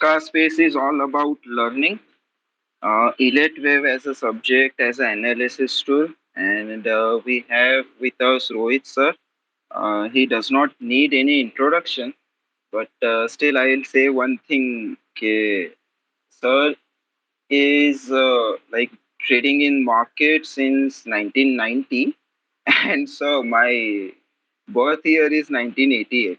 का space is all about learning. ELLIOT WAVE as a subject, as an analysis tool, and we have with us Rohit sir. He does not need any introduction, but still I'll say one thing. Sir is like trading in market since 1990, and so my birth year is 1988.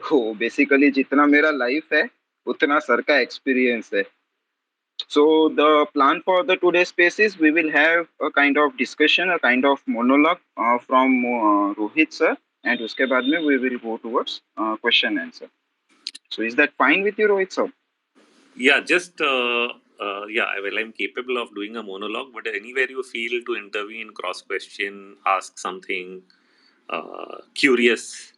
So basically जितना मेरा life है उतना sir का experience है. So the plan for the today's space is we will have a kind of discussion, a kind of monologue from Rohit sir, and उसके बाद में we will go towards question answer. So is that fine with you, Rohit sir? Yeah, well, I'm capable of doing a monologue, but anywhere you feel to intervene, cross question, ask something curious,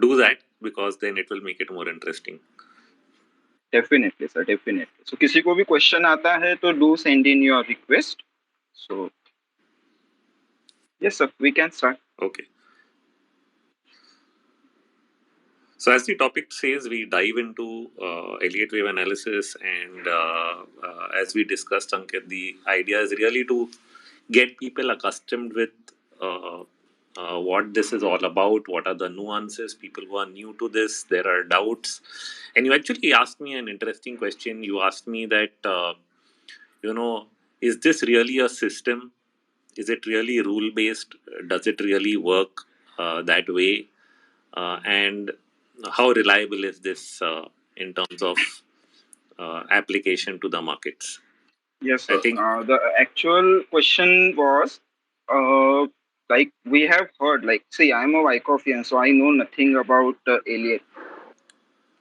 do that, because then it will make it more interesting. Definitely, sir, definitely. So किसी को भी question आता है तो do send in your request. So yes, sir, we can start. Okay. So as the topic says, we dive into Elliott wave analysis, and as we discussed, Ankit, the idea is really to get people accustomed with what this is all about, what are the nuances, people who are new to this, there are doubts. And you actually asked me an interesting question. You asked me that, is this really a system? Is it really rule based? Does it really work that way? And how reliable is this in terms of application to the markets? Yes, I sir. think The actual question was, like we have heard, like see, I'm a Wyckofian, so I know nothing about Elliot.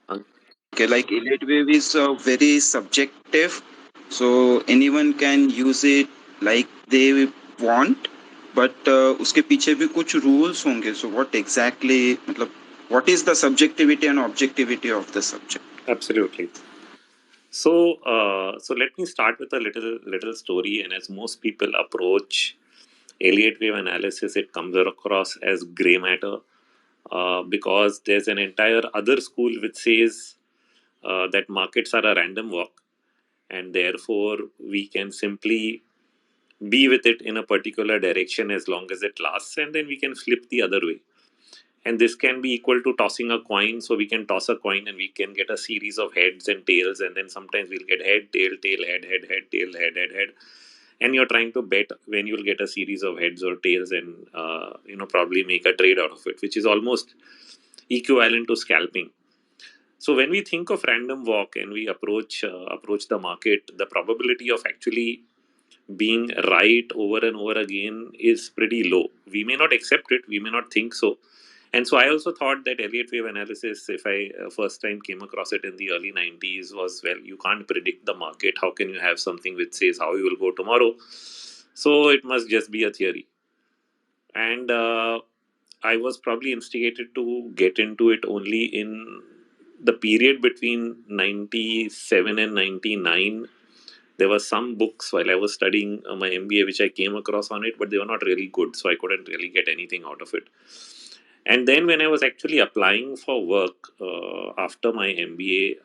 Okay, like Elliot wave is very subjective, so anyone can use it like they want, but उसके पीछे भी कुछ rules होंगे. So what exactly, मतलब, what is the subjectivity and objectivity of the subject? absolutely. So let me start with a little story. And as most people approach Elliott wave analysis, it comes across as gray matter because there's an entire other school which says that markets are a random walk, and therefore we can simply be with it in a particular direction as long as it lasts, and then we can flip the other way. And this can be equal to tossing a coin. So we can toss a coin and we can get a series of heads and tails, and then sometimes we'll get head, tail, tail, head, head, head, tail, head, head, head. And you're trying to bet when you'll get a series of heads or tails, and probably make a trade out of it, which is almost equivalent to scalping. So when we think of random walk and we approach the market, the probability of actually being right over and over again is pretty low. We may not accept it, we may not think so. And so I also thought that Elliott wave analysis, if I first time came across it in the early 90s, was, well, you can't predict the market. How can you have something which says how you will go tomorrow? So it must just be a theory. And I was probably instigated to get into it only in the period between 97 and 99. There were some books while I was studying my MBA which I came across on it, but they were not really good, so I couldn't really get anything out of it. And then when I was actually applying for work after my MBA,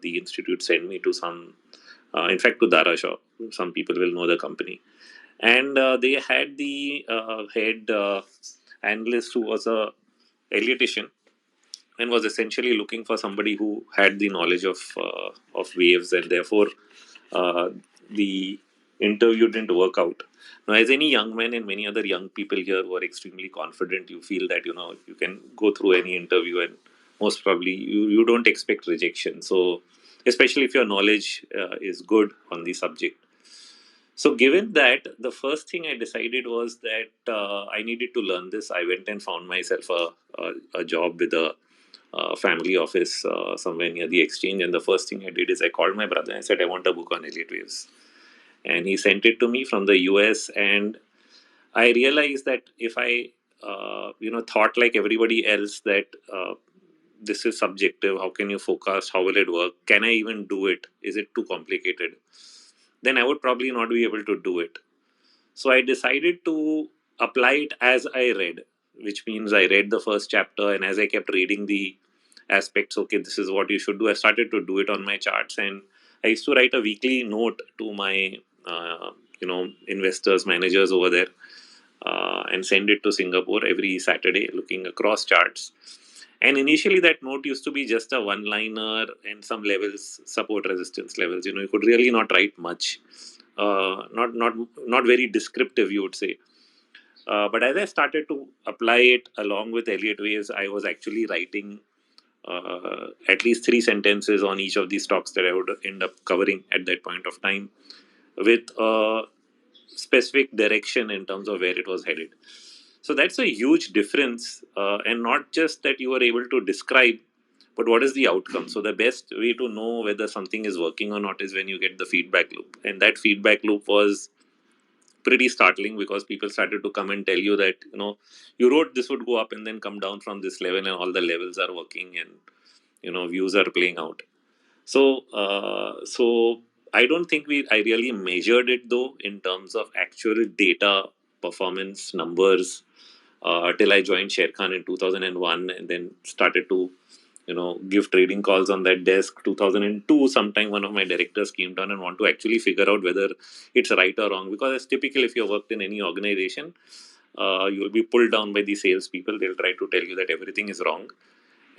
the institute sent me to in fact, to Darashaw. Some people will know the company. And they had the head analyst who was a Elliottician and was essentially looking for somebody who had the knowledge of waves, and therefore the interview didn't work out. Now, as any young man and many other young people here who are extremely confident, you feel that you can go through any interview, and most probably you don't expect rejection. So, especially if your knowledge is good on the subject. So, given that, the first thing I decided was that I needed to learn this. I went and found myself a job with a family office somewhere near the exchange. And the first thing I did is I called my brother and I said, I want a book on Elliott waves. And he sent it to me from the US. And I realized that if I, thought like everybody else that this is subjective, how can you forecast? How will it work? Can I even do it? Is it too complicated? Then I would probably not be able to do it. So I decided to apply it as I read, which means I read the first chapter, and as I kept reading the aspects. Okay, this is what you should do. I started to do it on my charts, and I used to write a weekly note to my investors, managers over there, and send it to Singapore every Saturday, looking across charts. And initially, that note used to be just a one-liner and some levels, support resistance levels. You could really not write much, not very descriptive, you would say. But as I started to apply it along with Elliott Waves, I was actually writing at least three sentences on each of these stocks that I would end up covering at that point of time, with a specific direction in terms of where it was headed. So that's a huge difference, and not just that you are able to describe, but what is the outcome. So the best way to know whether something is working or not is when you get the feedback loop, and that feedback loop was pretty startling, because people started to come and tell you that you wrote this would go up and then come down from this level, and all the levels are working, and views are playing out. So I don't think I really measured it though in terms of actual data, performance numbers, till I joined Sharekhan in 2001, and then started to give trading calls on that desk. 2002 sometime, one of my directors came down and want to actually figure out whether it's right or wrong, because it's typical, if you worked in any organization, you will be pulled down by the salespeople. They'll try to tell you that everything is wrong.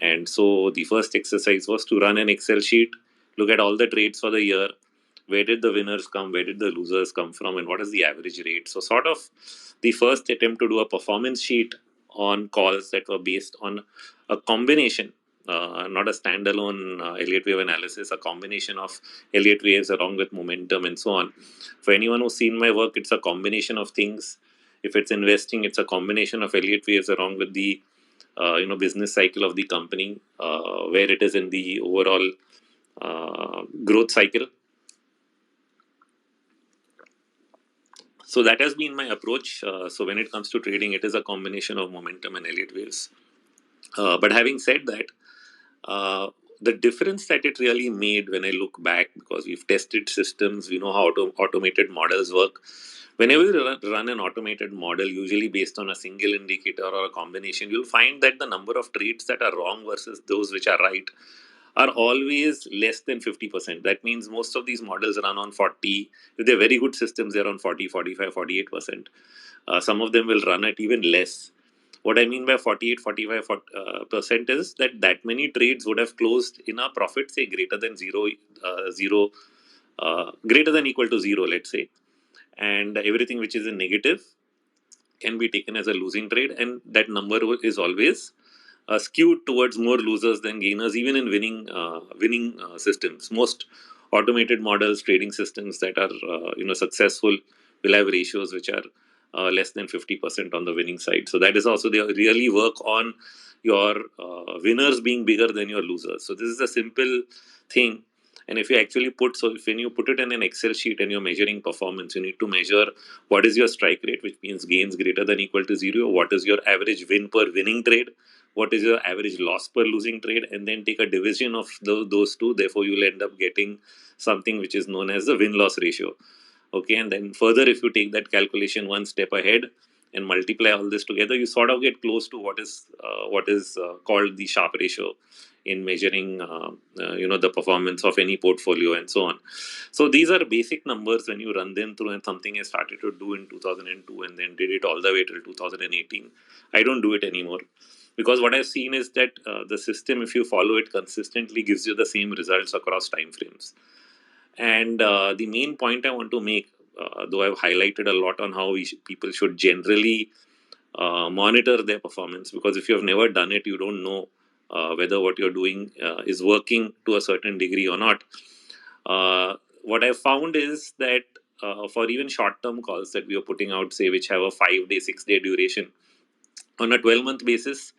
And so the first exercise was to run an Excel sheet, look at all the trades for the year. Where did the winners come? Where did the losers come from? And what is the average rate? So, sort of the first attempt to do a performance sheet on calls that were based on a combination, not a standalone Elliott wave analysis, a combination of Elliott waves along with momentum and so on. For anyone who's seen my work, it's a combination of things. If it's investing, it's a combination of Elliott waves along with the business cycle of the company, where it is in the overall growth cycle. So that has been my approach. So when it comes to trading, it is a combination of momentum and Elliott waves. But having said that, uh, the difference that it really made when I look back, because we've tested systems, we know how automated models work. Whenever you run an automated model, usually based on a single indicator or a combination, you'll find that the number of trades that are wrong versus those which are right are always less than 50%. That means most of these models run on 40. If they're very good systems, they're on 40, 45, 48%. Some of them will run at even less. What I mean by 48, 45% is that many trades would have closed in a profit, say greater than greater than equal to zero, let's say. And everything which is in negative can be taken as a losing trade, and that number is always skewed towards more losers than gainers, even in winning systems. Most automated models, trading systems that are successful, will have ratios which are less than 50% on the winning side. So that is also, they really work on your winners being bigger than your losers. So this is a simple thing. And if you actually if when you put it in an Excel sheet and you're measuring performance, you need to measure what is your strike rate, which means gains greater than equal to zero. What is your average win per winning trade? What is your average loss per losing trade? And then take a division of those two. Therefore, you'll end up getting something which is known as the win loss ratio. Okay, and then further, if you take that calculation one step ahead and multiply all this together, you sort of get close to what is called the Sharpe ratio in measuring the performance of any portfolio and so on. So these are basic numbers when you run them through, and something I started to do in 2002 and then did it all the way till 2018. I don't do it anymore, because what I've seen is that the system, if you follow it consistently, gives you the same results across time frames. And the main point I want to make, though I've highlighted a lot on how people should generally monitor their performance, because if you have never done it, you don't know whether what you're doing is working to a certain degree or not. What I found is that for even short-term calls that we are putting out, say, which have a 5-day, 6-day duration, on a 12-month basis,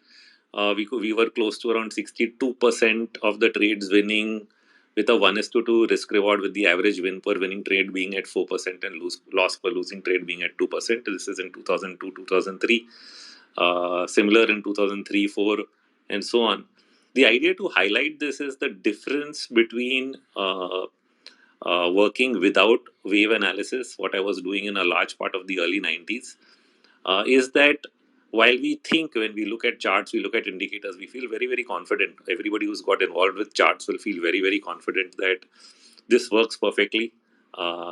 we were close to around 62% of the trades winning, with a 1:2 risk reward, with the average win per winning trade being at 4% and loss per losing trade being at 2%. This is in 2002, 2003. Similar in 2003, 4, and so on. The idea to highlight this is the difference between working without wave analysis, what I was doing in a large part of the early 90s, is that while we think, when we look at charts, we look at indicators, we feel very, very confident. Everybody who's got involved with charts will feel very, very confident that this works perfectly.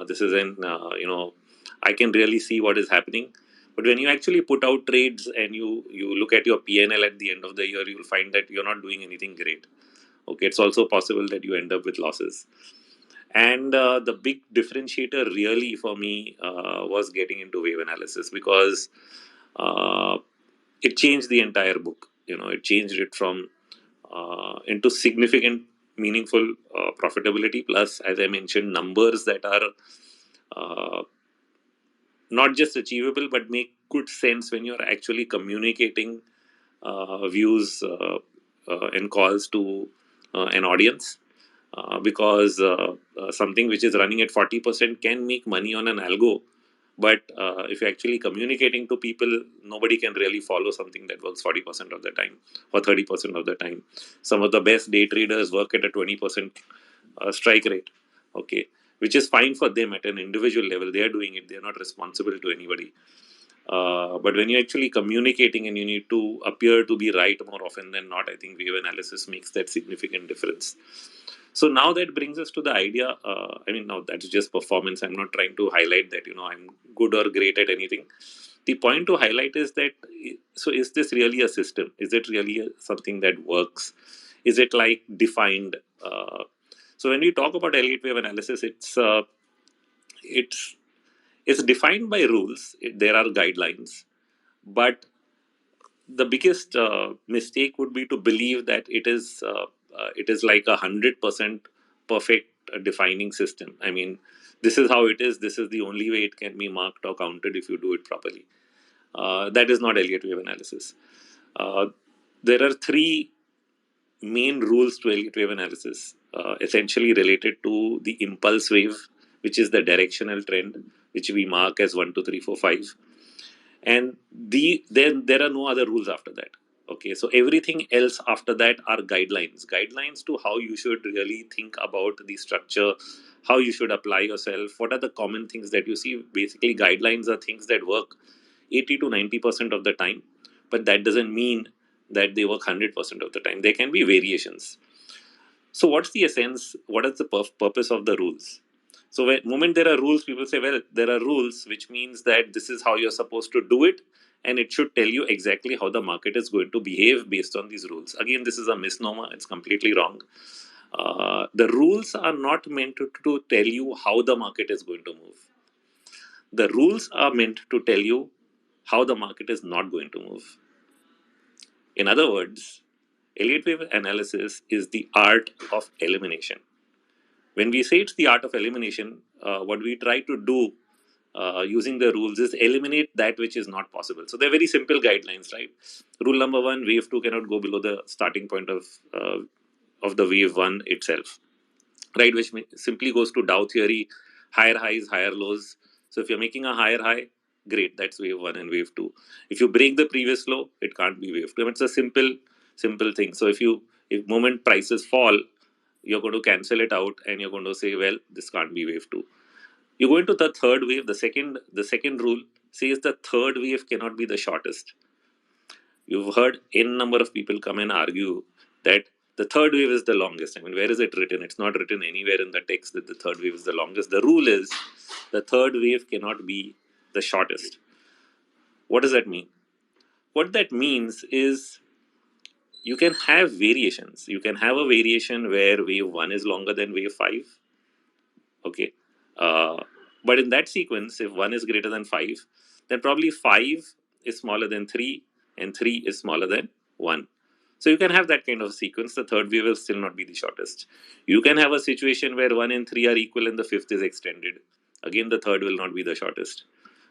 This is I can really see what is happening. But when you actually put out trades and you look at your PNL at the end of the year, you'll find that you're not doing anything great. Okay, it's also possible that you end up with losses. And the big differentiator really for me was getting into wave analysis, because uh, it changed the entire book. It changed it from into significant, meaningful profitability, plus, as I mentioned, numbers that are uh, not just achievable but make good sense when you're actually communicating views and calls to an audience. Because something which is running at 40% can make money on an algo, but if you're actually communicating to people, nobody can really follow something that works 40% of the time or 30% of the time. Some of the best day traders work at a 20% strike rate. Okay, which is fine for them at an individual level. They are doing it, they are not responsible to anybody. But when you're actually communicating and you need to appear to be right more often than not, I think wave analysis makes that significant difference. So now that brings us to the idea. Now that's just performance. I'm not trying to highlight that I'm good or great at anything. The point to highlight is that, so is this really a system? Is it really something that works? Is it like defined? So when we talk about Elliott wave analysis, it's it's defined by rules. There are guidelines, but the biggest mistake would be to believe that it is like 100% perfect defining system. I mean, this is how it is. This is the only way it can be marked or counted if you do it properly. That is not Elliott wave analysis. Uh, there are three main rules to Elliott wave analysis, essentially related to the impulse wave, which is the directional trend, which we mark as 1, 2, 3, 4, 5, and then there are no other rules after that. Okay, so everything else after that are guidelines to how you should really think about the structure, how you should apply yourself, what are the common things that you see. Basically, guidelines are things that work 80 to 90% of the time, but that doesn't mean that they work 100% of the time. There can be variations. So what's the essence? What is the purpose of the rules? So when moment there are rules, people say, well, there are rules, which means that this is how you're supposed to do it, and it should tell you exactly how the market is going to behave based on these rules. Again, this is a misnomer. It's completely wrong. The rules are not meant to tell you how the market is going to move. The rules are meant to tell you how the market is not going to move. In other words, Elliott wave analysis is the art of elimination. When we say it's the art of elimination, what we try to do using the rules is eliminate that which is not possible. So they're very simple guidelines, right? Rule number one: wave two cannot go below the starting point of the wave one itself, right? Which simply goes to Dow theory: higher highs, higher lows. So if you're making a higher high, great, that's wave one and wave two. If you break the previous low, it can't be wave two. It's a simple thing. So if moment prices fall, you're going to cancel it out and you're going to say, well, this can't be wave two. You go into the third wave. The second rule says the third wave cannot be the shortest. You've heard n number of people come and argue that the third wave is the longest. I mean, where is it written? It's not written anywhere in the text that the third wave is the longest. The rule is the third wave cannot be the shortest. What does that mean? What that means is you can have variations. You can have a variation where wave 1 is longer than wave 5. Okay. But in that sequence, if 1 is greater than 5, then probably 5 is smaller than 3 and 3 is smaller than 1. So you can have that kind of sequence. The third wave will still not be the shortest. You can have a situation where 1 and 3 are equal and the fifth is extended. Again, the third will not be the shortest.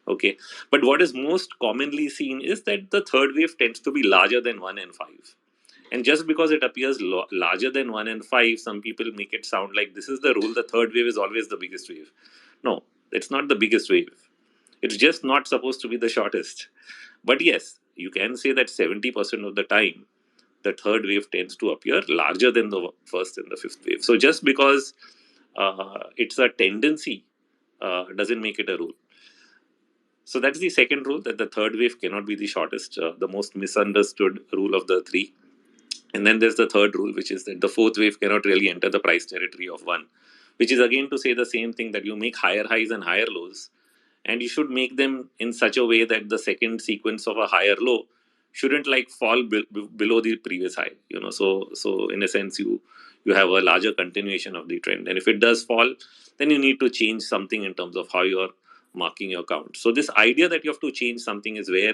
Okay. But what is most commonly seen is that the third wave tends to be larger than 1 and 5. And just because it appears larger than 1 and 5, some people make it sound like this is the rule: the third wave is always the biggest wave. No, it's not the biggest wave. It's just not supposed to be the shortest. But yes, you can say that 70% of the time, the third wave tends to appear larger than the first and the fifth wave. So just because it's a tendency doesn't make it a rule. So that's the second rule, that the third wave cannot be the shortest, the most misunderstood rule of the three. And then there's the third rule, which is that the fourth wave cannot really enter the price territory of one, which is again to say the same thing, that you make higher highs and higher lows, and you should make them in such a way that the second sequence of a higher low shouldn't like fall below the previous high. So in a sense, you have a larger continuation of the trend, and if it does fall, then you need to change something in terms of how you're marking your count. So this idea that you have to change something is where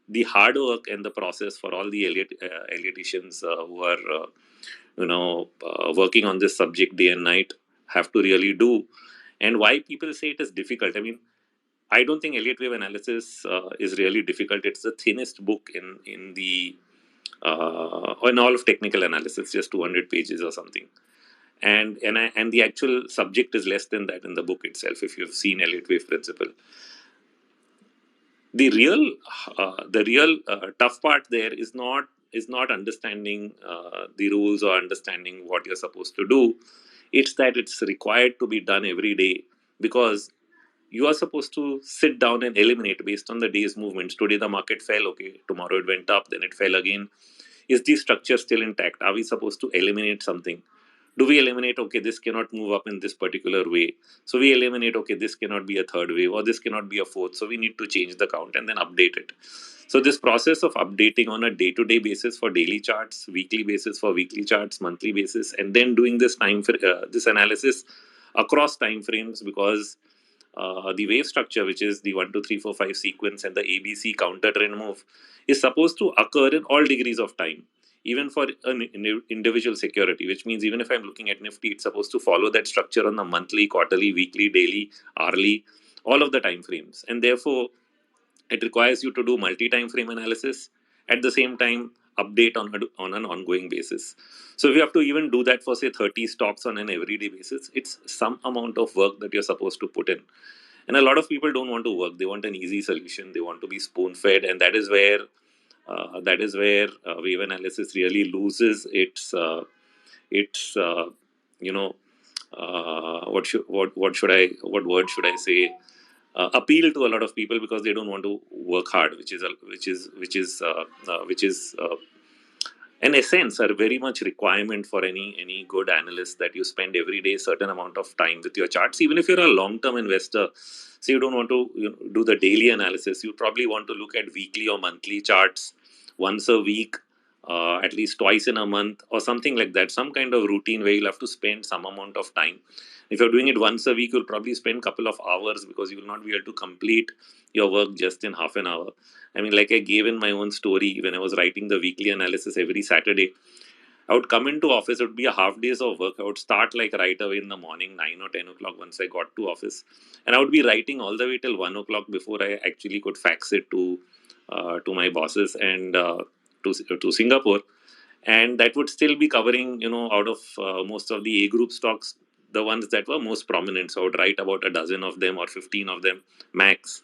the hard work and the process for all the Ellioticians who are working on this subject day and night have to really do. And why people say it is difficult, I mean, I don't think Elliott wave analysis is really difficult. It's the thinnest book in the in all of technical analysis, just 200 pages or something. And the actual subject is less than that in the book itself. If you've seen Elliott wave principle, the real tough part there is not understanding the rules or understanding what you're supposed to do. It's that it's required to be done every day, because you are supposed to sit down and eliminate based on the day's movements. Today the market fell, okay, tomorrow it went up, then it fell again. Is the structure still intact? Are we supposed to eliminate something? Do we eliminate, okay, this cannot move up in this particular way, so we eliminate, okay, this cannot be a third wave, or this cannot be a fourth, so we need to change the count and then update it. So this process of updating on a day-to-day basis for daily charts, weekly basis for weekly charts, monthly basis, and then doing this analysis across time frames, because the wave structure, which is the 1 2 3 4 5 sequence and the ABC counter trend move, is supposed to occur in all degrees of time, even for an individual security, which means even if I'm looking at Nifty, it's supposed to follow that structure on the monthly, quarterly, weekly, daily, hourly, all of the time frames. And therefore, it requires you to do multi-time frame analysis, at the same time update on an ongoing basis. So if you have to even do that for say 30 stocks on an everyday basis, it's some amount of work that you're supposed to put in. And a lot of people don't want to work, they want an easy solution, they want to be spoon fed. And that is where wave analysis really loses its you know what word should I say, appeal to a lot of people, because they don't want to work hard, which is an essence or very much requirement for any good analyst, that you spend every day certain amount of time with your charts. Even if you're a long term investor, so you don't want to do the daily analysis, you probably want to look at weekly or monthly charts once a week, at least twice in a month or something like that, some kind of routine where you'll have to spend some amount of time. If you're doing it once a week, you'll probably spend a couple of hours, because you will not be able to complete your work just in half an hour. I mean, like I gave in my own story, when I was writing the weekly analysis every Saturday, I would come into office. It would be a half days of work. I would start like right away in the morning, 9 or 10 o'clock once I got to office, and I would be writing all the way till 1 o'clock before I actually could fax it to my bosses and to Singapore. And that would still be covering, out of most of the A group stocks, the ones that were most prominent. So I would write about a dozen of them or 15 of them max.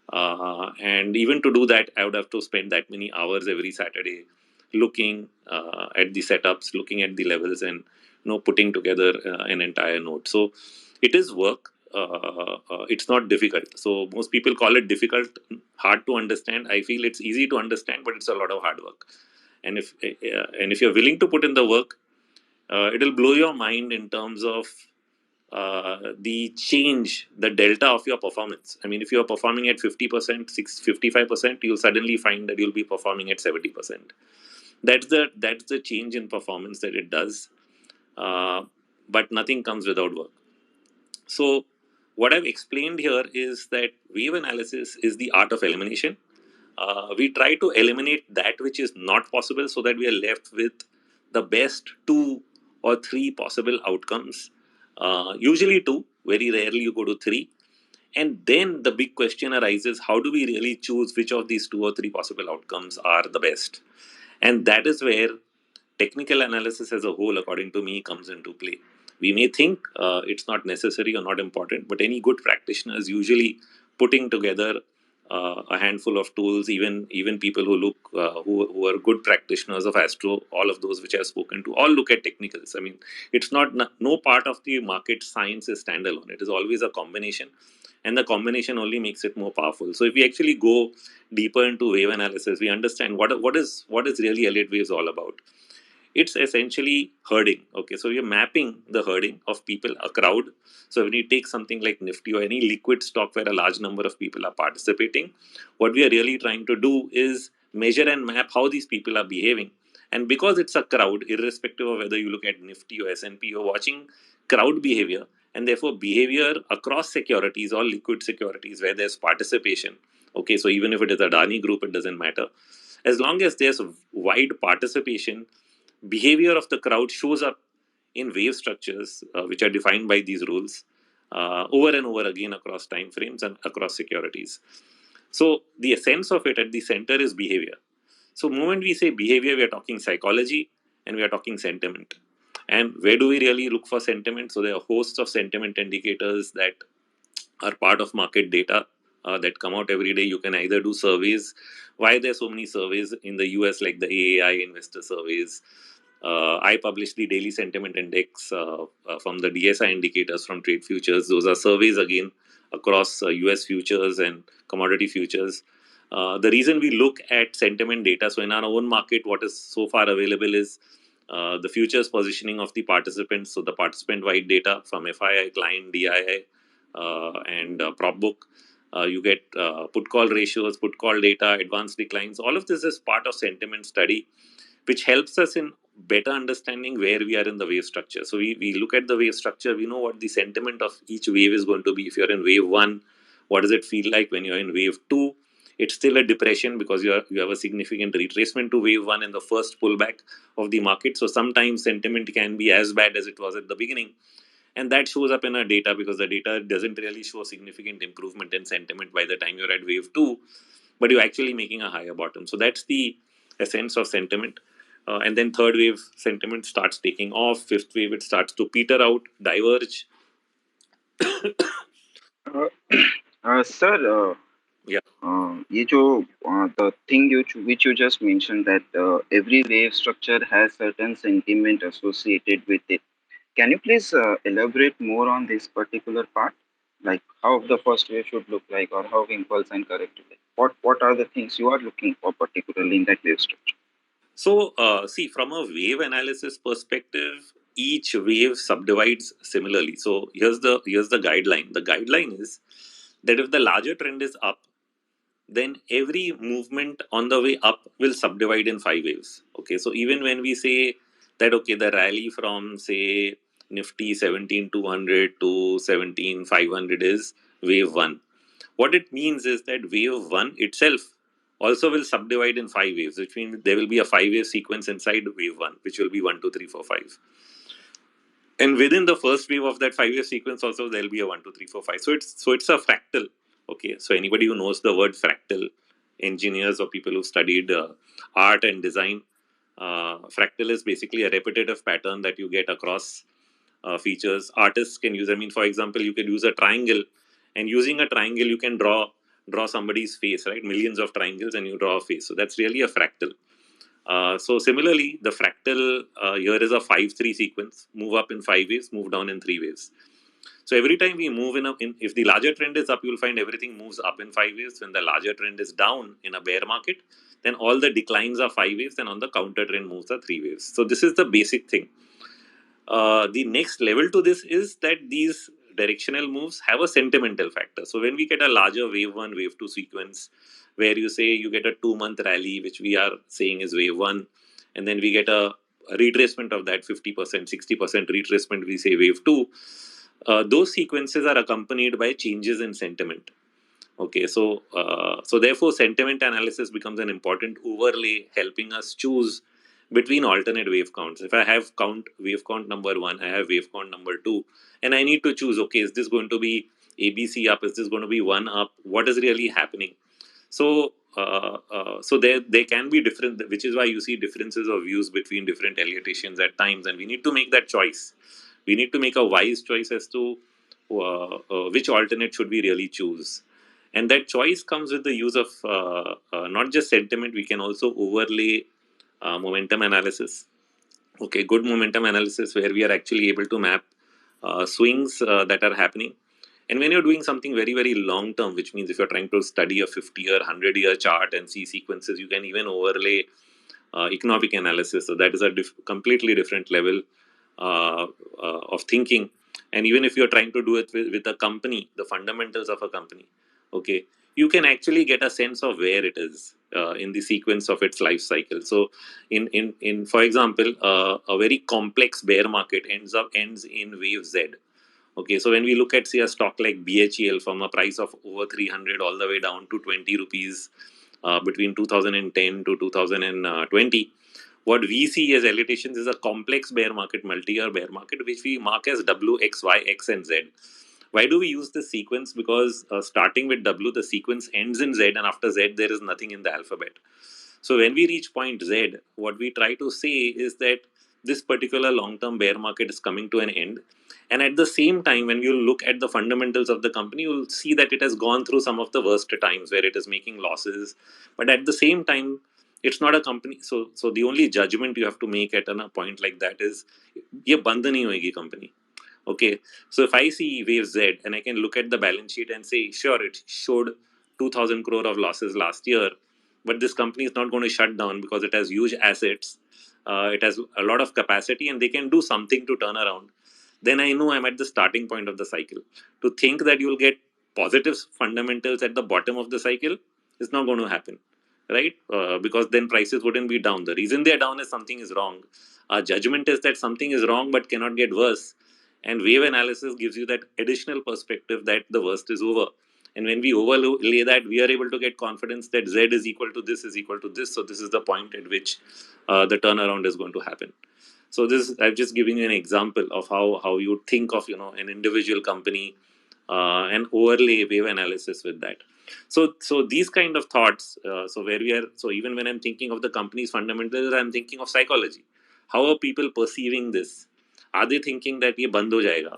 And even to do that, I would have to spend that many hours every Saturday looking at the setups, looking at the levels, and putting together an entire note. So it is work. It's not difficult. So most people call it difficult, hard to understand. I feel it's easy to understand, but it's a lot of hard work. And if you're willing to put in the work, it'll blow your mind in terms of the change, the delta of your performance. I mean, if you're performing at 50%, 55%, you'll suddenly find that you'll be performing at 70%. That's the change in performance that it does. Uh, but nothing comes without work. So what I've explained here is that wave analysis is the art of elimination. We try to eliminate that which is not possible, so that we are left with the best 2 or 3 possible outcomes. Usually 2, very rarely you go to 3. And then the big question arises, how do we really choose which of these 2 or 3 possible outcomes are the best? And that is where technical analysis as a whole, according to me, comes into play. We may think it's not necessary or not important, but any good practitioner is usually putting together a handful of tools. Even people who who are good practitioners of astro, all of those which I've spoken to, all look at technicals. I mean, it's not no part of the market science is standalone. It is always a combination, and the combination only makes it more powerful. So if we actually go deeper into wave analysis, we understand what is really Elliott waves all about. It's essentially herding. Okay, so you're mapping the herding of people, a crowd. So when you take something like Nifty or any liquid stock where a large number of people are participating, what we are really trying to do is measure and map how these people are behaving. And because it's a crowd, irrespective of whether you look at Nifty or S&P, you're watching crowd behavior, and therefore behavior across securities or liquid securities where there's participation. Okay, so even if it is a Adani group, it doesn't matter. As long as there's wide participation, behavior of the crowd shows up in wave structures, which are defined by these rules, over and over again across time frames and across securities. So the essence of it at the center is behavior. So moment we say behavior, we are talking psychology and we are talking sentiment. And where do we really look for sentiment? So there are hosts of sentiment indicators that are part of market data that come out every day. You can either do surveys. Why there are so many surveys in the US, like the AAI investor surveys? I publish the daily sentiment index from the DSI indicators from trade futures. Those are surveys again across US futures and commodity futures. The reason we look at sentiment data, so in our own market, what is so far available is the futures positioning of the participants. So the participant wide data from FII, client, DII, and prop book. You get put call ratios, put call data, advanced declines. All of this is part of sentiment study, which helps us in better understanding where we are in the wave structure. So we look at the wave structure, we know what the sentiment of each wave is going to be. If you're in wave one, what does it feel like? When you're in wave two, it's still a depression because you have a significant retracement to wave one and the first pullback of the market. So sometimes sentiment can be as bad as it was at the beginning, and that shows up in our data because the data doesn't really show significant improvement in sentiment by the time you're at wave 2, but you're actually making a higher bottom. So that's the essence of sentiment. And then third wave sentiment starts taking off, fifth wave it starts to peter out, diverge. Uh, sir, Yeah. ये जो the thing which you just mentioned that every wave structure has certain sentiment associated with it. Can you please elaborate more on this particular part? Like how the first wave should look like, or how impulse and corrective. What are the things you are looking for particularly in that wave structure? So see, from a wave analysis perspective, each wave subdivides similarly. So here's the guideline. The guideline is that if the larger trend is up, then every movement on the way up will subdivide in five waves. Okay, so even when we say that, okay, the rally from say Nifty 17,200 to 17,500 is wave one, what it means is that wave one itself also will subdivide in five waves, which means there will be a five-wave sequence inside wave one, which will be 1, 2, 3, 4, 5. And within the first wave of that five-year sequence also there'll be a 1, 2, 3, 4, 5. So it's a fractal. Okay, so anybody who knows the word fractal, engineers or people who studied art and design, fractal is basically a repetitive pattern that you get across features. Artists can use, I mean, for example, you can use a triangle, and using a triangle you can draw somebody's face, right? Millions of triangles and you draw a face. So that's really a fractal. So similarly, the fractal here is a 5-3 sequence. Move up in five waves, move down in three waves. So every time we move if the larger trend is up, you'll find everything moves up in five waves. When the larger trend is down in a bear market, then all the declines are five waves, and on the counter trend moves are three waves. So this is the basic thing. The next level to this is that these directional moves have a sentimental factor. So when we get a larger wave one, wave two sequence, where you say you get a 2 month rally, which we are saying is wave one, and then we get a retracement of that 50%, 60% retracement, we say wave two. Those sequences are accompanied by changes in sentiment. Okay, so therefore, sentiment analysis becomes an important overlay, helping us choose between alternate wave counts. If I have count wave count number one, I have wave count number two, and I need to choose. Okay, is this going to be ABC up? Is this going to be one up? What is really happening? So there can be different, which is why you see differences of views between different Elliotians at times, and we need to make that choice. We need to make a wise choice as to which alternate should we really choose, and that choice comes with the use of not just sentiment. We can also overlay momentum analysis. Okay, good momentum analysis where we are actually able to map swings that are happening, And when you're doing something very, very long term, which means if you're trying to study a 50-year, 100-year chart and see sequences, you can even overlay economic analysis. So that is a completely different level of thinking. And even if you're trying to do it with a company, the fundamentals of a company, okay, you can actually get a sense of where it is in the sequence of its life cycle. So, in for example, a very complex bear market ends in wave Z. Okay, so when we look at say a stock like BHEL from a price of over 300 all the way down to 20 rupees between 2010 to 2020, what we see as allocations is a complex bear market, multi-year bear market, which we mark as W, X, Y, X, and Z. Why do we use this sequence? Because starting with W, the sequence ends in Z, and after Z, there is nothing in the alphabet. So when we reach point Z, what we try to say is that this particular long-term bear market is coming to an end. And at the same time, when you look at the fundamentals of the company, you'll see that it has gone through some of the worst times where it is making losses. But at the same time, it's not a company. So the only judgment you have to make at a point like that is, ये बंद नहीं होएगी company. Okay, so if I see Wave Z and I can look at the balance sheet and say, sure, it showed 2,000 crore of losses last year, but this company is not going to shut down because it has huge assets, it has a lot of capacity, and they can do something to turn around. Then I know I'm at the starting point of the cycle. To think that you'll get positive fundamentals at the bottom of the cycle is not going to happen, right? Because then prices wouldn't be down. The reason they're down is something is wrong. Our judgment is that something is wrong but cannot get worse, and wave analysis gives you that additional perspective that the worst is over. And when we overlay that, we are able to get confidence that Z is equal to this is equal to this. So this is the point at which the turnaround is going to happen. So this, I've just given you an example of how you think of an individual company and overlay wave analysis with that. So these kind of thoughts. So where we are. So even when I'm thinking of the company's fundamentals, I'm thinking of psychology. How are people perceiving this? Are they thinking that ये बंद हो जाएगा,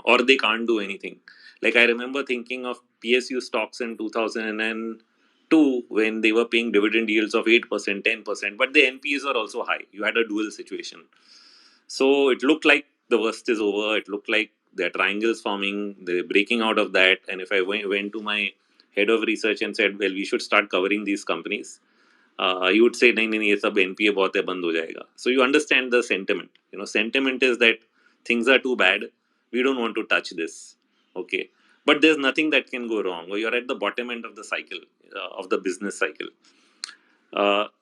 or they can't do anything? Like I remember thinking of PSU stocks in 2002 when they were paying dividend yields of 8%, 10%, but the NPAs are also high. You had a dual situation. So it looked like the worst is over. It looked like there are triangles forming, they're breaking out of that. And if I went to my head of research and said, well, we should start covering these companies, you would say, नहीं नहीं नहीं, ये सब NPA बहुत है, बंद हो जाएगा. So you understand the sentiment. Sentiment is that things are too bad. We don't want to touch this. Okay, but there's nothing that can go wrong. Or you're at the bottom end of the cycle, of the business cycle.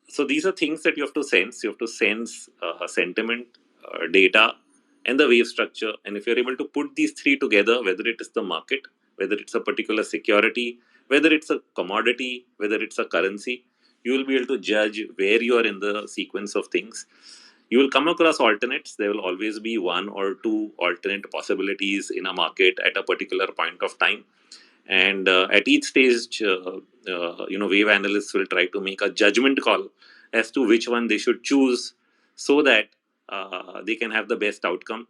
So these are things that you have to sense. You have to sense sentiment, data, and the wave structure. And if you're able to put these three together, whether it is the market, whether it's a particular security, whether it's a commodity, whether it's a currency, you will be able to judge where you are in the sequence of things. You will come across alternates. There will always be one or two alternate possibilities in a market at a particular point of time. And at each stage, wave analysts will try to make a judgment call as to which one they should choose so that they can have the best outcome.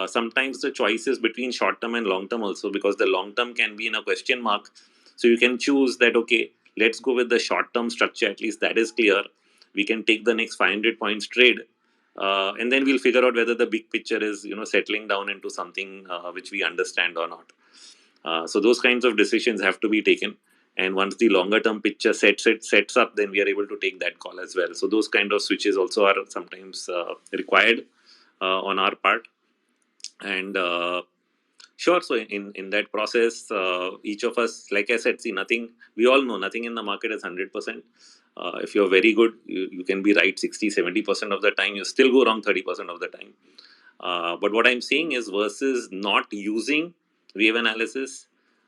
Sometimes the choice is between short term and long term also, because the long term can be in a question mark. So you can choose that, okay, let's go with the short term structure, at least that is clear. We can take the next 500 points trade. And then we'll figure out whether the big picture is settling down into something which we understand or not. So those kinds of decisions have to be taken, and once the longer term picture sets up, then we are able to take that call as well. So those kind of switches also are sometimes required on our part. And sure, so in that process, each of us, like I said, see, nothing, we all know nothing in the market is 100%. If you're very good, you can be right 60-70% of the time. You still go wrong 30% of the time. But what I'm saying is, versus not using wave analysis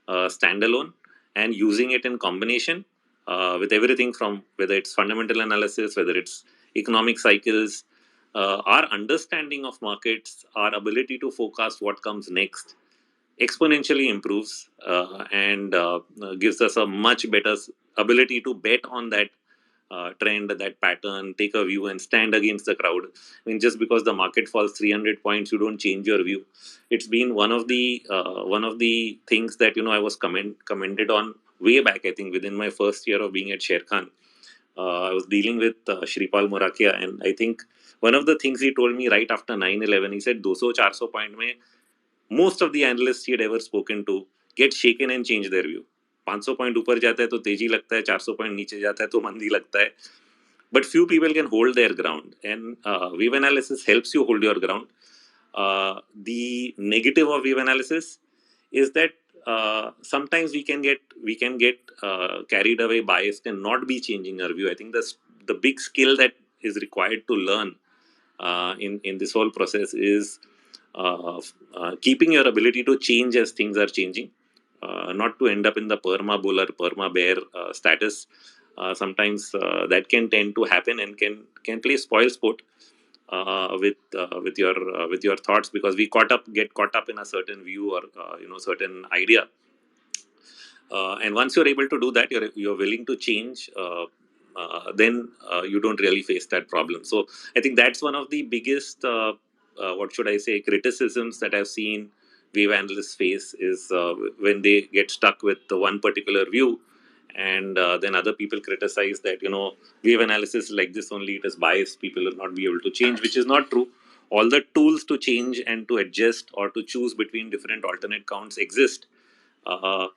standalone and using it in combination with everything from whether it's fundamental analysis, whether it's economic cycles, our understanding of markets, our ability to forecast what comes next exponentially improves and gives us a much better ability to bet on that trend, that pattern, take a view and stand against the crowd. I mean, just because the market falls 300 points, you don't change your view. It's been one of the things that I was commented on way back. I think within my first year of being at Sherkhan, I was dealing with Shripal Morakia, and I think one of the things he told me right after 9/11, he said, 200-400 point mein most of the analysts he had ever spoken to get shaken and change their view. 500 point ऊपर जाता है तो तेजी लगता है, 400 point नीचे जाता है तो मंदी लगता है. But few people can hold their ground, and wave analysis helps you hold your ground. The negative of wave analysis is that sometimes we can get carried away, biased, and not be changing our view. I think the big skill that is required to learn in this whole process is keeping your ability to change as things are changing, not to end up in the perma bull or perma bear status. Sometimes that can tend to happen and can play spoil sport with your thoughts, because we get caught up in a certain view or certain idea, and once you're able to do that, you're willing to change. Then you don't really face that problem. So I think that's one of the biggest what should I say, criticisms that I've seen wave analysts face is when they get stuck with the one particular view, and then other people criticize that wave analysis is like this only, it is biased, people will not be able to change, which is not true. All the tools to change and to adjust or to choose between different alternate counts exist. uh,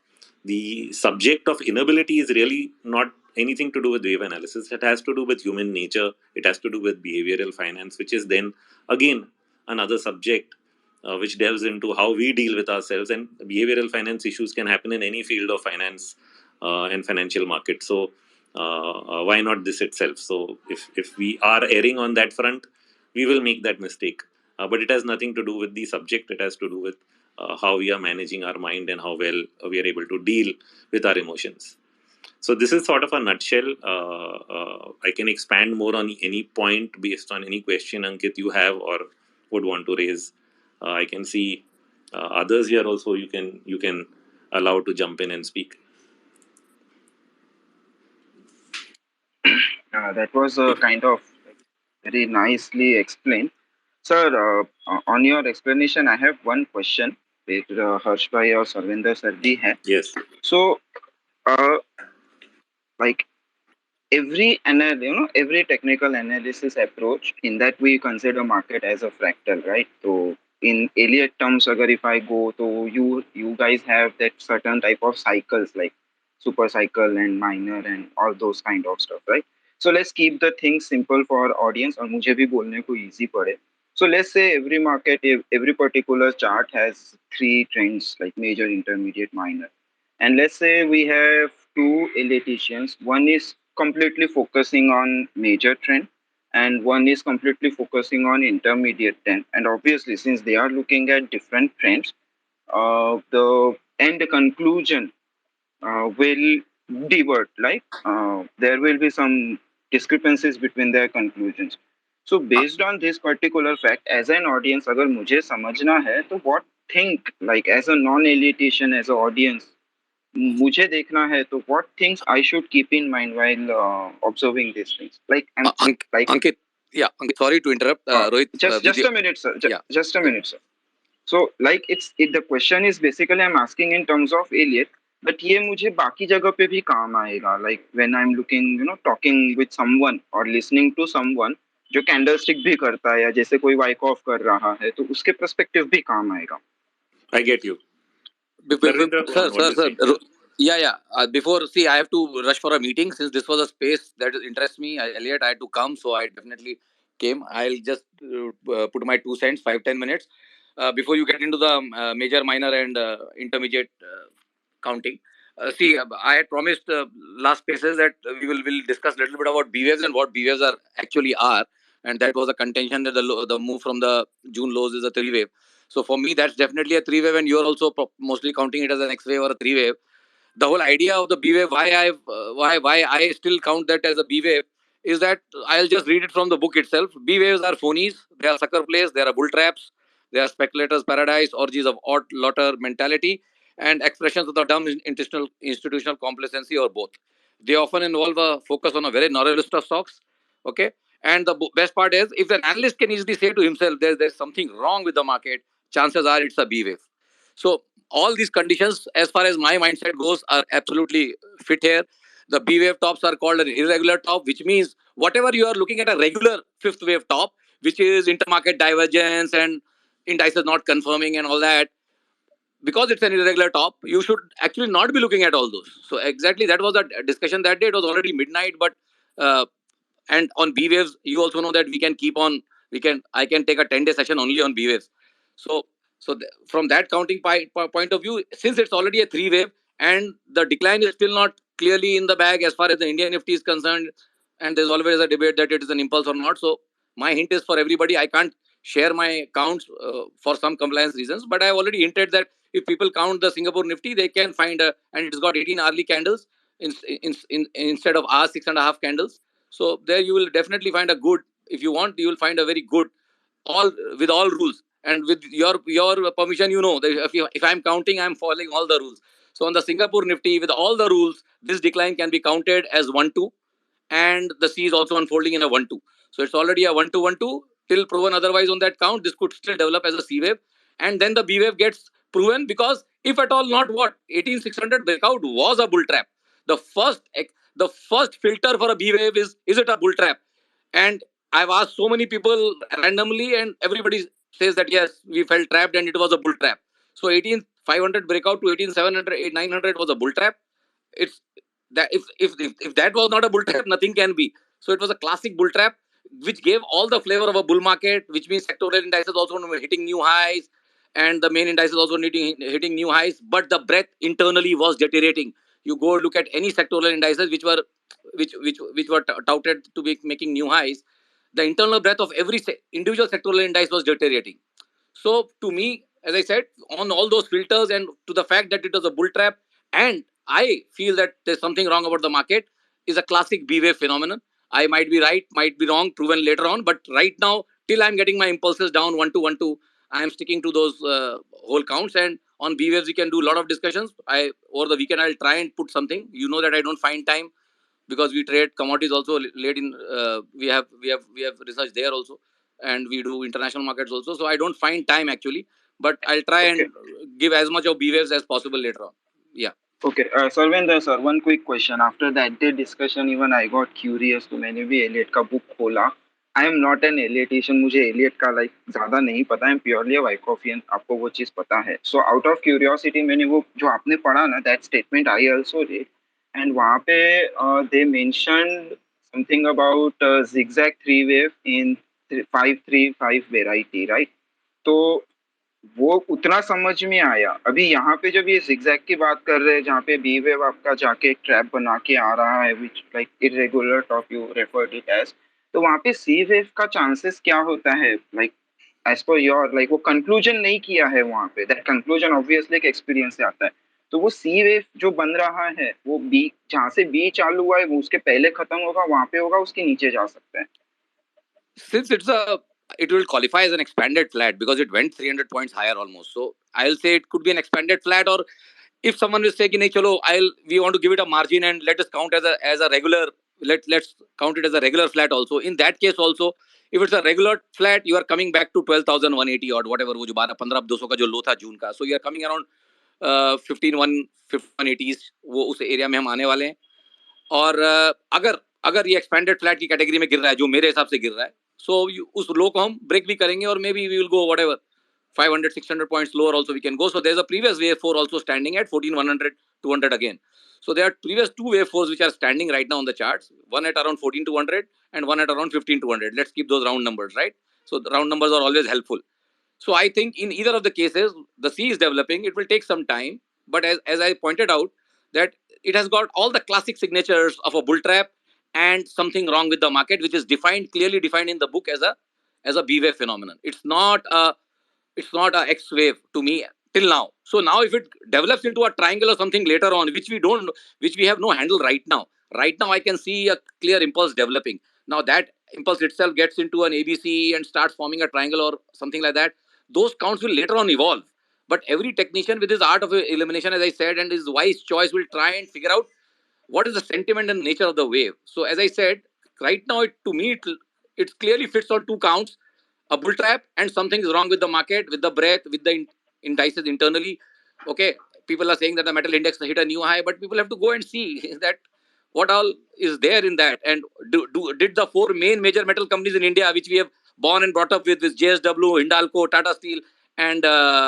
the subject of inability is really not anything to do with wave analysis. It has to do with human nature. It has to do with behavioral finance, which is then again another subject which delves into how we deal with ourselves. And behavioral finance issues can happen in any field of finance and financial market. So why not this itself? So if we are erring on that front, we will make that mistake. But it has nothing to do with the subject. It has to do with how we are managing our mind and how well we are able to deal with our emotions. So this is sort of a nutshell. I can expand more on any point based on any question, Ankit, you have or would want to raise. I can see others here also. You can allow to jump in and speak. That was kind of very nicely explained. Sir, on your explanation, I have one question with Harsh Bhai or Sarvinder sir bhi hai. Yes. So, uh, like every technical analysis approach, in that we consider market as a fractal, right? So in Elliot terms, agar if I go to you guys have that certain type of cycles like super cycle and minor and all those kind of stuff, right? So let's keep the things simple for our audience और मुझे भी बोलने को easy पड़े. So let's say every market, every particular chart has three trends like major, intermediate, minor, and let's say we have two eliticians. One is completely focusing on major trend, and one is completely focusing on intermediate trend. And obviously, since they are looking at different trends, the end conclusion will divert. Like there will be some discrepancies between their conclusions. So based on this particular fact, as an audience, अगर मुझे समझना है तो what think, like as a non-elitician, as an audience, मुझे देखना है तो what things I should keep in mind while observing these things. Like like Ankit, yeah, Ankit, sorry to interrupt. Rohit, just a minute, sir. Yeah. Just a minute, sir. So like the question is basically I'm asking in terms of Elliot, but ये मुझे बाकी जगह पे भी काम आएगा. Like when I'm looking, talking with someone or listening to someone जो candlestick भी करता है या जैसे कोई वाइक ऑफ कर रहा है तो उसके पर्सपेक्टिव भी काम आएगा. I get you. Sir. Yeah. Before, see, I have to rush for a meeting since this was a space that interests me. Elliot, I had to come, so I definitely came. I'll just put my 2 cents, 5-10 minutes before you get into the major, minor, and intermediate counting. See, I had promised last spaces that we will discuss a little bit about B waves and what B waves are actually are, and that was a contention that the move from the June lows is a three wave. So for me, that's definitely a three wave, and you're also mostly counting it as an X wave or a three wave. The whole idea of the B wave, why I still count that as a B wave, is that I'll just read it from the book itself. B waves are phonies, they are sucker plays, they are bull traps, they are speculators' paradise, orgies of odd lotter mentality, and expressions of the dumb institutional complacency or both. They often involve a focus on a very narrow list of stocks. Okay, and the best part is, if an analyst can easily say to himself, there's something wrong with the market, chances are it's a B wave. So all these conditions, as far as my mindset goes, are absolutely fit here. The B wave tops are called an irregular top, which means whatever you are looking at a regular fifth wave top, which is intermarket divergence and indices not confirming and all that, because it's an irregular top, you should actually not be looking at all those. So exactly that was the discussion that day. It was already midnight, but and on B waves, you also know that we can keep on. I can take a 10-day session only on B waves. So from that counting point of view, since it's already a 3 wave and the decline is still not clearly in the bag as far as the Indian Nifty is concerned, and there's always a debate that it is an impulse or not. So my hint is for everybody. I can't share my counts for some compliance reasons, but I have already hinted that if people count the Singapore Nifty, they can find and it's got 18 hourly candles instead of our 6.5 candles. So there you will definitely find a good. If you want, you will find a very good all with all rules and with your permission. You know that if I'm counting, I'm following all the rules. So on the Singapore Nifty with all the rules, this decline can be counted as 1-2, and the C is also unfolding in a 1-2. So it's already a 1-2-1-2 till proven otherwise on that count. This could still develop as a C wave, and then the B wave gets proven because if at all not what 18600 breakout was a bull trap. The first filter for a B wave is it a bull trap? And I've asked so many people randomly, and everybody says that yes, we felt trapped and it was a bull trap. So 18500 breakout to 18700 900 was a bull trap. It's that if that was not a bull trap, nothing can be. So it was a classic bull trap which gave all the flavor of a bull market, which means sectoral indices also were hitting new highs and the main indices also hitting new highs, but the breadth internally was deteriorating. You go look at any sectoral indices which were touted to be making new highs. The internal breadth of every individual sectoral index was deteriorating. So to me, as I said, on all those filters and to the fact that it was a bull trap, and I feel that there's something wrong about the market, is a classic B wave phenomenon. I might be right, might be wrong, proven later on, but right now, till I'm getting my impulses down 1-2-1-2, I am sticking to those whole counts. And on B waves, we can do a lot of discussions. Over the weekend, I'll try and put something. You know that I don't find time because we trade commodities also late in. We have research there also, and we do international markets also. So I don't find time actually, but I'll try Okay. and give as much of B waves as possible later on. Yeah. Okay, Sarvinder sir, one quick question. After that day discussion, even I got curious तो मैंने भी Elliott का book खोला. I am not an एलियटिशियन, मुझे Elliott का like ज़्यादा नहीं पता. आई एम प्योरली वाइकॉफियन, आपको वो चीज़ पता है. सो आउट ऑफ क्यूरियोसिटी मैंने वो जो आपने पढ़ा ना, that statement I also read. And वहाँ पे they mentioned something about zigzag three wave in 535 variety, right? तो वो उतना समझ में आया. अभी यहाँ पे जब ये zigzag की बात कर रहे हैं, जहाँ पे बी वेव आपका जाके एक ट्रैप बना के आ रहा है, which like irregular top you referred it as, तो वहाँ पे सी वेव का चांसेस क्या होता है? Like as per your, like वो कंक्लूजन नहीं किया है वहाँ पे. दैट कंक्लूजन ऑब्वियसली एक एक्सपीरियंस से आता है. तो वो सी वेव जो बन रहा है, वो बी जहाँ से बी चालू हुआ है वो उसके पहले खत्म होगा, वहाँ पे होगा, उसके नीचे जा सकता है. Since it will qualify as an expanded flat because it went 300 points higher almost. So I'll say it could be an expanded flat, or if someone will say, "Nahi, chalo, we want to give it a margin and let us count as a regular. Let's count it as a regular flat also." In that case also, if it's a regular flat, you are coming back to 12,180 or whatever, वो जो 12-15-200 का जो लो था जून का. So you are coming around 15,180s, वो उस area में हम आने वाले हैं. और अगर अगर ये एक्सपेंडेड फ्लैट की कैटेगरी में गिर रहा है, जो मेरे हिसाब से गिर रहा है, सो उस लो को हम ब्रेक भी करेंगे और maybe we will go whatever 500-600 points lower also we can go. So there's a previous wave 4 also standing at 14,100-200 again. So there are previous two wave 4s which are standing right now on the charts, one at around 14,200 and one at around 15,200. Let's keep those round numbers, right? So the round numbers are always helpful. So I think in either of the cases, the C is developing. It will take some time, but as I pointed out, that it has got all the classic signatures of a bull trap and something wrong with the market, which is clearly defined in the book as a B wave phenomenon. It's not a X wave to me till now. So now if it develops into a triangle or something later on, which we have no handle right now. Right now I can see a clear impulse developing. Now that impulse itself gets into an ABC and starts forming a triangle or something like that. Those counts will later on evolve. But every technician with his art of elimination, as I said, and his wise choice will try and figure out what is the sentiment and nature of the wave. So as I said, right now to me it clearly fits on two counts: a bull trap and something is wrong with the market, with the breadth, with the indices internally. Okay, people are saying that the metal index hit a new high, but people have to go and see that what all is there in that. And did the four main major metal companies in India, which we have born and brought up with JSW, Hindalco, Tata Steel, and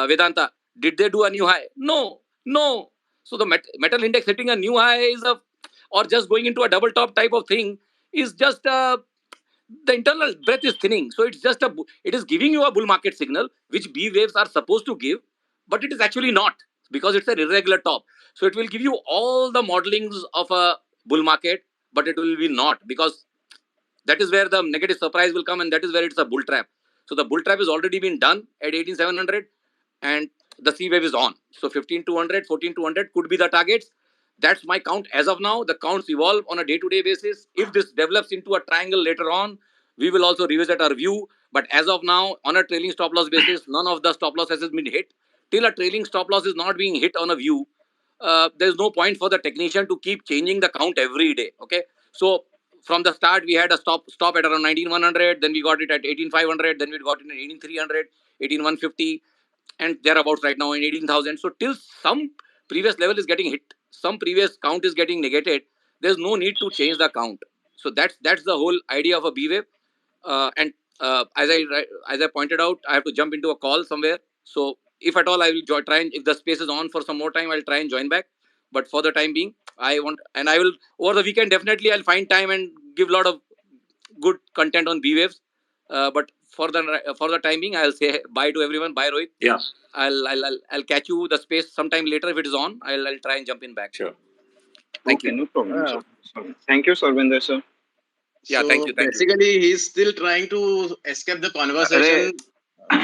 Vedanta, Did they do a new high? No, no. So the metal index hitting a new high is or just going into a double top type of thing is just the internal breath is thinning. So it's just it is giving you a bull market signal, which B waves are supposed to give, but it is actually not, because it's an irregular top. So it will give you all the modelings of a bull market, but it will be not, because that is where the negative surprise will come, and that is where it's a bull trap. So the bull trap has already been done at 18700, and the C wave is on. So 15200, 14200 could be the targets. That's my count as of now. The counts evolve on a day-to-day basis. If this develops into a triangle later on, we will also revisit our view. But as of now, on a trailing stop loss basis, none of the stop losses has been hit. Till a trailing stop loss is not being hit on a view, there's no point for the technician to keep changing the count every day. Okay, so from the start we had a stop at around 19100, then we got it at 18500, then we got it at 18300, 18150, and thereabouts right now in 18,000. So till some previous level is getting hit, some previous count is getting negated, there's no need to change the count. So that's the whole idea of a B wave. And as I pointed out, I have to jump into a call somewhere. So if at all I will try, and if the space is on for some more time, I'll try and join back. But for the time being, I will over the weekend definitely I'll find time and give a lot of good content on B waves. But for the time being, I'll say bye to everyone. Bye, Rohit. Yeah, I'll catch you the space sometime later if it is on. I'll try and jump in back. sure. Thank Okay, you. no problem, Uh, sir. Sorry. Thank you, Sarvinder, sir. Yeah, so thank you. Thank you. basically, he's still trying to escape the Arre, conversation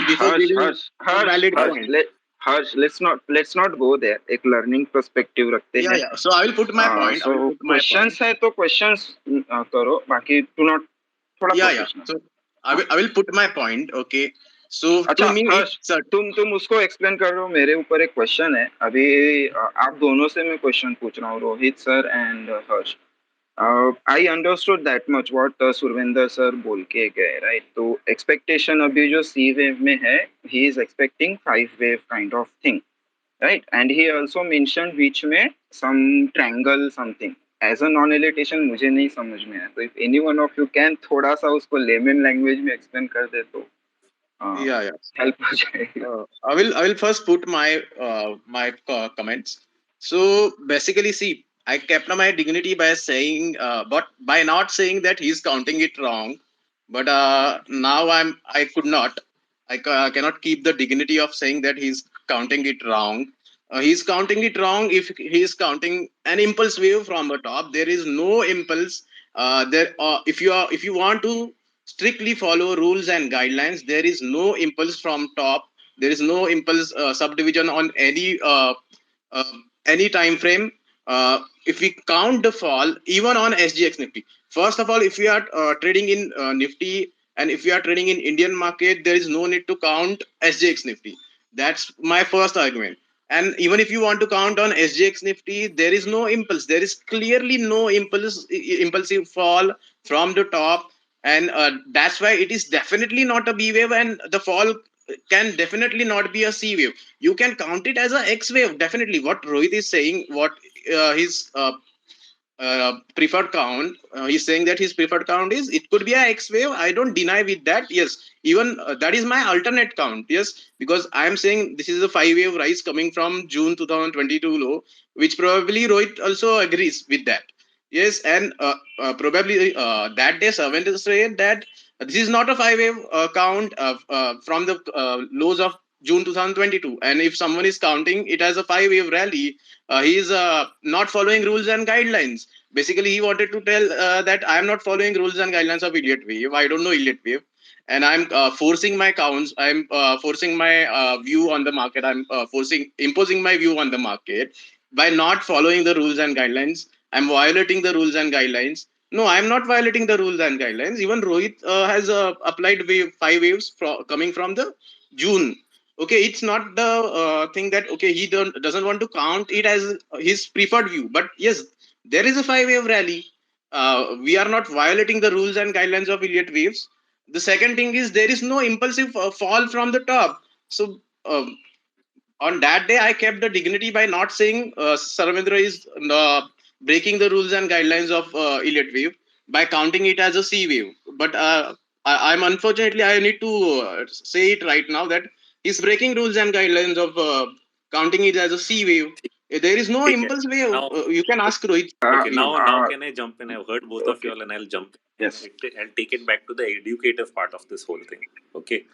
before Harsh, giving Harsh, a Harsh, valid Harsh, point. Harsh, let's not go there. एक learning perspective रखते Yeah, हैं. yeah. So I will put my point. I will So put my point. questions है तो questions करो. बाकी do not थोड़ा Yeah, yeah. professional. So I will put my point. Okay. So अच्छा to me, Harsh, it's तुम उसको explain कर रहे हो. मेरे ऊपर एक क्वेश्चन है अभी. आप दोनों से मैं क्वेश्चन पूछ रहा हूँ, Rohit sir and Harsh. I understood that much what Surwinder sir बोल के गए, राइट. तो एक्सपेक्टेशन अभी जो सी वेव में है, he is expecting 5 wave kind of thing, right. And he also mention बीच में some triangle something. As a non alliteration मुझे नहीं समझ में आया, तो if any one of you can थोड़ा सा उसको लेमन लैंग्वेज में एक्सप्लेन कर दे तो yeah, yeah. हेल्प हो जाएगी. I will first put my comments. So basically, see, I kept my dignity by saying, but by not saying that he's counting it wrong. But now I could not. Cannot keep the dignity of saying that he's counting it wrong. He's counting it wrong if he's counting an impulse wave from the top. There is no impulse. If you want to strictly follow rules and guidelines, there is no impulse from top. There is no impulse subdivision on uh, any time frame. If we count the fall even on SGX Nifty, first of all, if we are trading in Nifty, and if we are trading in Indian market, there is no need to count SGX Nifty. That's my first argument. And even if you want to count on SGX Nifty, there is no impulse. There is clearly no impulsive fall from the top, and that's why it is definitely not a B wave, and the fall can definitely not be a C wave. You can count it as a X wave, definitely. What Rohit is saying, what his preferred count, he's saying that his preferred count is, it could be a X wave. I don't deny with that. Yes, even that is my alternate count. Yes, because I am saying this is a 5 wave rise coming from June 2022 low, which probably Rohit also agrees with that. Yes, and probably that day Sarvendra said that this is not a 5 wave count from the lows of June 2022, and if someone is counting it as a 5 wave rally, he is not following rules and guidelines. Basically, he wanted to tell that I am not following rules and guidelines of Elliott Wave. I don't know Elliott Wave, and I'm forcing my counts. I'm forcing my view on the market. I'm imposing my view on the market by not following the rules and guidelines. I'm violating the rules and guidelines. No, I'm not violating the rules and guidelines. Even Rohit has applied 5 waves coming from the June. Okay, it's not the thing that okay he doesn't want to count it as his preferred view. But yes, there is a 5 wave rally. We are not violating the rules and guidelines of Elliott waves. The second thing is there is no impulsive fall from the top. So on that day, I kept the dignity by not saying Sarvendra is breaking the rules and guidelines of Elliott wave by counting it as a C wave. But I'm unfortunately I need to say it right now that he's breaking rules and guidelines of counting it as a C wave. There is no Okay. impulse wave. Now, You can ask Rohit. okay, See, now can I jump in? I've heard both of you okay. all, and I'll jump in. Yes. I'll take it back to the educative part of this whole thing. Okay.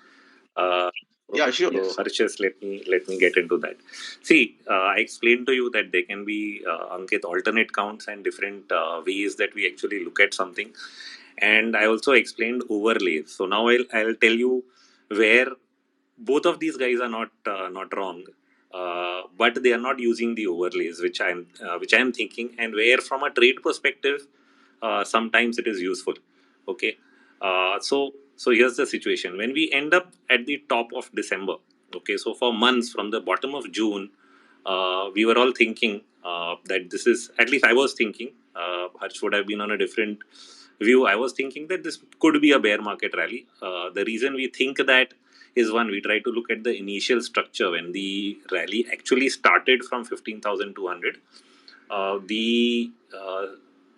Uh, so, Yeah, sure. so Yes. Harshas, let me get into that. See, I explained to you that there can be Ankit alternate counts and different ways that we actually look at something, and I also explained overlays. So now I'll tell you where both of these guys are not wrong, but they are not using the overlays, which I'm thinking, and where from a trade perspective, sometimes it is useful. Okay, so here's the situation when we end up at the top of December. Okay, so for months from the bottom of June, we were all thinking that this is, at least I was thinking, Harsh would have been on a different view. I was thinking that this could be a bear market rally. The reason we think that is, one, we try to look at the initial structure when the rally actually started from 15,200. The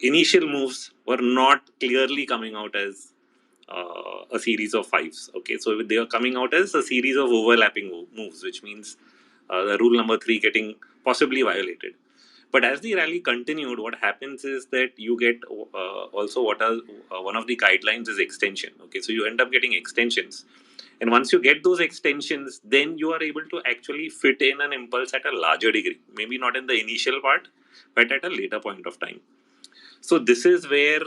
initial moves were not clearly coming out as a series of fives. Okay, so they are coming out as a series of overlapping moves, which means the rule number three getting possibly violated. But as the rally continued, what happens is that you get also what are one of the guidelines is extension. Okay, so you end up getting extensions, and once you get those extensions, then you are able to actually fit in an impulse at a larger degree. Maybe not in the initial part, but at a later point of time. So this is where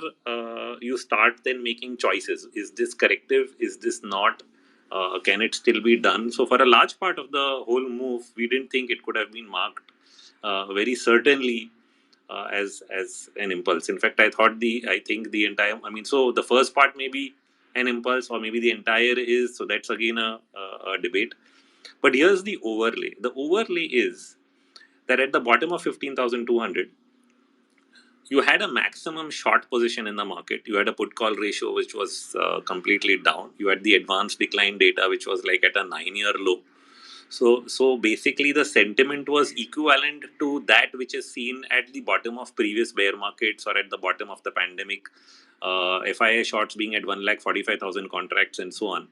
you start then making choices. Is this corrective? Is this not? Can it still be done? So for a large part of the whole move, we didn't think it could have been marked very certainly as an impulse. In fact, I think the entire. I mean, so the first part may be an impulse, or maybe the entire is. So that's again a debate. But here's the overlay. The overlay is that at the bottom of 15,200, you had a maximum short position in the market. You had a put call ratio which was completely down. You had the advanced decline data which was like at a 9-year low. So basically, the sentiment was equivalent to that which is seen at the bottom of previous bear markets or at the bottom of the pandemic. FII shorts being at 1,45,000 contracts and so on.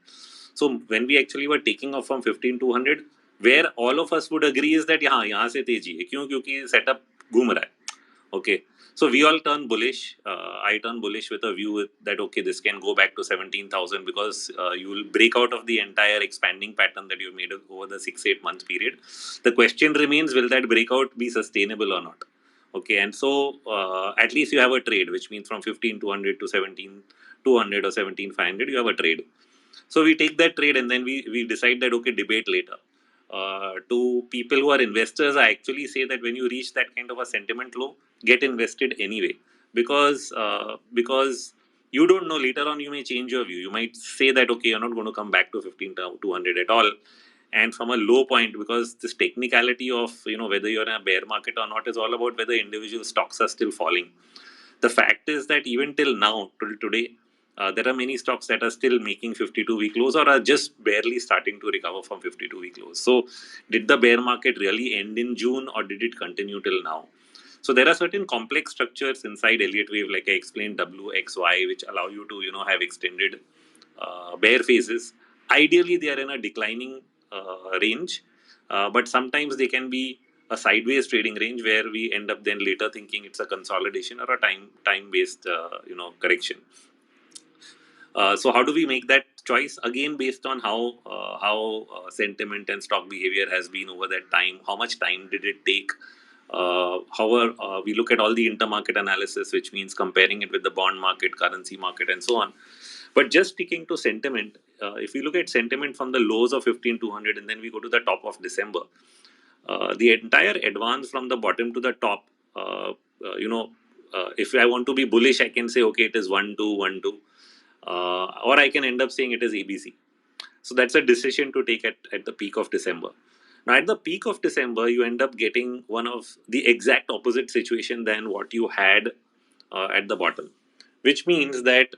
So when we actually were taking off from 15,200, where all of us would agree is that यहाँ से तेजी है क्यों क्योंकि setup घूम रहा है. Okay, so we all turn bullish. I turn bullish with a view that okay, this can go back to 17,000 because you will break out of the entire expanding pattern that you've made over the 6-8 months period. The question remains: will that breakout be sustainable or not? Okay, and so at least you have a trade, which means from 15,200 to 17,200 or 17,500, you have a trade. So we take that trade and then we decide that okay, debate later. To people who are investors, I actually say that when you reach that kind of a sentiment low, get invested anyway, because you don't know, later on you may change your view. You might say that okay, you're not going to come back to 15,200 at all, and from a low point, because this technicality of whether you're in a bear market or not is all about whether individual stocks are still falling. The fact is that even till now, till today, there are many stocks that are still making 52-week lows or are just barely starting to recover from 52-week lows. So, did the bear market really end in June or did it continue till now? So, there are certain complex structures inside Elliott Wave, like I explained, W, X, Y, which allow you to have extended bear phases. Ideally, they are in a declining range, but sometimes they can be a sideways trading range where we end up then later thinking it's a consolidation or a time based correction. So how do we make that choice? Again, based on how sentiment and stock behavior has been over that time. How much time did it take? However, we look at all the intermarket analysis, which means comparing it with the bond market, currency market, and so on. But just sticking to sentiment, if we look at sentiment from the lows of 15,200 and then we go to the top of December, the entire advance from the bottom to the top, uh, uh, you know, if I want to be bullish, I can say, okay, it is 1, 2, 1, 2. Or I can end up saying it is ABC. So that's a decision to take at the peak of December. Now, at the peak of December, you end up getting one of the exact opposite situation than what you had at the bottom, which means that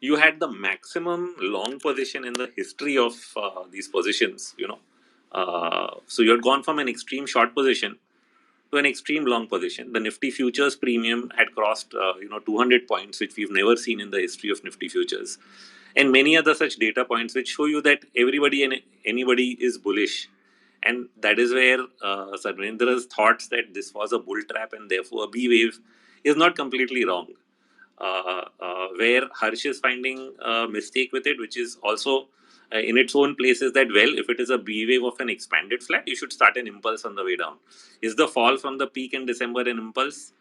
you had the maximum long position in the history of these positions. So you had gone from an extreme short position to an extreme long position. The Nifty futures premium had crossed 200 points, which we've never seen in the history of Nifty futures, and many other such data points which show you that everybody and anybody is bullish. And that is where Sarvendra's thoughts that this was a bull trap and therefore a B wave is not completely wrong. Where Harsh is finding a mistake with it, which is also in its own place, is that, well, if it is a B wave of an expanded flat, you should start an impulse on the way down. Is the fall from the peak in December an impulse?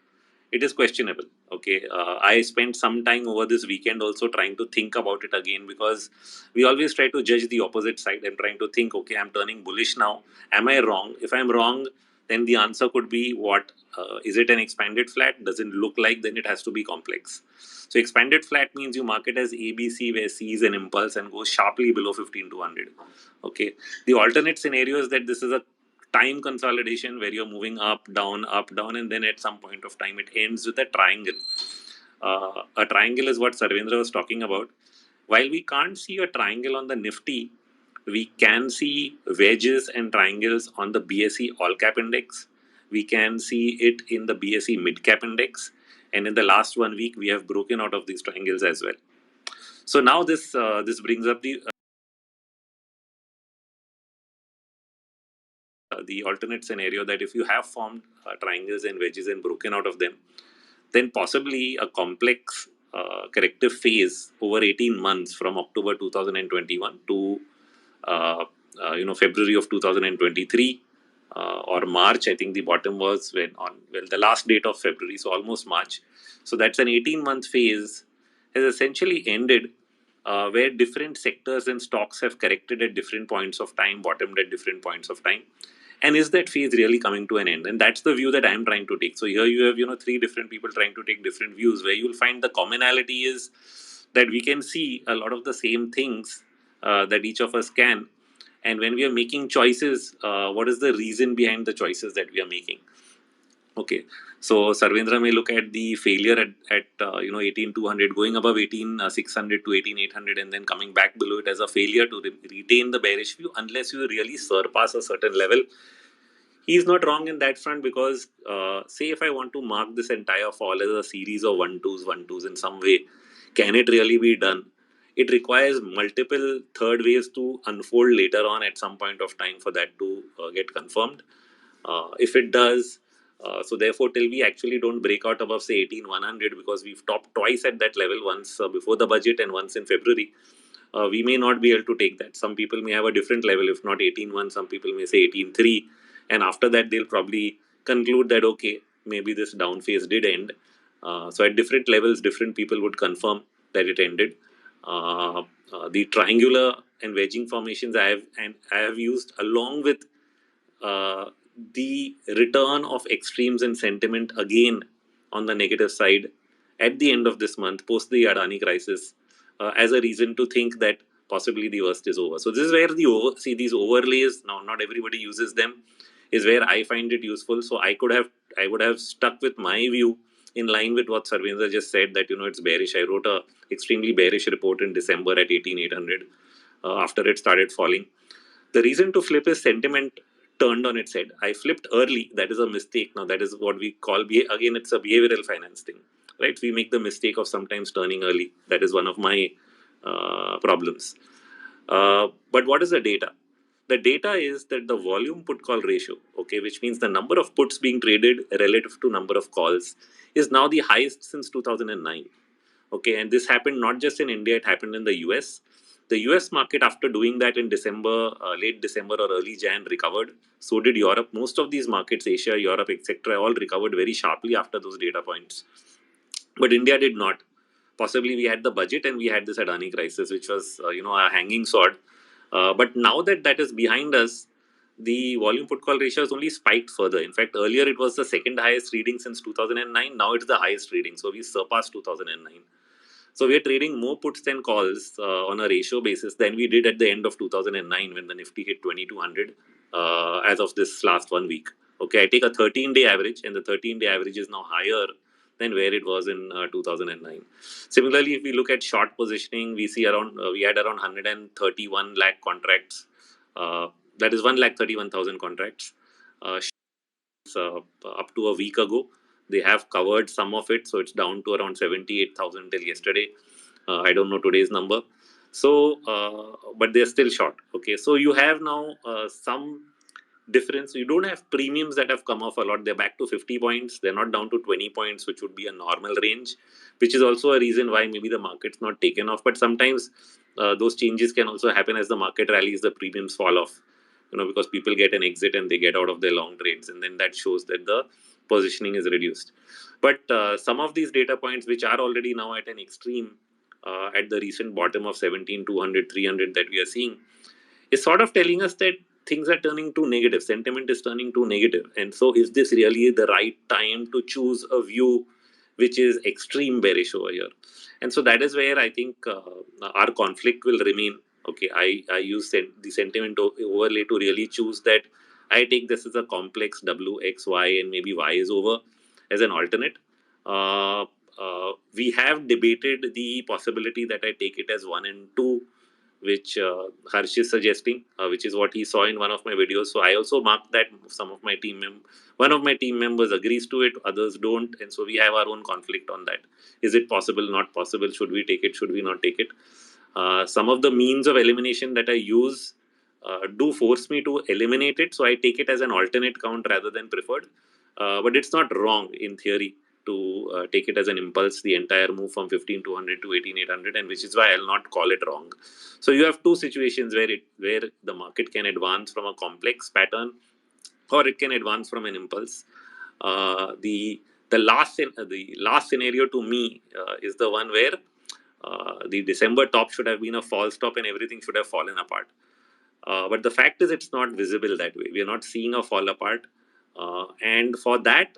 It is questionable. Okay, I spent some time over this weekend also trying to think about it again, because we always try to judge the opposite side and trying to think, okay, I'm turning bullish now. Am I wrong? If I'm wrong, then the answer could be what? Is it an expanded flat? Doesn't look like, then it has to be complex. So expanded flat means you mark it as ABC, where C is an impulse and goes sharply below 15,200. Okay. The alternate scenario is that this is a time consolidation where you're moving up, down, and then at some point of time it ends with a triangle. A triangle is what Sarvendra was talking about. While we can't see a triangle on the Nifty, we can see wedges and triangles on the BSE All Cap Index. We can see it in the BSE Mid Cap Index. And in the last 1 week, we have broken out of these triangles as well. So now this brings up the alternate scenario that if you have formed triangles and wedges and broken out of them, then possibly a complex corrective phase over 18 months from October 2021 to February of 2023 or March. I think the bottom was when on the last date of February, so almost March. So that's an 18-month phase has essentially ended, where different sectors and stocks have corrected at different points of time, bottomed at different points of time. And is that phase really coming to an end? And that's the view that I'm trying to take. So here you have three different people trying to take different views, where you'll find the commonality is that we can see a lot of the same things that each of us can. And when we are making choices, what is the reason behind the choices that we are making? Okay, so Sarvendra may look at the failure at 18,200, going above 18,600 to 18,800, and then coming back below it as a failure to retain the bearish view unless you really surpass a certain level. He's not wrong in that front, because say if I want to mark this entire fall as a series of one twos in some way, can it really be done? It requires multiple third waves to unfold later on at some point of time for that to get confirmed. If it does, so therefore till we actually don't break out above say 18,100, because we've topped twice at that level, once before the budget and once in February, we may not be able to take that. Some people may have a different level, if not 18.1, some people may say 18.3, and after that they'll probably conclude that okay, maybe this down phase did end. So at different levels, different people would confirm that it ended. The triangular and wedging formations I have used along with uh, the return of extremes in sentiment again on the negative side at the end of this month, post the Adani crisis, as a reason to think that possibly the worst is over. So this is where these overlays, now not everybody uses them, is where I find it useful. So I would have stuck with my view in line with what Sarvendra just said, that it's bearish. I wrote a extremely bearish report in December at 18,800 after it started falling. The reason to flip is sentiment turned on its head. I flipped early. That is a mistake. Now, that is what we call, again, it's a behavioral finance thing, right? We make the mistake of sometimes turning early. That is one of my problems. But what is the data? The data is that the volume put call ratio, okay, which means the number of puts being traded relative to number of calls, is now the highest since 2009. Okay, and this happened not just in India, it happened in the US. The US market, after doing that in December, late December or early Jan, recovered. So did Europe. Most of these markets, Asia, Europe, etc., all recovered very sharply after those data points. But India did not. Possibly we had the budget and we had this Adani crisis, which was a hanging sword. But now that that is behind us, the volume put call ratio has only spiked further. In fact, earlier it was the second highest reading since 2009. Now it's the highest reading. So we surpassed 2009. So we are trading more puts than calls on a ratio basis than we did at the end of 2009 when the Nifty hit 2200 as of this last 1 week. Okay, I take a 13-day average, and the 13-day average is now higher than where it was in 2009. Similarly, if we look at short positioning, we see we had around 131 lakh contracts. That is 1,31,000 contracts. Up to a week ago, they have covered some of it, so it's down to around 78,000 till yesterday. I don't know today's number. So, but they're still short. Okay, so you have now some difference. You don't have premiums that have come off a lot. They're back to 50 points. They're not down to 20 points, which would be a normal range, which is also a reason why maybe the market's not taken off. But sometimes those changes can also happen as the market rallies, the premiums fall off, because people get an exit and they get out of their long trades. And then that shows that the positioning is reduced. But some of these data points, which are already now at an extreme, at the recent bottom of 17, 200, 300 that we are seeing, is sort of telling us that things are turning too negative. Sentiment is turning too negative. And so, is this really the right time to choose a view which is extreme bearish over here? And so, that is where I think our conflict will remain. Okay, I use the sentiment overlay to really choose that I take this as a complex W, X, Y, and maybe Y is over as an alternate. We have debated the possibility that I take it as 1 and 2, which Harsh is suggesting, which is what he saw in one of my videos. So I also marked that one of my team members agrees to it, others don't, and so we have our own conflict on that. Is it possible? Not possible? Should we take it? Should we not take it? Some of the means of elimination that I use do force me to eliminate it, so I take it as an alternate count rather than preferred. But it's not wrong in theory to take it as an impulse, the entire move from 15,200 to 18,800, and which is why I'll not call it wrong. So you have two situations where the market can advance from a complex pattern, or it can advance from an impulse. The last scenario to me is the one where the December top should have been a false top and everything should have fallen apart. But the fact is, it's not visible that way. We are not seeing a fall apart, and for that,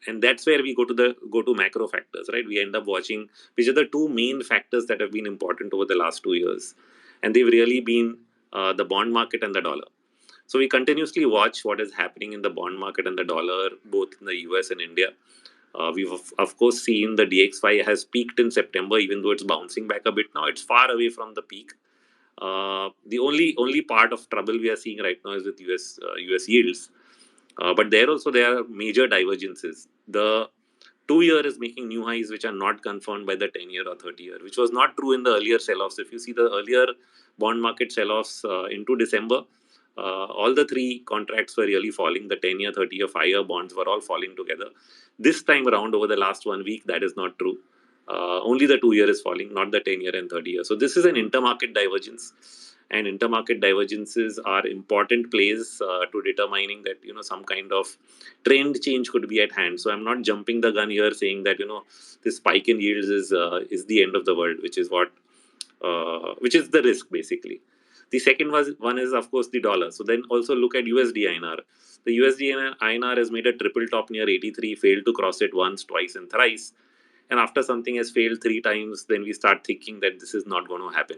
and that's where we go to macro factors, right? We end up watching which are the two main factors that have been important over the last 2 years, and they've really been the bond market and the dollar. So we continuously watch what is happening in the bond market and the dollar, both in the US and India. We've of course seen the DXY has peaked in September, even though it's bouncing back a bit now. It's far away from the peak. The only part of trouble we are seeing right now is with US yields, but there also there are major divergences. The 2 year is making new highs which are not confirmed by the 10-year or 30-year, which was not true in the earlier sell-offs. If you see the earlier bond market sell-offs into December, all the three contracts were really falling. The 10-year, 30-year, 5-year bonds were all falling together. This time around, over the last 1 week, that is not true. Only the 2 year is falling, not the 10-year and 30-year. So this is an intermarket divergence, and intermarket divergences are important plays to determining that some kind of trend change could be at hand. So I'm not jumping the gun here saying that this spike in yields is the end of the world, which is the risk basically. The second one is of course the dollar. So then also look at USD INR. The USD INR has made a triple top near 83, failed to cross it once, twice, and thrice. And after something has failed 3 times, then we start thinking that this is not going to happen.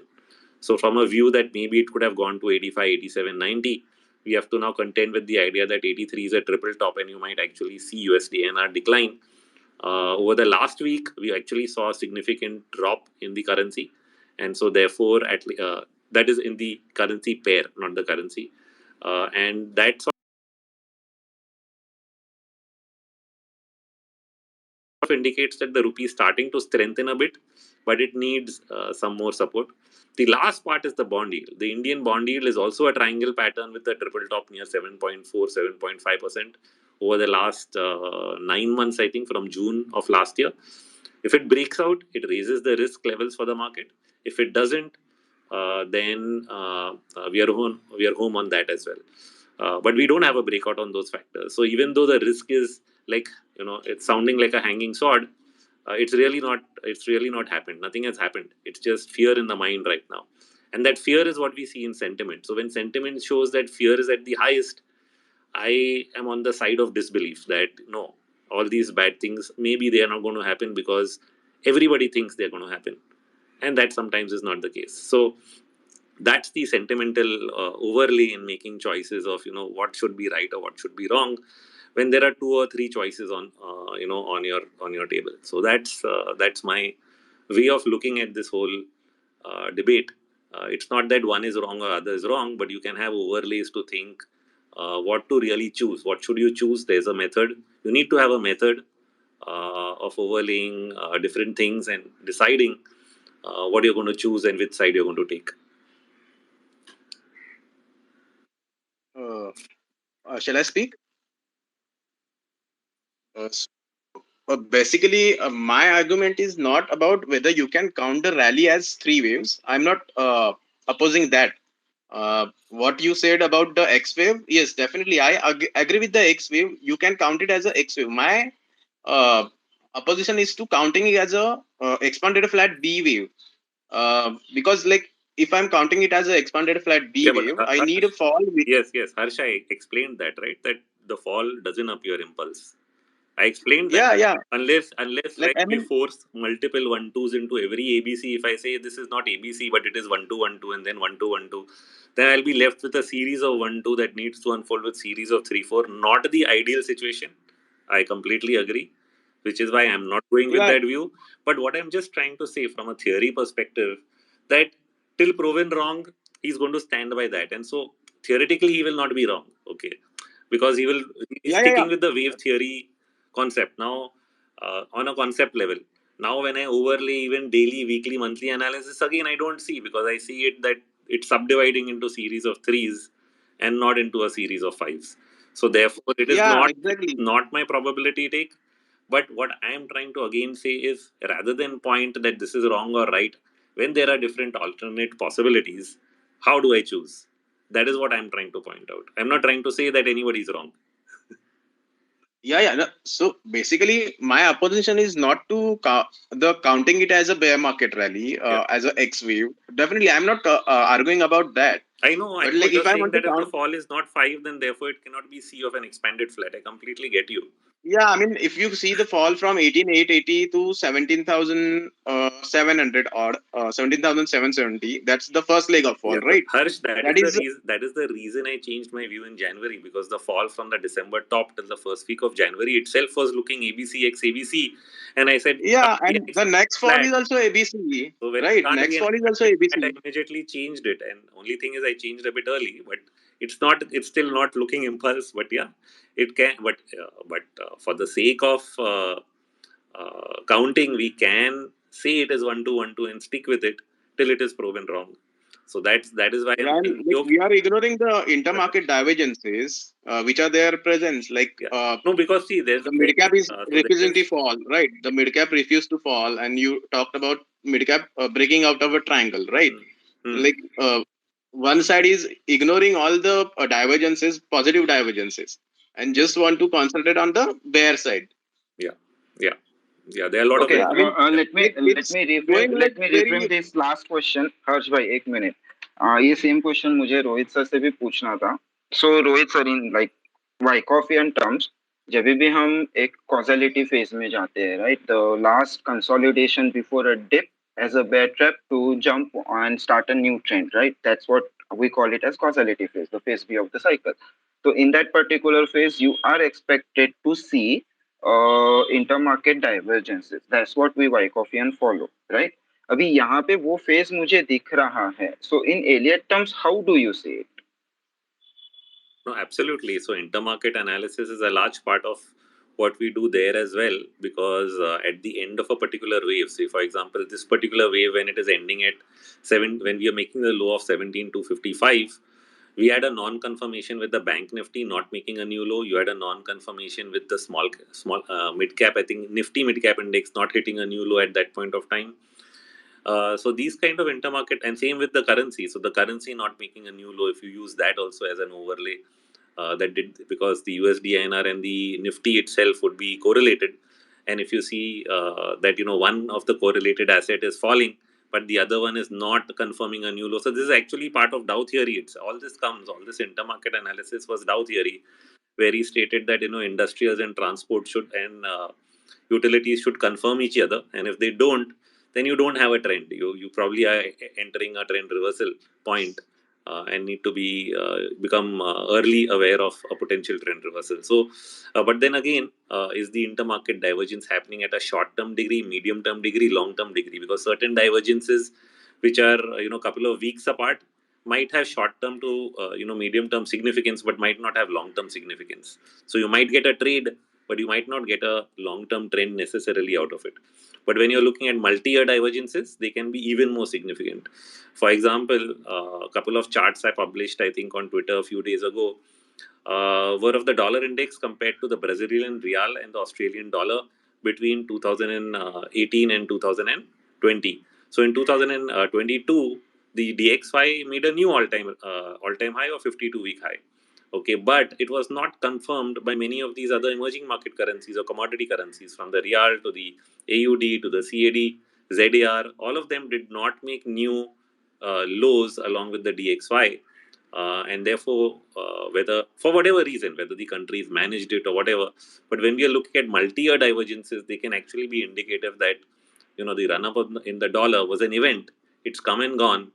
So from a view that maybe it could have gone to 85, 87, 90, we have to now contend with the idea that 83 is a triple top and you might actually see USD INR decline. Over the last week, we actually saw a significant drop in the currency. And so therefore, that is in the currency pair, not the currency. And that sort of indicates that the rupee is starting to strengthen a bit, but it needs some more support. The last part is the bond yield. The Indian bond yield is also a triangle pattern with a triple top near 7.4, 7.5% over the last 9 months, I think, from June of last year. If it breaks out, it raises the risk levels for the market. If it doesn't, then we are home on that as well. But we don't have a breakout on those factors. So even though the risk is like it's sounding like a hanging sword, it's really not happened. Nothing has happened. It's just fear in the mind right now, and that fear is what we see in sentiment. So when sentiment shows that fear is at the highest, I am on the side of disbelief that no, all these bad things maybe they are not going to happen because everybody thinks they're going to happen, and that sometimes is not the case. So that's the sentimental overlay in making choices of what should be right or what should be wrong when there are 2 or 3 choices on your table. So that's my way of looking at this whole debate. It's not that one is wrong or other is wrong, but you can have overlays to think what to really choose. What should you choose? There's a method. You need to have a method of overlaying different things and deciding what you're going to choose and which side you're going to take. shall I speak? Uh, Basically, my argument is not about whether you can count the rally as three waves. I'm not opposing that. What you said about the X wave, yes, definitely, I agree with the X wave. You can count it as a X wave. My opposition is to counting it as a expanded flat B wave. Because like if I'm counting it as a expanded flat B Yeah, but wave, I need a fall. yes, Harsh, I explained that, right? That the fall doesn't appear impulse. I explained that. Yeah, yeah. Unless Like like I we mean, force multiple one twos into every ABC, if I say this is not ABC but it is 1 2 1 2 and then 1 2 1 2, then I'll be left with a series of 1 2 that needs to unfold with series of 3 4. Not the ideal situation. I completely agree, which is why I'm not going with yeah, that view. But what I'm just trying to say from a theory perspective, that till proven wrong, he's going to stand by that, and so theoretically he will not be wrong. Okay, because he's yeah, yeah, yeah. sticking with the wave theory concept now, on a concept level. Now when I overlay even daily, weekly, monthly analysis, again I don't see, because I see it that it's subdividing into series of threes and not into a series of fives. So therefore it is Yeah, not exactly. my probability take. But what I am trying to again say is, rather than point that this is wrong or right, when there are different alternate possibilities, how do I choose? That is what I'm trying to point out. I'm not trying to say that anybody is wrong. Yeah, yeah. No, so basically, my opposition is not to the counting it as a bear market rally, Yeah. as a X wave. Definitely, I'm not arguing about that. I But know. like, You're if I saying want to that if the count, fall is not 5, then therefore it cannot be C of an expanded flat. I completely get you. yeah, I mean, if you see the fall from 18,880 to 17,700 odd, 17,770, that's the first leg of fall, Yeah, but right? Harsh, that is That the is, reason. That is the reason I changed my view in January, because the fall from the December top till the first week of January itself was looking ABC x ABC, and I said it yeah, can't be an and the next expanded fall flat. is also ABC, So when it right? can't be Next an fall is also expanded flat, I ABC. immediately changed it. And only thing is, I changed a bit early, but it's not. It's still not looking impulse. But yeah, it can. But for the sake of counting, we can say it is 1 2 1 2 and stick with it till it is proven wrong. So that is why I'm Yeah, saying and like okay. we are ignoring the intermarket divergences, which are there present. Like Yeah. No, because see, there's the mid cap is so there is representing fall, right? The mid cap refused to fall, and you talked about mid cap breaking out of a triangle, right? hmm, hmm, Like one side is ignoring all the divergences, positive divergences, and just want to concentrate on the bear side. yeah, yeah, yeah. There are a lot of Okay, So I mean, yeah. like let it's me reframe going like very. this last question. हर्ष भाई एक minute. ये same question मुझे Rohit sir से भी पूछना था. सो Rohit sir, in like Wyckoffian terms, जब भी हम एक कॉजलिटी फेज में जाते हैं, right, the last consolidation before a dip as a bear trap to jump and start a new trend, right? That's what we call it as causality phase, the phase B of the cycle. So in that particular phase, you are expected to see intermarket divergences. That's what we Wyckoffian follow, right? अभी यहाँ पे वो phase मुझे दिख रहा है. So in Elliott terms, how do you say it? No, absolutely. So intermarket analysis is a large part of what we do there as well, because at the end of a particular wave, say for example, this particular wave, when it is ending at when we are making the low of 17,255, we had a non-confirmation with the bank Nifty not making a new low. You had a non-confirmation with the small mid cap. I think Nifty mid cap index not hitting a new low at that point of time. So these kind of intermarket, and same with the currency. So the currency not making a new low, if you use that also as an overlay, that did, because the USD INR and the Nifty itself would be correlated. And if you see that one of the correlated asset is falling, but the other one is not confirming a new low. So this is actually part of Dow theory. It's all this intermarket analysis was Dow theory, where he stated that industrials and transport should and utilities should confirm each other, and if they don't, then you don't have a trend. You probably are entering a trend reversal point, and need to be become early aware of a potential trend reversal. So but then again, is the intermarket divergence happening at a short term degree, medium term degree, long term degree? Because certain divergences which are couple of weeks apart might have short term to medium term significance, but might not have long term significance. So you might get a trade, but you might not get a long term trend necessarily out of it. But when you're looking at multi year divergences, they can be even more significant. For example, a couple of charts I published, I think, on Twitter a few days ago. were of the dollar index compared to the Brazilian real and the Australian dollar between 2018 and 2020. So in 2022, the DXY made a new all-time high of 52-week high. Okay, but it was not confirmed by many of these other emerging market currencies or commodity currencies, from the real to the AUD to the CAD, ZAR. All of them did not make new lows along with the DXY, and therefore, whether for whatever reason, whether the countries managed it or whatever, but when we are looking at multi-year divergences, they can actually be indicative that the run-up in the dollar was an event. It's come and gone,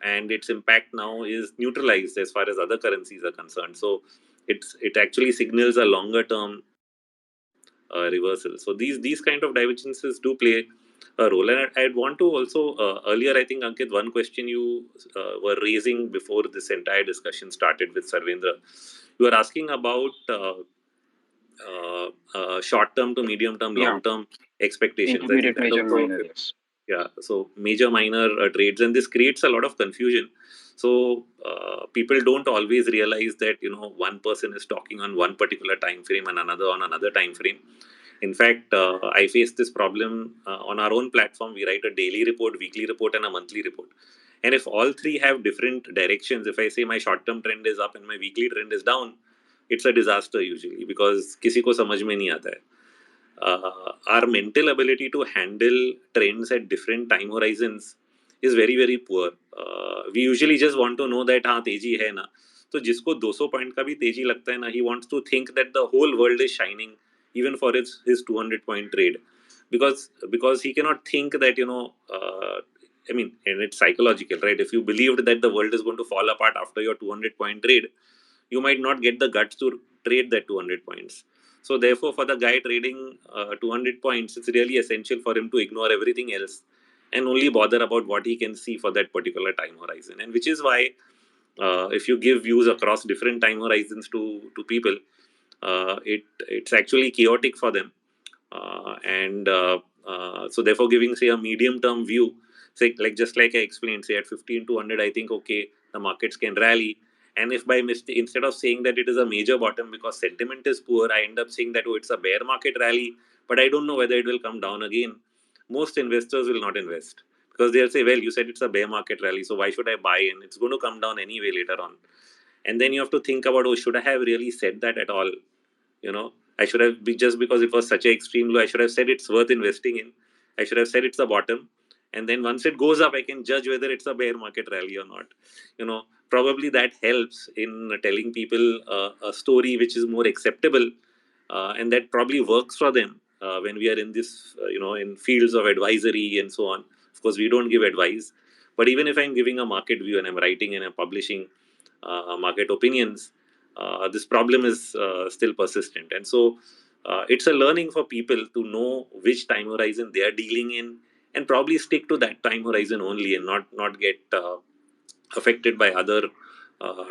and its impact now is neutralized as far as other currencies are concerned. So it actually signals a longer-term reversal. So these kind of divergences do play a role. And I'd want to also earlier, I think, Ankit, one question you were raising before this entire discussion started with Sarvendra, you were asking about short term to medium term, Yeah, long term expectations. I think intermediate, that major, also, minor. Yes. yeah. So major, minor trades, and this creates a lot of confusion. So people don't always realize that one person is talking on one particular time frame and another on another time frame. In fact, I face this problem on our own platform. We write a daily report, weekly report, and a monthly report. And if all three have different directions, if I say my short-term trend is up and my weekly trend is down, it's a disaster usually, because किसी को समझ में नहीं आता है. Our mental ability to handle trends at different time horizons is very very poor. We usually just want to know that हाँ तेजी है ना. तो जिसको 200 पॉइंट का भी तेजी लगता है ना, he wants to think that the whole world is shining even for his 200 point trade, because he cannot think that I mean, and it's psychological, right? If you believed that the world is going to fall apart after your 200 point trade, you might not get the guts to trade that 200 points. So therefore, for the guy trading 200 points, it's really essential for him to ignore everything else and only bother about what he can see for that particular time horizon. And which is why, if you give views across different time horizons to people, it's actually chaotic for them. And so therefore, giving, say, a medium term view, say, like just like I explained, say at 15 to 100, I think okay, the markets can rally. And if by mistake, instead of saying that it is a major bottom because sentiment is poor, I end up saying that, oh, it's a bear market rally, but I don't know whether it will come down again, most investors will not invest, because they'll say, well, you said it's a bear market rally, so why should I buy in? It's going to come down anyway later on. And then you have to think about, oh, should I have really said that at all? I should have just because it was such an extreme low, I should have said it's worth investing in. I should have said it's the bottom, and then once it goes up, I can judge whether it's a bear market rally or not. Probably that helps in telling people a story which is more acceptable, and that probably works for them when we are in this in fields of advisory and so on. Of course, we don't give advice, but even if I'm giving a market view and I'm writing and I'm publishing market opinions, this problem is still persistent. And so it's a learning for people to know which time horizon they are dealing in, and probably stick to that time horizon only, and not get affected by other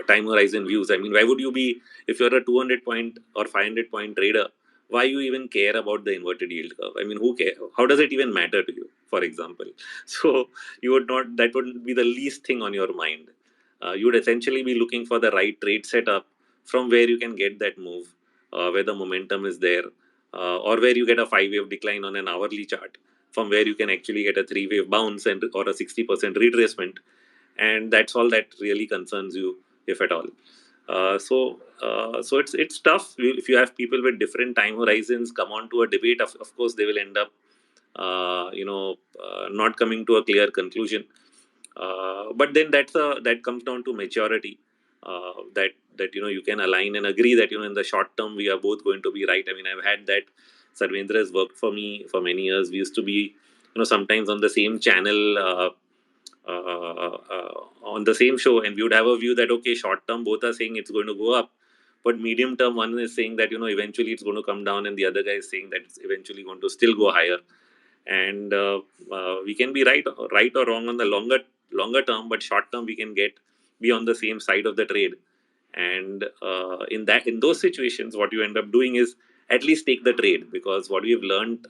time horizon views. I mean, why would you be, if you're a 200 point or 500 point trader, why you even care about the inverted yield curve? I mean, who care? How does it even matter to you, for example? So you would not, that would be the least thing on your mind. You would essentially be looking for the right trade setup from where you can get that move, where the momentum is there, or where you get a 5 wave decline on an hourly chart, from where you can actually get a 3 wave bounce and or a 60% retracement. And that's all that really concerns you, if at all. So it's tough if you have people with different time horizons come on to a debate. Of course, they will end up not coming to a clear conclusion. But then that comes down to maturity. That you can align and agree that in the short term we are both going to be right. I mean, I've had that. Sarvendra has worked for me for many years. We used to be sometimes on the same channel, on the same show, and we would have a view that okay, short term both are saying it's going to go up, but medium term one is saying that eventually it's going to come down, and the other guy is saying that it's eventually going to still go higher. And we can be right or wrong on the longer term, but short term we can be on the same side of the trade. And in those situations, what you end up doing is at least take the trade, because what we've learned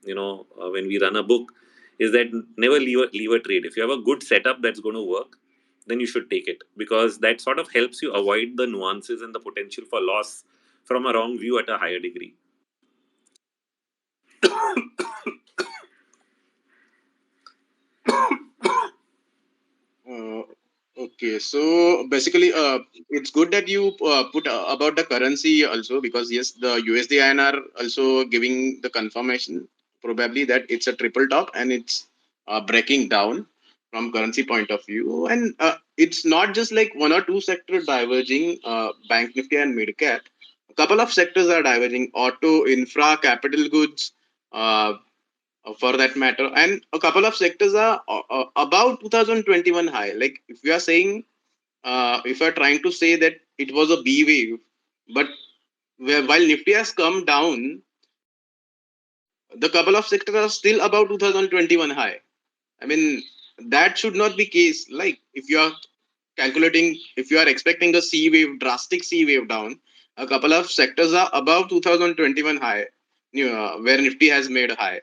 when we run a book is that never leave a trade. If you have a good setup that's going to work, then you should take it, because that sort of helps you avoid the nuances and the potential for loss from a wrong view at a higher degree. Uh, okay, so basically, it's good that you put about the currency also, because yes, the USD INR also giving the confirmation probably that it's a triple top and it's breaking down from currency point of view, and it's not just like one or two sectors diverging, Bank Nifty and mid cap. A couple of sectors are diverging: auto, infra, capital goods. For that matter, and a couple of sectors are about 2021 high. Like if we are saying, if we are trying to say that it was a B wave, but while Nifty has come down, the couple of sectors are still about 2021 high. I mean, that should not be case. Like if you are calculating, if you are expecting a C wave, drastic C wave down, a couple of sectors are above 2021 high, where Nifty has made a high.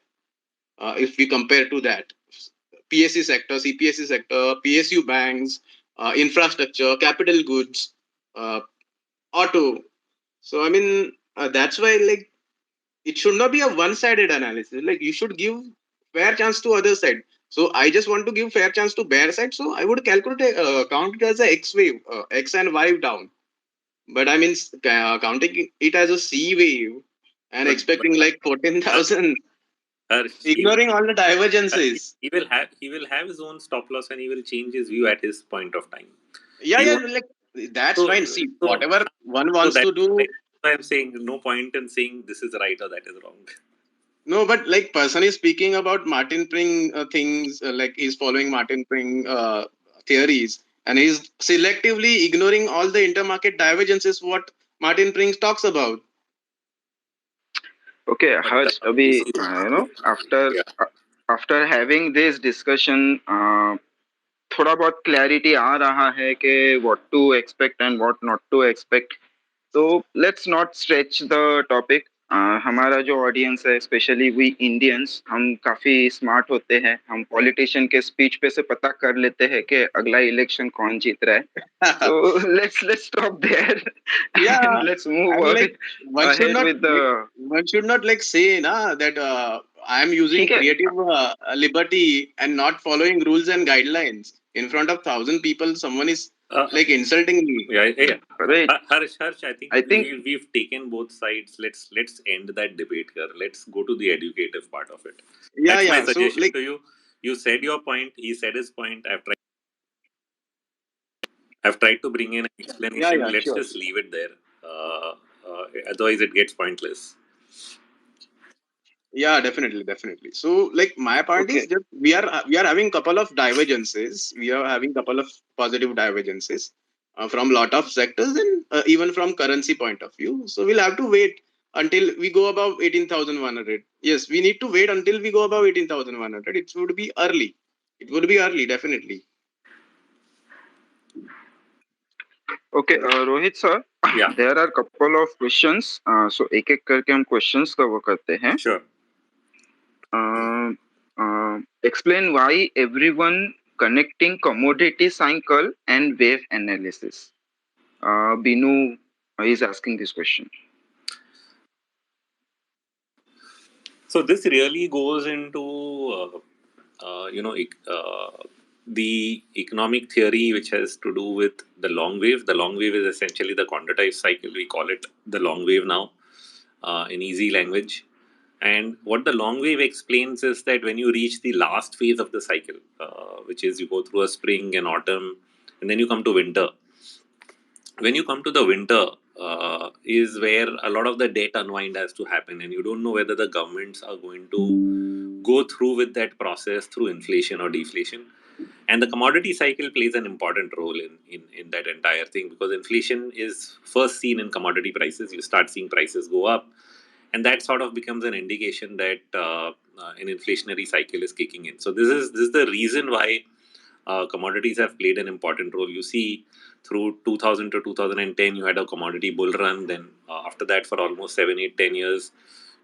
If we compare to that, PSC sector, CPSC sector, PSU banks, infrastructure, capital goods, uh, auto. So I mean, that's why like it should not be a one-sided analysis. Like you should give fair chance to other side. So I just want to give fair chance to bear side. So I would calculate count it as a X wave, X and Y down. But I mean, counting it as a C wave and But expecting like 14,000, Harsh, ignoring all the he, divergences. he will have his own stop loss, and he will change his view at his point of time. Yeah, He yeah, won't. like that's So fine. See, so whatever one so wants that's to do. why I'm saying no point in saying this is right or that is wrong. No, but like person is speaking about Martin Pring things, like he's following Martin Pring theories, and he's selectively ignoring all the intermarket divergences. What Martin Pring talks about. Okay, But Harsh, you abhi, see, yeah. after having this discussion, थोड़ा बहुत clarity आ रहा है कि what to expect and what not to expect. तो let's not stretch the topic. हमारा जो audience है, specially we Indians, हम काफी स्मार्ट होते हैं. हम पॉलिटिशियन के स्पीच पे से पता कर लेते हैं कि अगला इलेक्शन कौन जीत रहा है. So let's stop there and Yeah, let's I move mean, like ahead with the. one should not like say na that I am using ठीक है. creative liberty and not following rules and guidelines in front of thousand people. Someone is Uh, like insulting me. yeah, yeah. Right. Harsh, I think I think we've taken both sides. Let's end that debate here. Let's go to the educative part of it. Yeah, That's my yeah. So suggestion like, to you. You said your point. He said his point. I've tried to bring in an yeah, explanation. yeah, Let's sure. just leave it there. Uh, Otherwise, it gets pointless. Yeah, definitely, definitely. So, like, my point is okay. just we are having couple of divergences. We are having couple of positive divergences from lot of sectors and even from currency point of view. So we'll have to wait until we go above 18,100. Yes, we need to wait until we go above 18,100. It would be early. It would be early, definitely. Okay, Rohit sir, Yeah, there are couple of questions. So एक एक करके हम questions cover करते हैं. sure. uh, Explain why everyone connecting commodity cycle and wave analysis. Binu is asking this question. So this really goes into the economic theory which has to do with the long wave. The long wave is essentially the quantized cycle. We call it the long wave now, in easy language. And what the long wave explains is that when you reach the last phase of the cycle, which is you go through a spring and autumn, and then you come to winter. When you come to the winter, is where a lot of the debt unwind has to happen, and you don't know whether the governments are going to go through with that process through inflation or deflation. And the commodity cycle plays an important role in that entire thing, because inflation is first seen in commodity prices. You start seeing prices go up, and that sort of becomes an indication that an inflationary cycle is kicking in. So this is the reason why commodities have played an important role. You see, through 2000 to 2010, you had a commodity bull run. Then after that, for almost 7, 8, 10 years,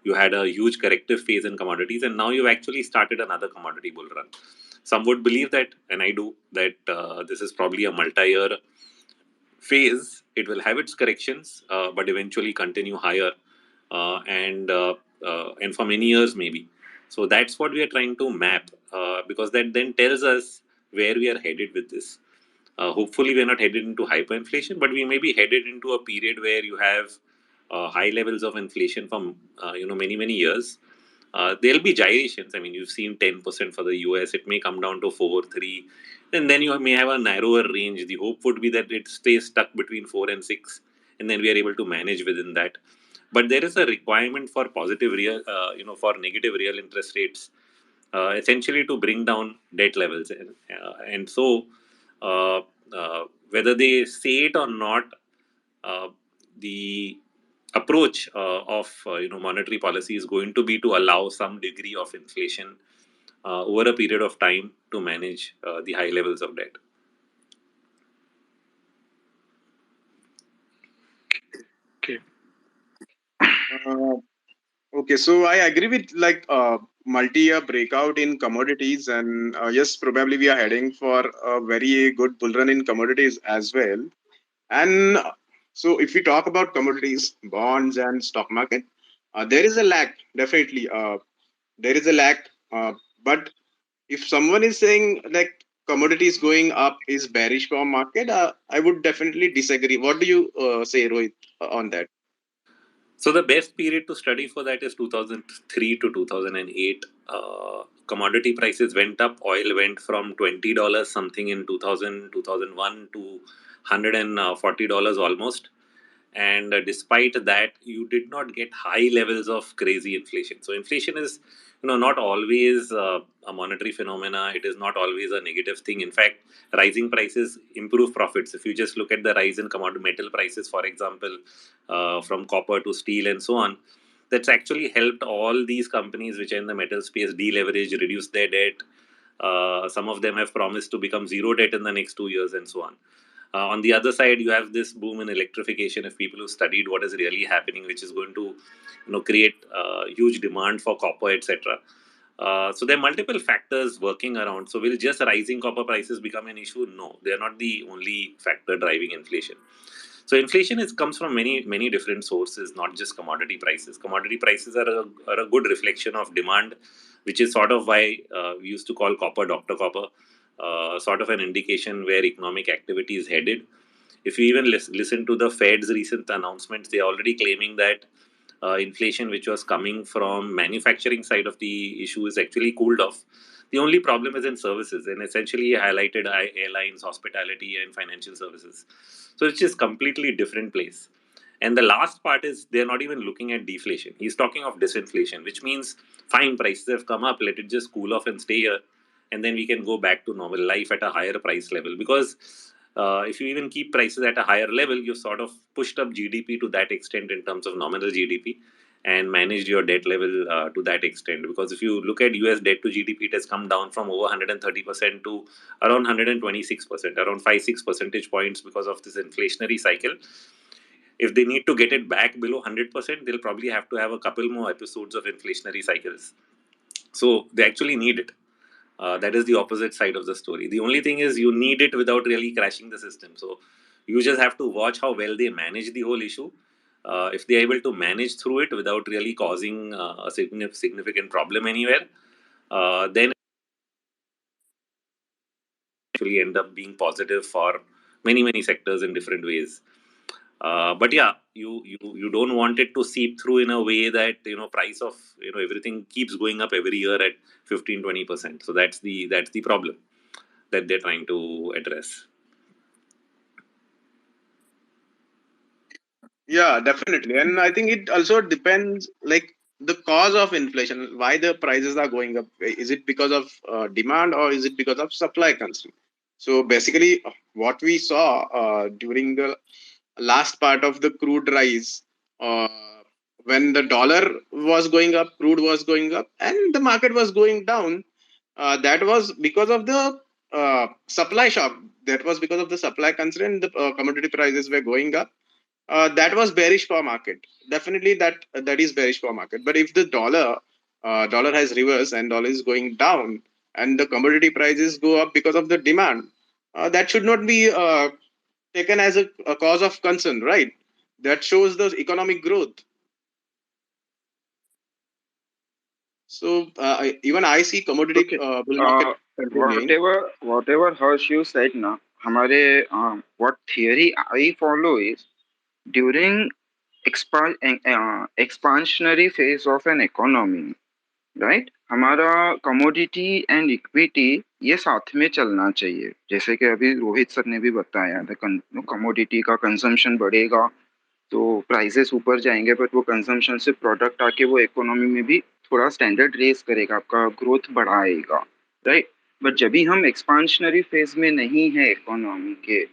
you had a huge corrective phase in commodities, and now you've actually started another commodity bull run. Some would believe that, and I do, that this is probably a multi-year phase. It will have its corrections, but eventually continue higher, and for many years maybe. So that's what we are trying to map, because that then tells us where we are headed with this. Hopefully, we are not headed into hyperinflation, but we may be headed into a period where you have high levels of inflation from many years. There'll be gyrations. I mean, you've seen 10% for the US. It may come down to 4, 3, and then you may have a narrower range. The hope would be that it stays stuck between 4 and 6, and then we are able to manage within that. But there is a requirement for positive real, for negative real interest rates, essentially to bring down debt levels, and so uh, whether they say it or not, uh, the approach of monetary policy is going to be to allow some degree of inflation over a period of time to manage the high levels of debt. Okay. Okay, so I agree with multi-year breakout in commodities, and yes, probably we are heading for a very good bull run in commodities as well. And so, if we talk about commodities, bonds, and stock market, there is a lag. Definitely, there is a lag. But if someone is saying like commodities going up is bearish for market, I would definitely disagree. What do you say, Rohit, on that? So the best period to study for that is 2003 to 2008. Commodity prices went up. Oil went from $20 something in 2001 to $140 almost. And despite that, you did not get high levels of crazy inflation. So inflation is, not always a monetary phenomena. It is not always a negative thing. In fact, rising prices improve profits. If you just look at the rise in commodity metal prices, for example, from copper to steel and so on, that's actually helped all these companies which are in the metal space deleverage, reduce their debt. Some of them have promised to become zero debt in the next 2 years and so on. On the other side, you have this boom in electrification. If people who studied what is really happening, which is going to, create huge demand for copper, etc. So there are multiple factors working around. So will just rising copper prices become an issue? No, they are not the only factor driving inflation. So inflation comes from many different sources, not just commodity prices. Commodity prices are a good reflection of demand, which is sort of why we used to call copper Dr. Copper, sort of an indication where economic activity is headed. If you even listen to the Fed's recent announcements, they are already claiming that inflation, which was coming from manufacturing side of the issue, is actually cooled off. The only problem is in services, and essentially highlighted airlines, hospitality, and financial services. So it's just completely different place. And the last part is they're not even looking at deflation. He's talking of disinflation, which means fine, prices have come up, let it just cool off and stay here, and then we can go back to normal life at a higher price level. Because if you even keep prices at a higher level, you've sort of pushed up GDP to that extent in terms of nominal GDP, and managed your debt level to that extent. Because if you look at US debt to GDP, it has come down from over 130% to around 126%, around 5-6 percentage points because of this inflationary cycle. If they need to get it back below 100%, they'll probably have to have a couple more episodes of inflationary cycles. So they actually need it. That is the opposite side of the story. The only thing is you need it without really crashing the system. So you just have to watch how well they manage the whole issue. If they're able to manage through it without really causing a significant problem anywhere, then actually end up being positive for many sectors in different ways. But yeah, you don't want it to seep through in a way that price of everything keeps going up every year at 15-20%. So that's the problem that they're trying to address. Yeah, definitely. And I think it also depends like the cause of inflation, why the prices are going up. Is it because of demand or is it because of supply constraint? So basically, what we saw during the last part of the crude rise, uh, when the dollar was going up, crude was going up, and the market was going down, that was because of the supply shock. That was because of the supply constraint. The commodity prices were going up, that was bearish for market. Definitely, that is bearish for market. But if the dollar has reversed and dollar is going down, and the commodity prices go up because of the demand, that should not be taken as a cause of concern, right? That shows the economic growth. So even I see commodity Okay. bull market continuing. Whatever Harsh you said now, हमारे what theory I follow is during expansionary phase of an economy, right, हमारा commodity and equity ये साथ में चलना चाहिए। जैसे कि अभी रोहित सर ने भी बताया था, कमोडिटी का कंजम्पशन बढ़ेगा तो प्राइसेस ऊपर जाएंगे, बट वो कंजम्पशन से प्रोडक्ट आके वो इकोनॉमी में भी थोड़ा स्टैंडर्ड रेस करेगा, आपका ग्रोथ बढ़ाएगा, राइट। बट जब भी हम एक्सपांशनरी फेज में नहीं है इकोनॉमी के,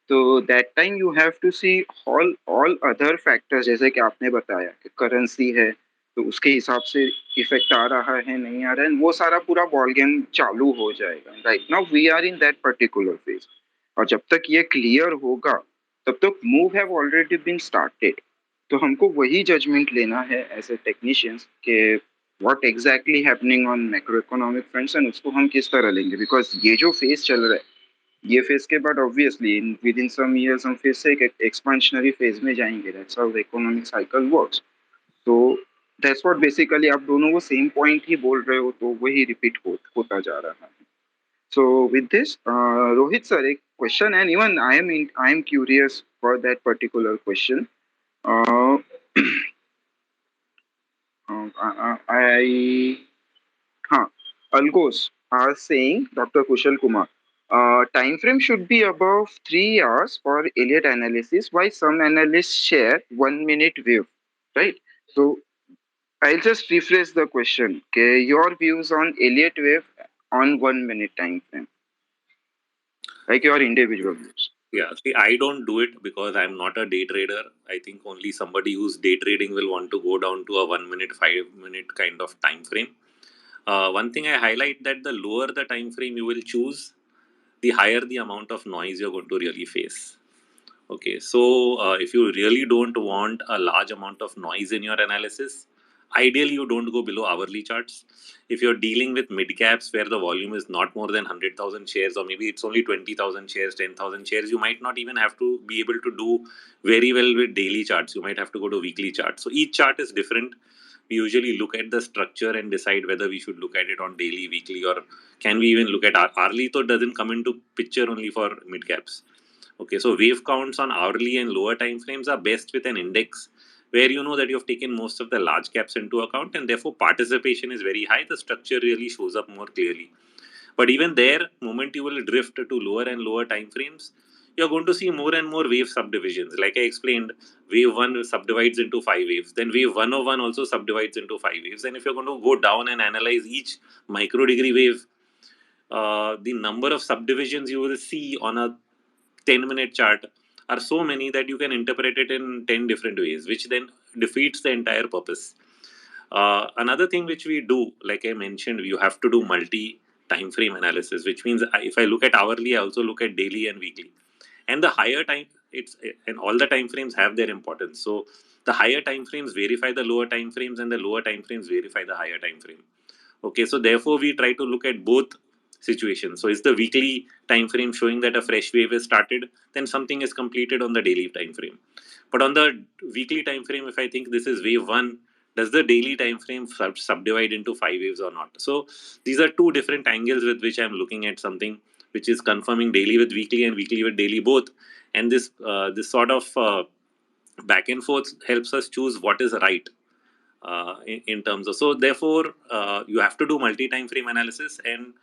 तो that time you have to see all all other factors, जैसे कि आपने बताया कि करेंसी है तो उसके हिसाब से इफेक्ट आ रहा है नहीं आ रहा है, वो सारा पूरा बॉल गेम चालू हो जाएगा। Right now we are in that particular phase, और जब तक ये क्लियर होगा तब तक move have already been started. तो हमको वही जजमेंट लेना है एज ए टेक्नीशियंस के what exactly happening on macro economic fronts, and उसको हम किस तरह लेंगे, बिकॉज ये जो फेज चल रहा है, ये फेज के बाद obviously within some years हम फिर से एक एक्सपांशनरी फेज में जाएंगे। That's how the economic cycle works. तो दैट्स व्हाट बेसिकली आप दोनों वो सेम पॉइंट ही बोल रहे हो, तो वही रिपीट होता जा रहा है। So with this, Rohit sir, a question, and even I am curious for that particular question. Uh, I huh, Algos are saying, Dr. Kushal Kumar, time frame should be above 3 hours for Elliott analysis. Why some analysts share 1 minute view, right? So I'll just rephrase the question. Okay, your views on Elliott wave on 1 minute time frame, like your individual views. Yeah, see, I don't do it because I'm not a day trader. I think only somebody who's day trading will want to go down to a 1 minute, 5 minute kind of time frame. One thing I highlight that the lower the time frame you will choose, the higher the amount of noise you're going to really face. Okay, so if you really don't want a large amount of noise in your analysis, ideally you don't go below hourly charts. If you're dealing with mid caps where the volume is not more than 100,000 shares, or maybe it's only 20,000 shares, 10,000 shares, you might not even have to be able to do very well with daily charts. You might have to go to weekly charts. So each chart is different. We usually look at the structure and decide whether we should look at it on daily, weekly, or can we even look at hourly. So it doesn't come into picture only for mid caps. Okay, so wave counts on hourly and lower time frames are best with an index where you know that you've taken most of the large caps into account and therefore participation is very high. The structure really shows up more clearly. But even there, moment you will drift to lower and lower time frames, you're going to see more and more wave subdivisions. Like I explained, wave 1 subdivides into 5 waves. Then wave 101 also subdivides into 5 waves. And if you're going to go down and analyze each micro degree wave, the number of subdivisions you will see on a 10-minute chart are so many that you can interpret it in 10 different ways, which then defeats the entire purpose. Another thing which we do, like I mentioned, you have to do multi time frame analysis, which means if I look at hourly, I also look at daily and weekly. And the higher time, it's and all the time frames have their importance. So the higher time frames verify the lower time frames, and the lower time frames verify the higher time frame. Okay, so therefore we try to look at both situations. So is the weekly time frame showing that a fresh wave is started, then something is completed on the daily time frame. But on the weekly time frame, if I think this is wave 1, does the daily time frame subdivide into 5 waves or not? So these are two different angles with which I'm looking at something, which is confirming daily with weekly and weekly with daily both. And this sort of back and forth helps us choose what is right in terms of. So therefore you have to do multi time frame analysis and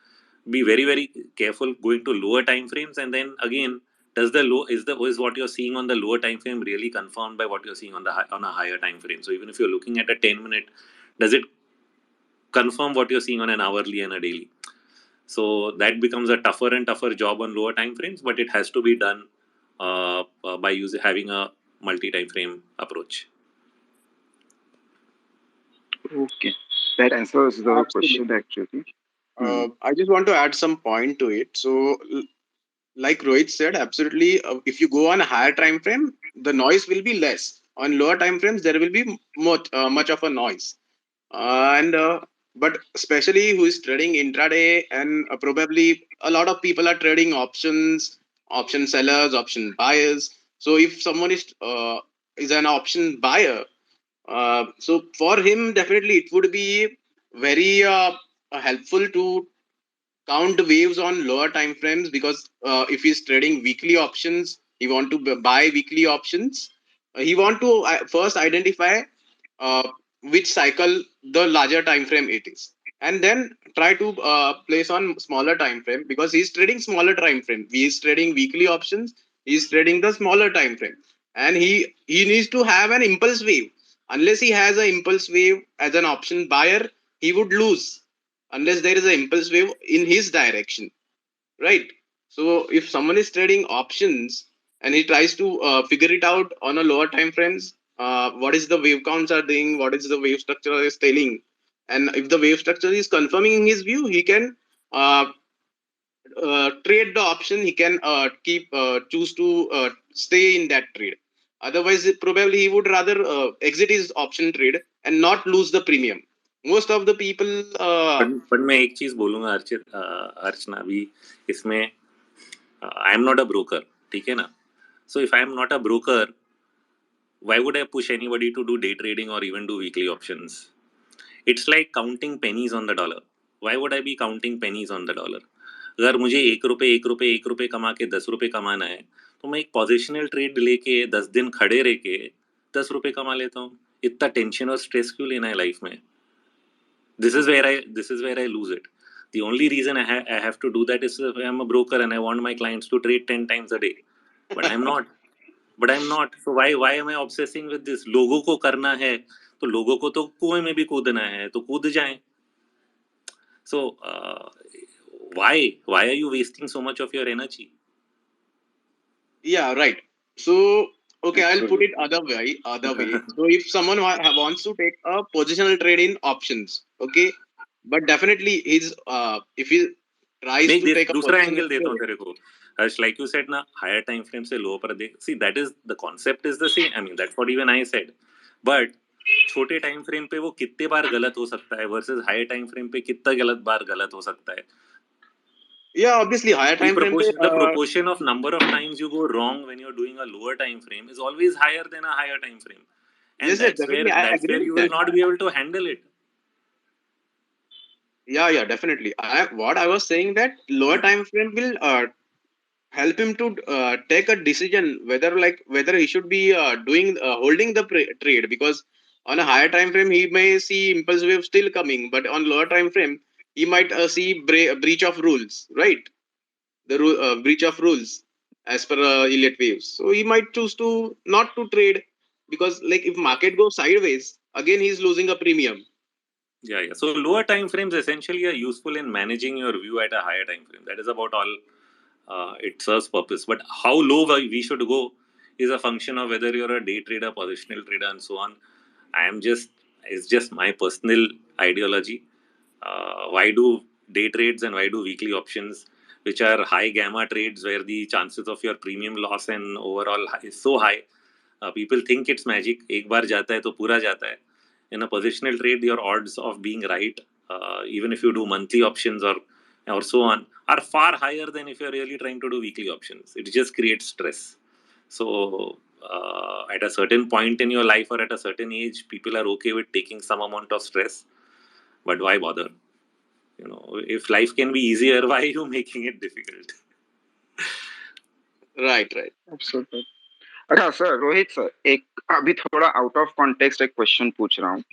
be very careful going to lower time frames. And then again, does the low is what you're seeing on the lower time frame really confirmed by what you're seeing on the on a higher time frame? So even if you're looking at a 10-minute, does it confirm what you're seeing on an hourly and a daily? So that becomes a tougher and tougher job on lower time frames, but it has to be done by having a multi time frame approach. Okay, that answers the Absolutely. question actually. I just want to add some point to it. So, like Rohit said, absolutely. If you go on a higher time frame, the noise will be less. On lower time frames, there will be much of a noise. And but especially who is trading intraday, and probably a lot of people are trading options, option sellers, option buyers. So if someone is an option buyer, so for him definitely it would be very helpful to count waves on lower time frames, because if he's trading weekly options, he want to buy weekly options. He want to first identify uh, which cycle the larger time frame it is, and then try to place on smaller time frame, because he's trading smaller time frame. He is trading weekly options. He's trading the smaller time frame, and he needs to have an impulse wave. Unless he has an impulse wave as an option buyer, he would lose unless there is an impulse wave in his direction, right? So if someone is trading options and he tries to figure it out on a lower time frames, what is the wave counts are doing, what is the wave structure is telling, and if the wave structure is confirming in his view, he can uh, trade the option. He can keep choose to stay in that trade. Otherwise, probably he would rather exit his option trade and not lose the premium. Most of the people पर मैं एक चीज बोलूंगा अर्चित, अर्चना भी इसमें, I am not a broker, ठीक है ना? So if I am not a broker, why would I push anybody to do day trading or even do weekly options? It's like counting pennies on the dollar. Why would I be counting pennies on the dollar? अगर मुझे एक रुपए कमा के 10 रुपए कमाना है, तो मैं एक पोजिशनल ट्रेड लेके 10 दिन खड़े रह के 10 रुपए कमा लेता हूँ. इतना टेंशन और स्ट्रेस क्यों लेना है लाइफ में? This is where I lose it. The only reason I have to do that is if I'm a broker and I want my clients to trade 10 times a day, but I'm not. So why am I obsessing with this? लोगों को करना है, तो लोगों को तो कुएं में भी कूदना है, तो कूद जाएं. So why are you wasting so much of your energy? Yeah, right. So, okay, I'll put it Absolutely. other way. So, if someone wants to take a positional trade in options, okay, but definitely if he tries नहीं, to take a दूसरा positional angle देता हूँ trade, तेरे को. हर्ष, like you said ना, higher time frame से lower पर देख. See, that is the concept is the same. I mean, that's what even I said. But छोटे टाइम फ्रेम पे वो कितने बार गलत हो सकता है वर्सेस हायर टाइम फ्रेम पे कितना गलत हो सकता है. yeah, obviously higher The time frame. proportion, the proportion of number of times you go wrong when you're doing a lower time frame is always higher than a higher time frame, and Yes, yes, definitely, I that's agree where with you will that. not be able to handle it. Yeah, yeah, definitely. What I was saying that lower time frame will help him to take a decision whether he should be doing holding the trade, because on a higher time frame he may see impulse wave still coming, but on lower time frame he might see breach of rules, right? The breach of rules as per Elliott waves. So he might choose to not to trade, because like if market goes sideways, again he's losing a premium. Yeah. So lower time frames essentially are useful in managing your view at a higher time frame. That is about all it serves purpose. But how low we should go is a function of whether you're a day trader, positional trader, and so on. It's just my personal ideology. Why do day trades and why do weekly options, which are high gamma trades where the chances of your premium loss and overall is so high? People think it's magic. एक बार जाता है तो पूरा जाता है. In a positional trade, your odds of being right, even if you do monthly options or so on, are far higher than if you're really trying to do weekly options. It just creates stress. So at a certain point in your life or at a certain age, people are okay with taking some amount of stress, but why bother? If life can be easier, why are you making it difficult? Right, right. Absolutely. अच्छा sir, Rohit sir, एक अभी थोड़ा out of context एक question पूछ रहा हूँ.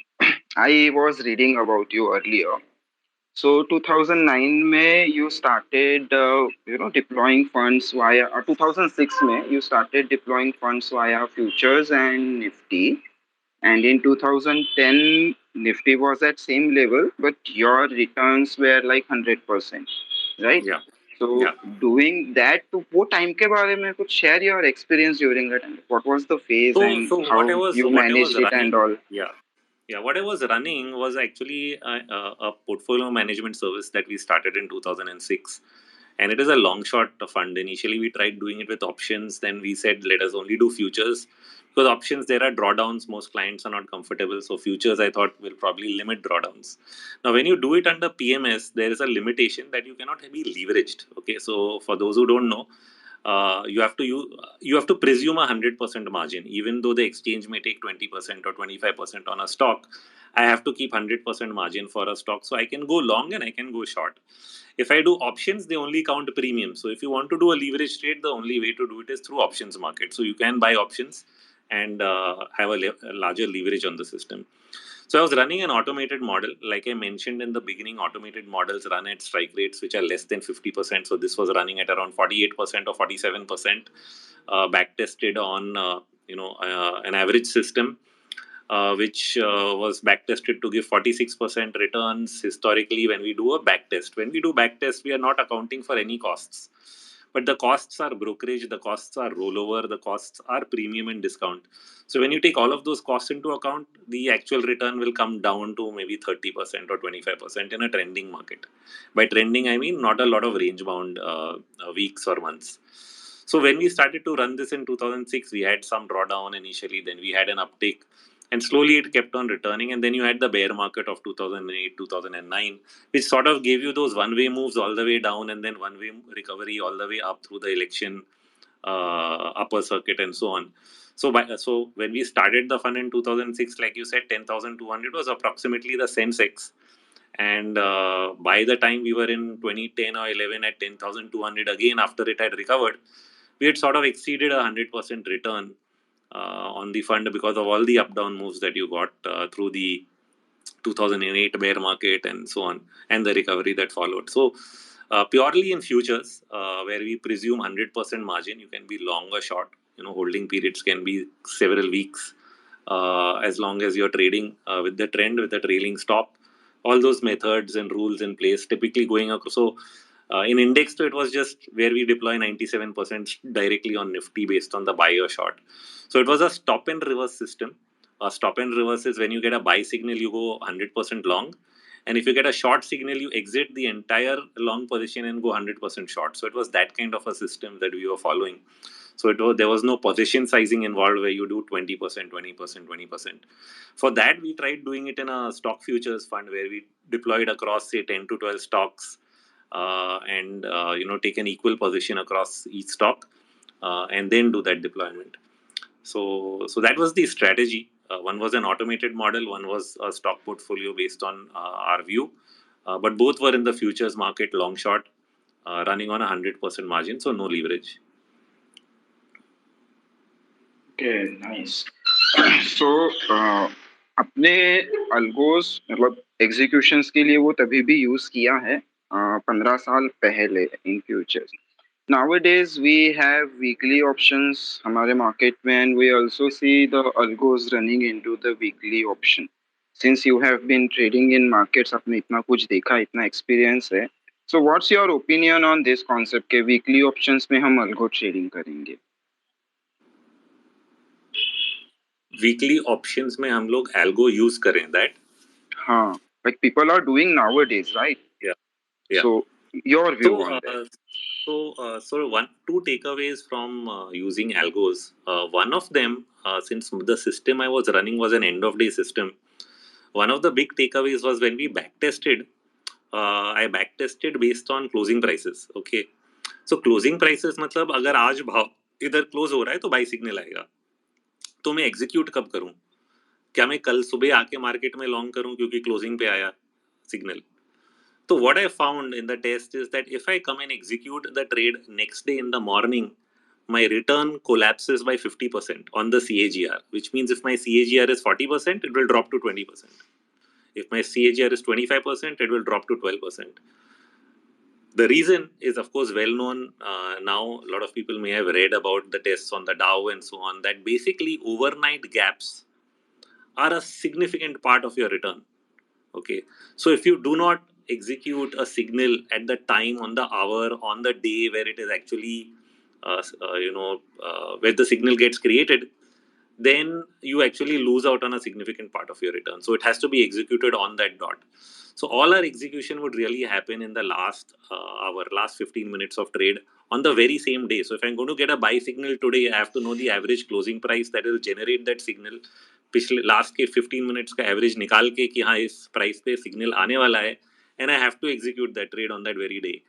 I was reading about you earlier. So 2009 में you started deploying funds via 2006 में you started deploying funds via futures and Nifty, and in 2010 Nifty was at same level but your returns were like 100%, right? Yeah. So Yeah. doing that, to वो time के बारे में कुछ share your experience during that time. What was the phase and So how you what I was managed it and running, all? yeah, what I was running was actually a portfolio management service that we started in 2006, and it is a long shot fund. Initially, we tried doing it with options. Then we said let us only do futures Because options, there are drawdowns, most clients are not comfortable. So futures, I thought, will probably limit drawdowns. Now when you do it under PMS, there is a limitation that you cannot be leveraged. Okay, so for those who don't know, you have to presume 100% margin, even though the exchange may take 20% or 25% on a stock. I have to keep 100% margin for a stock, so I can go long and I can go short. If I do options, they only count premium. So if you want to do a leverage trade, the only way to do it is through options market. So you can buy options and have a larger leverage on the system. So I was running an automated model. Like I mentioned in the beginning, automated models run at strike rates which are less than 50%. So this was running at around 48% or 47%, back tested on an average system, which was back tested to give 46% returns historically. When we do a back test, we are not accounting for any costs, but the costs are brokerage, the costs are rollover, the costs are premium and discount. So when you take all of those costs into account, the actual return will come down to maybe 30% or 25% in a trending market. By trending, I mean not a lot of range bound weeks or months. So when we started to run this in 2006, we had some drawdown initially, then we had an uptick, and slowly it kept on returning. And then you had the bear market of 2008, 2009, which sort of gave you those one way moves all the way down and then one way recovery all the way up through the election upper circuit and so on. So when we started the fund in 2006, like you said, 10,200 was approximately the Sensex. And by the time we were in 2010 or 11 at 10,200 again, after it had recovered, we had sort of exceeded 100% return on the fund because of all the up down moves that you got through the 2008 bear market and so on, and the recovery that followed. So purely in futures, where we presume 100% margin, you can be long or short. Holding periods can be several weeks, as long as you're trading with the trend, with the trailing stop. All those methods and rules in place, typically going across. So in index, it was just where we deploy 97% directly on Nifty based on the buy or short. So it was a stop and reverse system. A stop and reverse is when you get a buy signal, you go 100% long. And if you get a short signal, you exit the entire long position and go 100% short. So it was that kind of a system that we were following. So there was no position sizing involved where you do 20%, 20%, 20%. For that, we tried doing it in a stock futures fund where we deployed across, say, 10 to 12 stocks, and take an equal position across each stock, and then do that deployment. So that was the strategy. One was an automated model, one was a stock portfolio based on our view, but both were in the futures market, long short, running on 100% margin, so no leverage. Okay, nice. So अपने अल्गोस मतलब executions के लिए वो तभी भी use किया है 15 साल पहले इन futures. Nowadays we have weekly options हमारे market में, and we also see the algos running into the weekly option. Since you have been trading in markets, आपने इतना कुछ देखा, इतना experience है. So what's your opinion on this concept के weekly options में हम algo trading करेंगे? वीकली ऑप्शंस में हम लोग एल्गो यूज करें दैट. हाँ, like people are doing nowadays, right? Yeah. So your view on that? So two takeaways from using algos. One of them, since the system I was running was an end of day system, one of the big takeaways was when we backtested. I backtested based on closing prices. Okay, so closing prices मतलब अगर आज भाव इधर close हो रहा है तो by signal आएगा, तो मैं एग्जीक्यूट कब करूं? क्या मैं कल सुबह आके मार्केट में लॉन्ग करूं क्योंकि क्लोजिंग पे आया signal? So what I found in the test is that if I come and execute the trade next day in the morning, my return collapses by 50% on the CAGR, which means if my CAGR is 40%, it will drop to 20%. If my CAGR is 25%, it will drop to 12%. The reason is, of course, well known. Now, a lot of people may have read about the tests on the Dow and so on, that basically overnight gaps are a significant part of your return. Okay, so if you do not execute a signal at the time, on the hour, on the day where it is actually, where the signal gets created, then you actually lose out on a significant part of your return. So it has to be executed on that dot. So all our execution would really happen in the last hour, last 15 minutes of trade on the very same day. So if I'm going to get a buy signal today, I have to know the average closing price that will generate that signal. पिछले last के 15 minutes का average निकाल के कि हाँ इस price पे signal आने वाला है, and I have to execute that trade on that very day.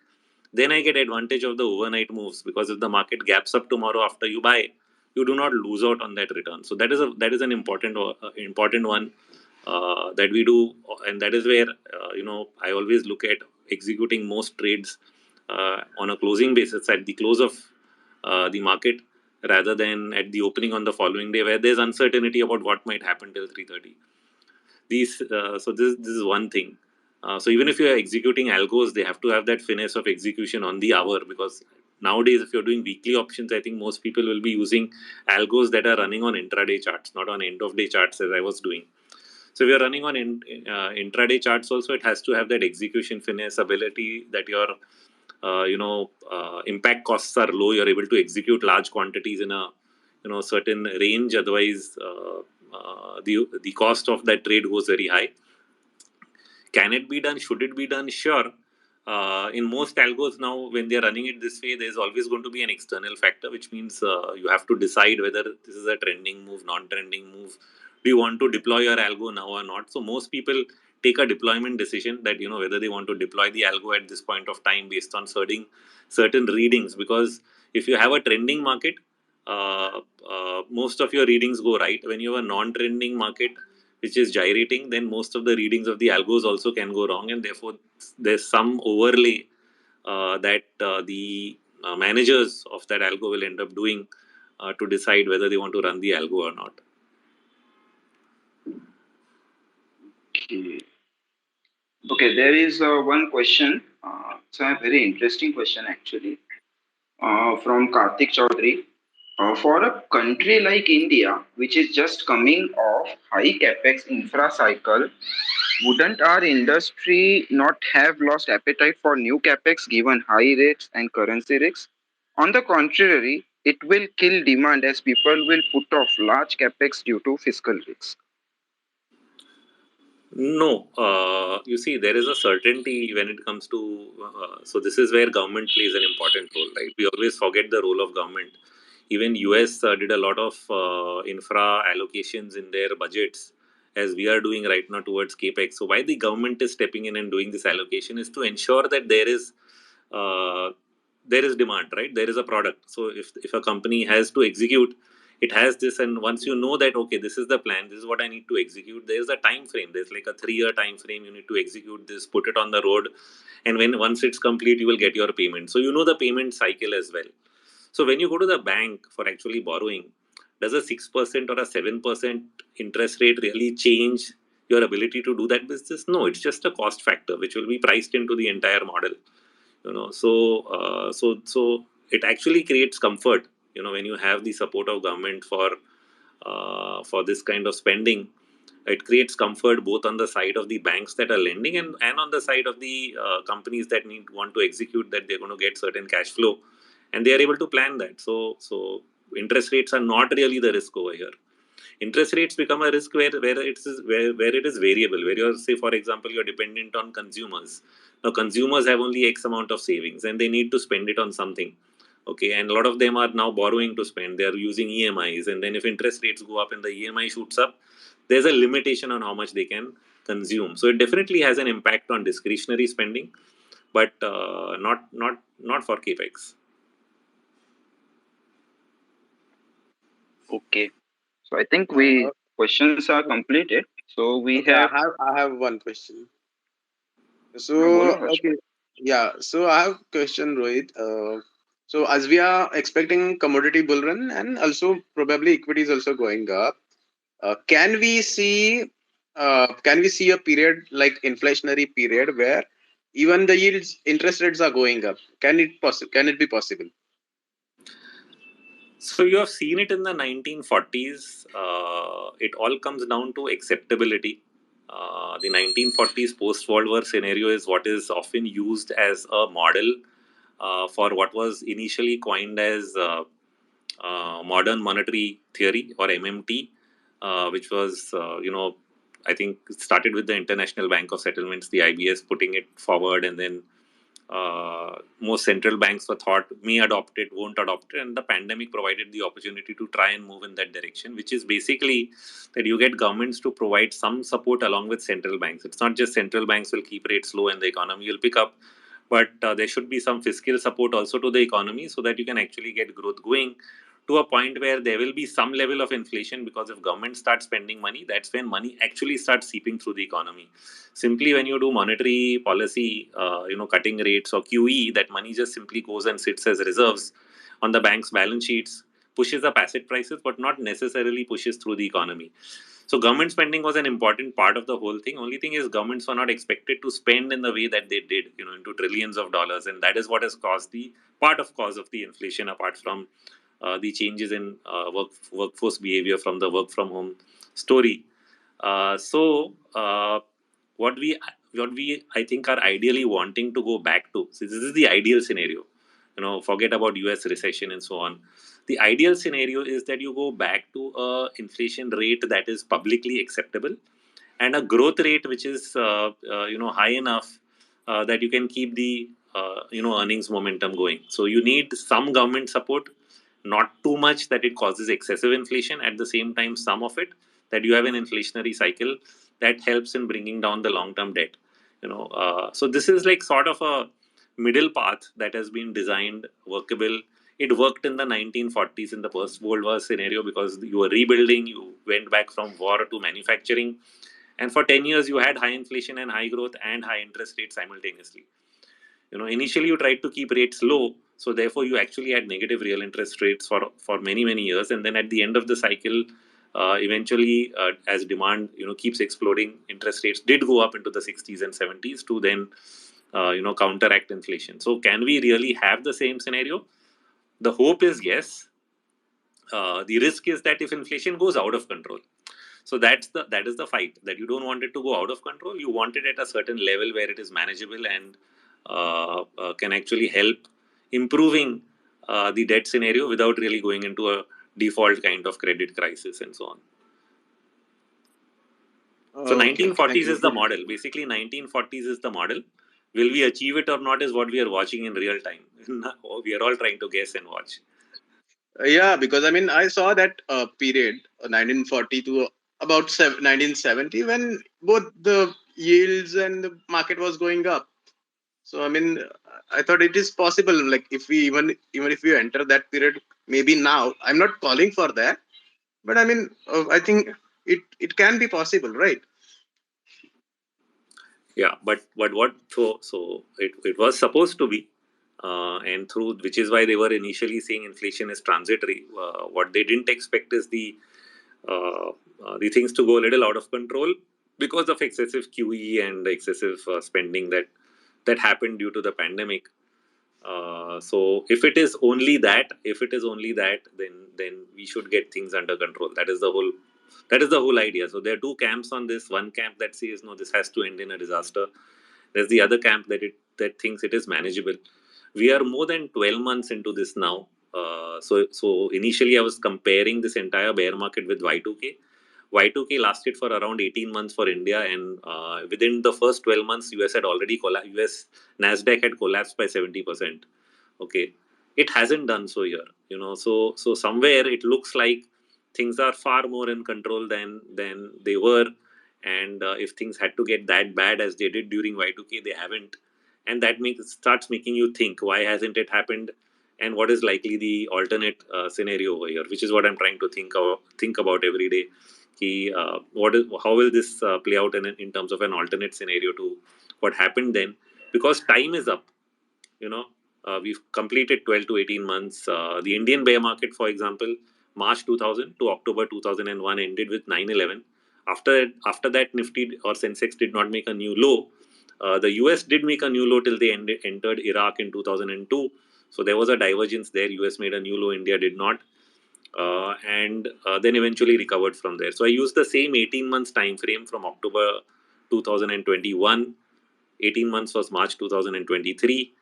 Then I get advantage of the overnight moves, because if the market gaps up tomorrow after you buy, you do not lose out on that return. So that is an important one that we do, and that is where I always look at executing most trades on a closing basis at the close of the market, rather than at the opening on the following day, where there's uncertainty about what might happen till 3:30. This is one thing. So even if you are executing algos, they have to have that finesse of execution on the hour, because nowadays if you're doing weekly options, I think most people will be using algos that are running on intraday charts, not on end of day charts as I was doing. So if you're running on intraday charts also, it has to have that execution finesse ability, that your impact costs are low, you're able to execute large quantities in a certain range. Otherwise the cost of that trade goes very high. Can it be done? Should it be done? Sure. In most algos now, when they're running it this way, there's always going to be an external factor, which means you have to decide whether this is a trending move, non-trending move. Do you want to deploy your algo now or not? So most people take a deployment decision, that whether they want to deploy the algo at this point of time based on certain readings. Because if you have a trending market, most of your readings go right. When you have a non-trending market which is gyrating, then most of the readings of the algos also can go wrong, and therefore there's some overlay that the managers of that algo will end up doing to decide whether they want to run the algo or not. Okay. Okay, there is one question. It's a very interesting question actually, from Karthik Chaudhary. For a country like India, which is just coming off high capex infra cycle, wouldn't our industry not have lost appetite for new capex given high rates and currency risks? On the contrary, it will kill demand as people will put off large capex due to fiscal risks. No, you see, there is a certainty when it comes to. So this is where government plays an important role, right? We always forget the role of government. Even US did a lot of infra allocations in their budgets, as we are doing right now towards capex. So why the government is stepping in and doing this allocation is to ensure that uh, there is demand, right? There is a product. So if a company has to execute, it has this, and once you know that okay, this is the plan, this is what I need to execute, there's a time frame, there's like a 3-year time frame, you need to execute this, put it on the road, and once it's complete, you will get your payment. So you know the payment cycle as well. So when you go to the bank for actually borrowing, does a 6% or a 7% interest rate really change your ability to do that business? No, it's just a cost factor which will be priced into the entire model. So it actually creates comfort, when you have the support of government for this kind of spending. It creates comfort both on the side of the banks that are lending, and on the side of the companies that want to execute, that they're going to get certain cash flow, and they are able to plan that. So interest rates are not really the risk over here. Interest rates become a risk where it is variable, where you're, say for example, you're dependent on consumers. Now consumers have only X amount of savings and they need to spend it on something. Okay, and a lot of them are now borrowing to spend, they are using EMIs, and then if interest rates go up and the EMI shoots up, there's a limitation on how much they can consume. So it definitely has an impact on discretionary spending, but not for capex. Okay, so I think we questions are completed. So we Okay, have I have one question. So Bolo Harsh. okay, yeah. So I have question, Rohit. So as we are expecting commodity bull run and also probably equities also going up, can we see a period like inflationary period where even the yields interest rates are going up? Can it be possible? So you have seen it in the 1940s. It all comes down to acceptability. The 1940s post-World War scenario is what is often used as a model for what was initially coined as modern monetary theory, or MMT, which was I think it started with the International Bank of Settlements, the IBS, putting it forward, and then most central banks were thought may adopt it, won't adopt it, and the pandemic provided the opportunity to try and move in that direction, which is basically that you get governments to provide some support along with central banks. It's not just central banks will keep rates low and the economy will pick up, but there should be some fiscal support also to the economy so that you can actually get growth going to a point where there will be some level of inflation, because if government starts spending money, that's when money actually starts seeping through the economy. Simply when you do monetary policy, cutting rates or QE, that money just simply goes and sits as reserves on the bank's balance sheets, pushes up asset prices, but not necessarily pushes through the economy. So government spending was an important part of the whole thing. Only thing is governments were not expected to spend in the way that they did, into trillions of dollars, and that is what has caused the cause of the inflation, apart from the changes in workforce behavior from the work from home story. So what we I think are ideally wanting to go back to. So this is the ideal scenario. Forget about US recession and so on. The ideal scenario is that you go back to a inflation rate that is publicly acceptable, and a growth rate which is high enough that you can keep the earnings momentum going. So you need some government support, not too much that it causes excessive inflation. At the same time, some of it that you have an inflationary cycle that helps in bringing down the long term debt. So this is like sort of a middle path that has been designed, workable. It worked in the 1940s in the post World War scenario, because you were rebuilding, you went back from war to manufacturing, and for 10 years you had high inflation and high growth and high interest rates simultaneously. Initially you tried to keep rates low, so therefore you actually had negative real interest rates for many years, and then at the end of the cycle, eventually, as demand keeps exploding, interest rates did go up into the 60s and 70s to then counteract inflation. So can we really have the same scenario? The hope is yes. The risk is that if inflation goes out of control, so that is the fight, that you don't want it to go out of control. You want it at a certain level where it is manageable and can actually help improving the debt scenario without really going into a default kind of credit crisis and so on. So Okay, okay, thank 1940s you. is the model. Basically, 1940s is the model. Will we achieve it or not is what we are watching in real time. We are all trying to guess and watch. Yeah, because I mean, I saw that period, 1940 to about 1970, when both the yields and the market was going up. So I mean, I thought it is possible. Like if we even if we enter that period, maybe now. I'm not calling for that, but I mean, I think it can be possible, right? Yeah, but what so it was supposed to be, and through which is why they were initially saying inflation is transitory. What they didn't expect is the things to go a little out of control because of excessive QE and excessive spending that happened due to the pandemic. So if it is only that, then we should get things under control. That is the whole idea. So there are two camps on this. One camp that says no, this has to end in a disaster. There's the other camp that thinks it is manageable. We are more than 12 months into this now. So initially I was comparing this entire bear market with Y2K. Y2K lasted for around 18 months for India, and within the first 12 months, US had already US Nasdaq had collapsed by 70%. Okay, it hasn't done so here. So somewhere it looks like things are far more in control than they were, and if things had to get that bad as they did during Y2K, they haven't, and that starts making you think, why hasn't it happened, and what is likely the alternate scenario over here, which is what I'm trying to think about every day. How will this play out in terms of an alternate scenario to what happened then, because time is up. We've completed 12 to 18 months. The Indian bear market, for example, March 2000 to October 2001 ended with 9/11. After that, Nifty or Sensex did not make a new low. The US did make a new low till they entered Iraq in 2002. So there was a divergence there. US made a new low, India did not, and then eventually recovered from there. So I used the same 18 months time frame from October 2021. 18 months was March 2023.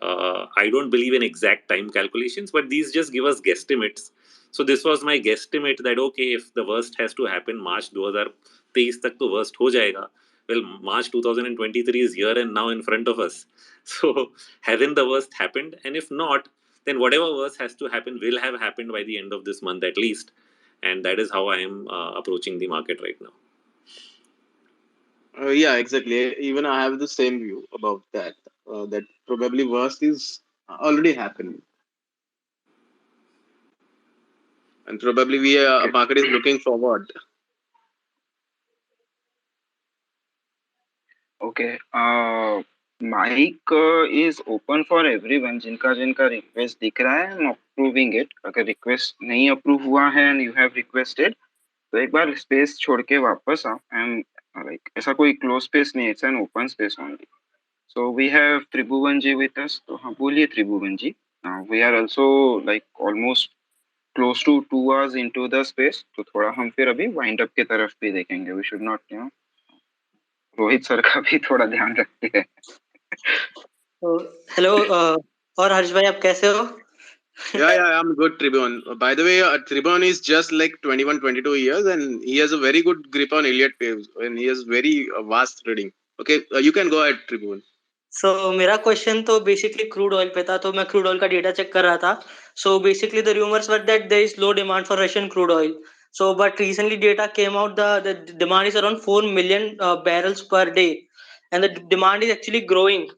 I don't believe in exact time calculations, but these just give us guesstimates. So this was my guesstimate that okay, if the worst has to happen March 2023 23 तक तो worst हो जाएगा. Well, March 2023 is here and now in front of us. So hasn't the worst happened? And if not, then whatever worst has to happen will have happened by the end of this month at least. And that is how I am approaching the market right now. Yeah, exactly. Even I have the same view about that. That probably worst is already happening, and probably we Okay. market is looking forward. Okay. Mic is open for everyone. जिनका जिनका request दिख रहा है, I'm approving it. अगर request नहीं approve हुआ है and you have requested, तो एक बार space छोड़ के वापस आओ. I'm like ऐसा कोई close space नहीं है. It's an open space only. So we have Tribhuvan ji with us. तो हाँ बोलिए Tribhuvan ji. We are also like almost close to 2 hours into the space. तो थोड़ा हम फिर अभी wind up के तरफ भी देखेंगे. We should not, Rohit sir का भी थोड़ा ध्यान रखते हैं. तो हेलो और हर्ष भाई आप कैसे हो? Yeah, I'm good, Tribhuvan. By the way, Tribhuvan is just like 21, 22 years, and he has a very good grip on Elliott waves, and he has very vast reading. Okay, you can go ahead, Tribhuvan. सो मेरा question तो basically crude oil पे था, तो मैं crude oil का data check कर रहा था. So basically the rumours were that there is low demand for Russian crude oil. So but recently data came out the demand is around 4 million barrels per day and the demand is actually growing.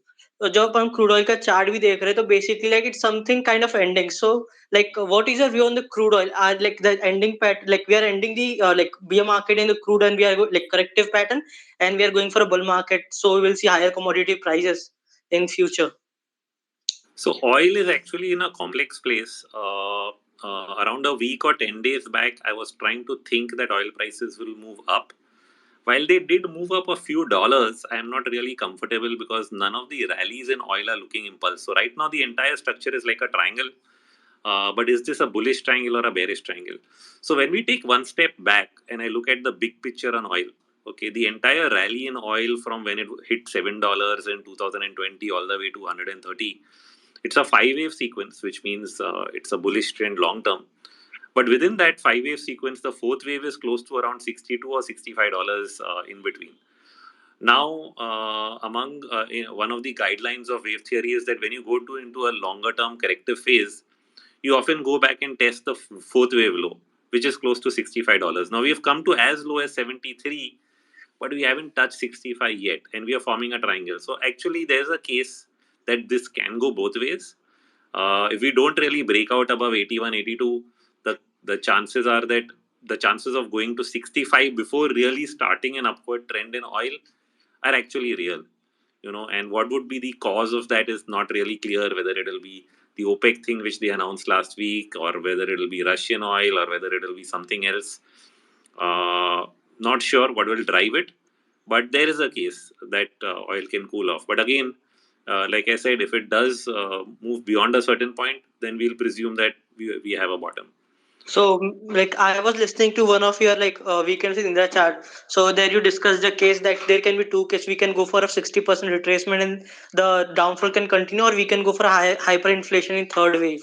तो जब हम crude oil का chart भी देख रहे हैं तो basically like it's something kind of ending. So like what is your view on the crude oil? Are like the ending pattern, like we are ending the like bear market in the crude and we are like corrective pattern and we are going for a bull market, so we will see higher commodity prices in future? So oil is actually in a complex place. Around a week or 10 days back, I was trying to think that oil prices will move up. While they did move up a few dollars, I am not really comfortable because none of the rallies in oil are looking impulse. So right now the entire structure is like a triangle. But is this a bullish triangle or a bearish triangle? So when we take one step back and I look at the big picture on oil, okay, the entire rally in oil from when it hit $7 in 2020 all the way to 130, it's a 5 wave sequence, which means it's a bullish trend long term. But within that 5 wave sequence, the fourth wave is close to around $62 or $65 in between. Now, one of the guidelines of wave theory is that when you go to into a longer term corrective phase, you often go back and test the fourth wave low, which is close to $65. Now we have come to as low as 73, but we haven't touched 65 yet, and we are forming a triangle. So actually, there's a case that this can go both ways. If we don't really break out above 81, 82, the chances are that the chances of going to 65 before really starting an upward trend in oil are actually real. And what would be the cause of that is not really clear, whether it'll be the OPEC thing which they announced last week, or whether it'll be Russian oil, or whether it'll be something else. Not sure what will drive it, but there is a case that oil can cool off. But again, like I said, if it does move beyond a certain point, then we'll presume that we have a bottom. So like I was listening to one of your like weekends in the chart. So there you discussed the case that there can be two cases. We can go for a 60% retracement and the downfall can continue, or we can go for a hyperinflation in third wave.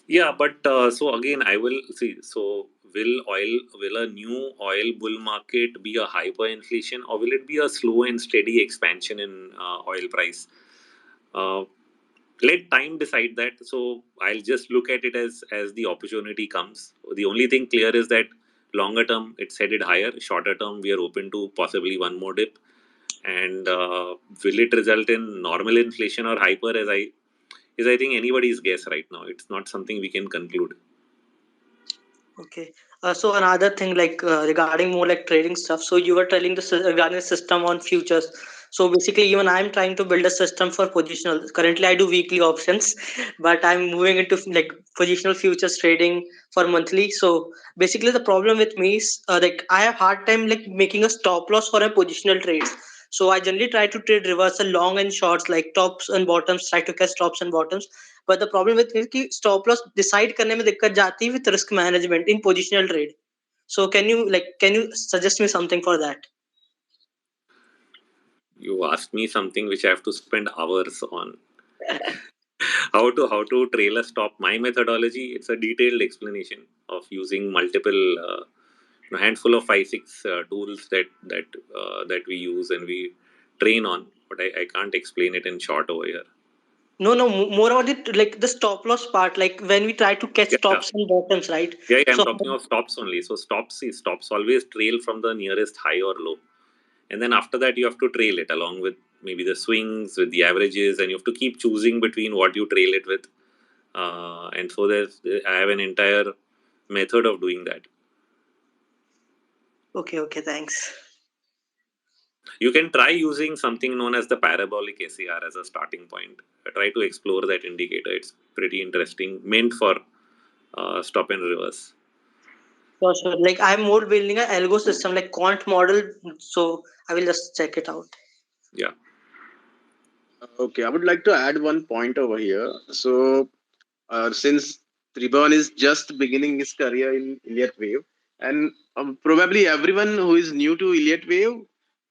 Yeah, but so again, I will see. So will a new oil bull market be a hyperinflation, or will it be a slow and steady expansion in oil price? Uh, Let time decide that. So I'll just look at it as the opportunity comes. The only thing clear is that longer term it's headed higher. Shorter term we are open to possibly one more dip. And will it result in normal inflation or hyper? I think anybody's guess right now. It's not something we can conclude. Okay. So another thing, like regarding more like trading stuff. So you were telling regarding the system on futures. So basically, even I'm trying to build a system for positional. Currently, I do weekly options, but I'm moving into like positional futures trading for monthly. So basically, the problem with me is like I have hard time like making a stop loss for a positional trades. So I generally try to trade reversal long and shorts, like tops and bottoms, try to catch tops and bottoms. But the problem with is कि stop loss decide करने में दिक्कत जाती है with risk management in positional trade. So can you suggest me something for that? You asked me something which I have to spend hours on. How to trail a stop. My methodology, it's a detailed explanation of using multiple a handful of 5-6 tools that we use and we train on, but I can't explain it in short over here. No, no, more about it, like the stop loss part, like when we try to catch Yeah, tops and bottoms, right? yeah, I'm So talking of stops only. So stops always trail from the nearest high or low, and then after that you have to trail it along with maybe the swings, with the averages, and you have to keep choosing between what you trail it with. And so I have an entire method of doing that. okay, thanks. You can try using something known as the parabolic SAR as a starting point. Try to explore that indicator. It's pretty interesting, meant for stop and reverse. Sure. Like I'm more building an algo system, like quant model. So I will just check it out. Yeah. Okay, I would like to add one point over here. So, since Tribhuvan is just beginning his career in Elliott Wave, and probably everyone who is new to Elliott Wave,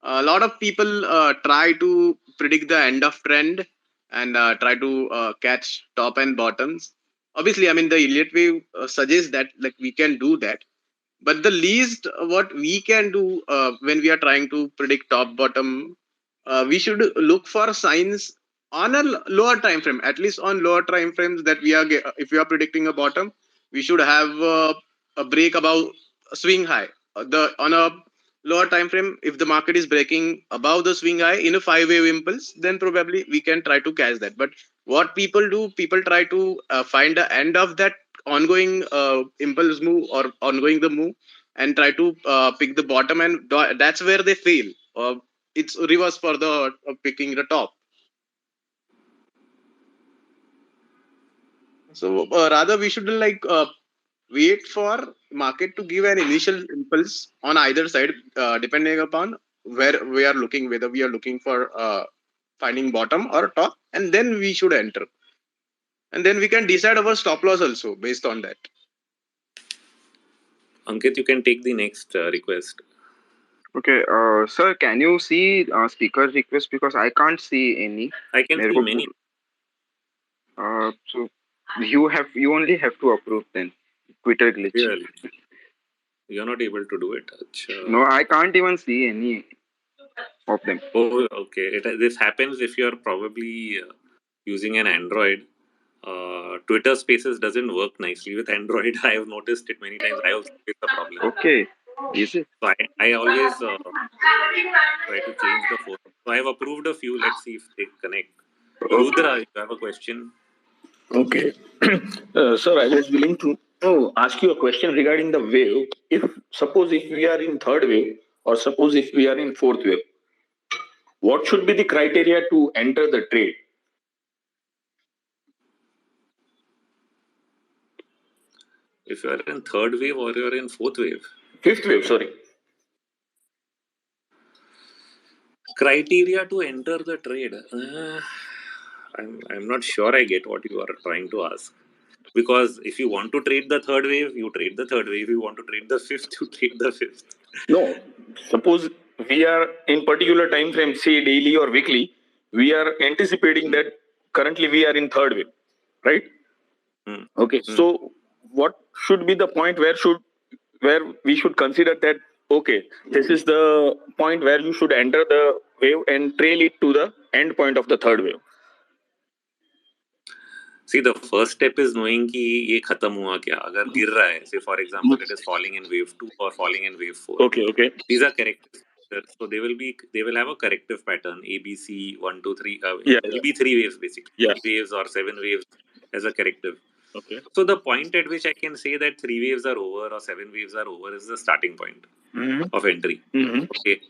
a lot of people try to predict the end of trend and try to catch top and bottoms. Obviously, I mean the Elliott Wave suggests that like we can do that, but the least what we can do when we are trying to predict top bottom, we should look for signs on a lower time frame, at least on lower time frames, that if we are predicting a bottom, we should have a break above a swing high. The On a lower time frame, if the market is breaking above the swing high in a 5 wave impulse, then probably we can try to catch that. But what people do, people try to find the end of that ongoing impulse move or ongoing the move, and try to pick the bottom, and that's where they fail. It's reverse for the picking the top. So rather we should like wait for market to give an initial impulse on either side, depending upon where we are looking, whether we are looking for finding bottom or top, and then we should enter, and then we can decide our stop loss also based on that. Ankit, you can take the next request. Okay, sir, can you see speaker request because I can't see any. I can मेरे see को many. so you only have to approve then. Twitter glitch. Really? You're not able to do it. Achha. No, I can't even see any of them. Oh, okay. This happens if you're probably using an Android. Twitter Spaces doesn't work nicely with Android. I have noticed it many times. I also face the problem. Okay, is it? So I always try to change the phone. So I have approved a few. Let's see if they connect. Rudra, you have a question? Okay. Sir, I was willing to ask you a question regarding the wave. Suppose if we are in third wave, or suppose if we are in fourth wave, what should be the criteria to enter the trade? If you are in third wave or you are in fourth wave? Fifth wave, sorry. Criteria to enter the trade. I'm not sure I get what you are trying to ask. Because if you want to trade the third wave, you trade the third wave. If you want to trade the fifth, you trade the fifth. No, suppose we are in particular time frame, say daily or weekly, we are anticipating that currently we are in third wave, right? Okay, so what should be the point where we should consider that okay, this is the point where you should enter the wave and trail it to the end point of the third wave? See, the first step is knowing कि ये खत्म हुआ क्या. अगर गिर रहा है, say for example, it is falling in wave 2 or falling in wave 4. Okay. These are corrective factors. So they will have a corrective pattern. A, B, C, 1, 2, 3. Yeah. It will be 3 waves basically. Yeah. 3 waves or 7 waves as a corrective. Okay. So the point at which I can say that 3 waves are over or 7 waves are over is the starting point of entry. Okay.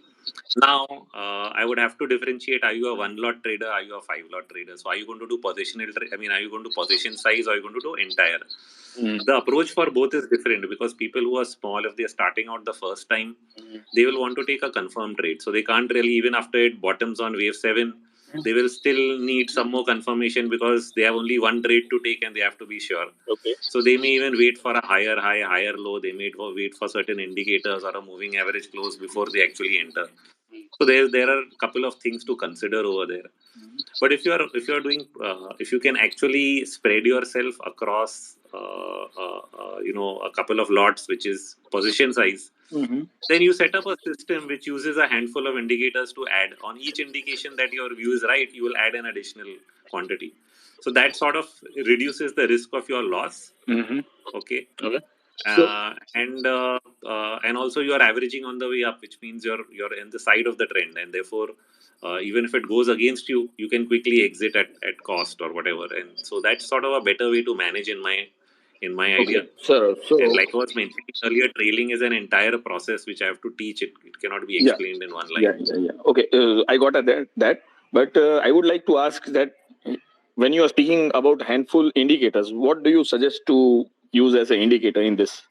Now, I would have to differentiate: are you a one lot trader? Are you a 5 lot trader? So, are you going to do positional trade? I mean, are you going to position size, or are you going to do entire? The approach for both is different because people who are small, if they are starting out the first time, they will want to take a confirmed trade. So, they can't really, even after it bottoms on wave 7, they will still need some more confirmation because they have only one trade to take and they have to be sure. Okay. So, they may even wait for a higher high, higher low. They may wait for certain indicators or a moving average close before they actually enter. So there are a couple of things to consider over there. But if you are doing if you can actually spread yourself across a couple of lots, which is position size, Then you set up a system which uses a handful of indicators to add. On each indication that your view is right, you will add an additional quantity. So that sort of reduces the risk of your loss. Okay. Okay. So And also you are averaging on the way up, which means you're in the side of the trend, and therefore even if it goes against you, you can quickly exit at cost or whatever. And so that's sort of a better way to manage in my idea. okay, sir. So And like I was mentioning earlier, trailing is an entire process which I have to teach. It cannot be yeah, explained in one line. yeah. Okay, I got that. But I would like to ask that when you are speaking about handful indicators, what do you suggest to use as an indicator in this?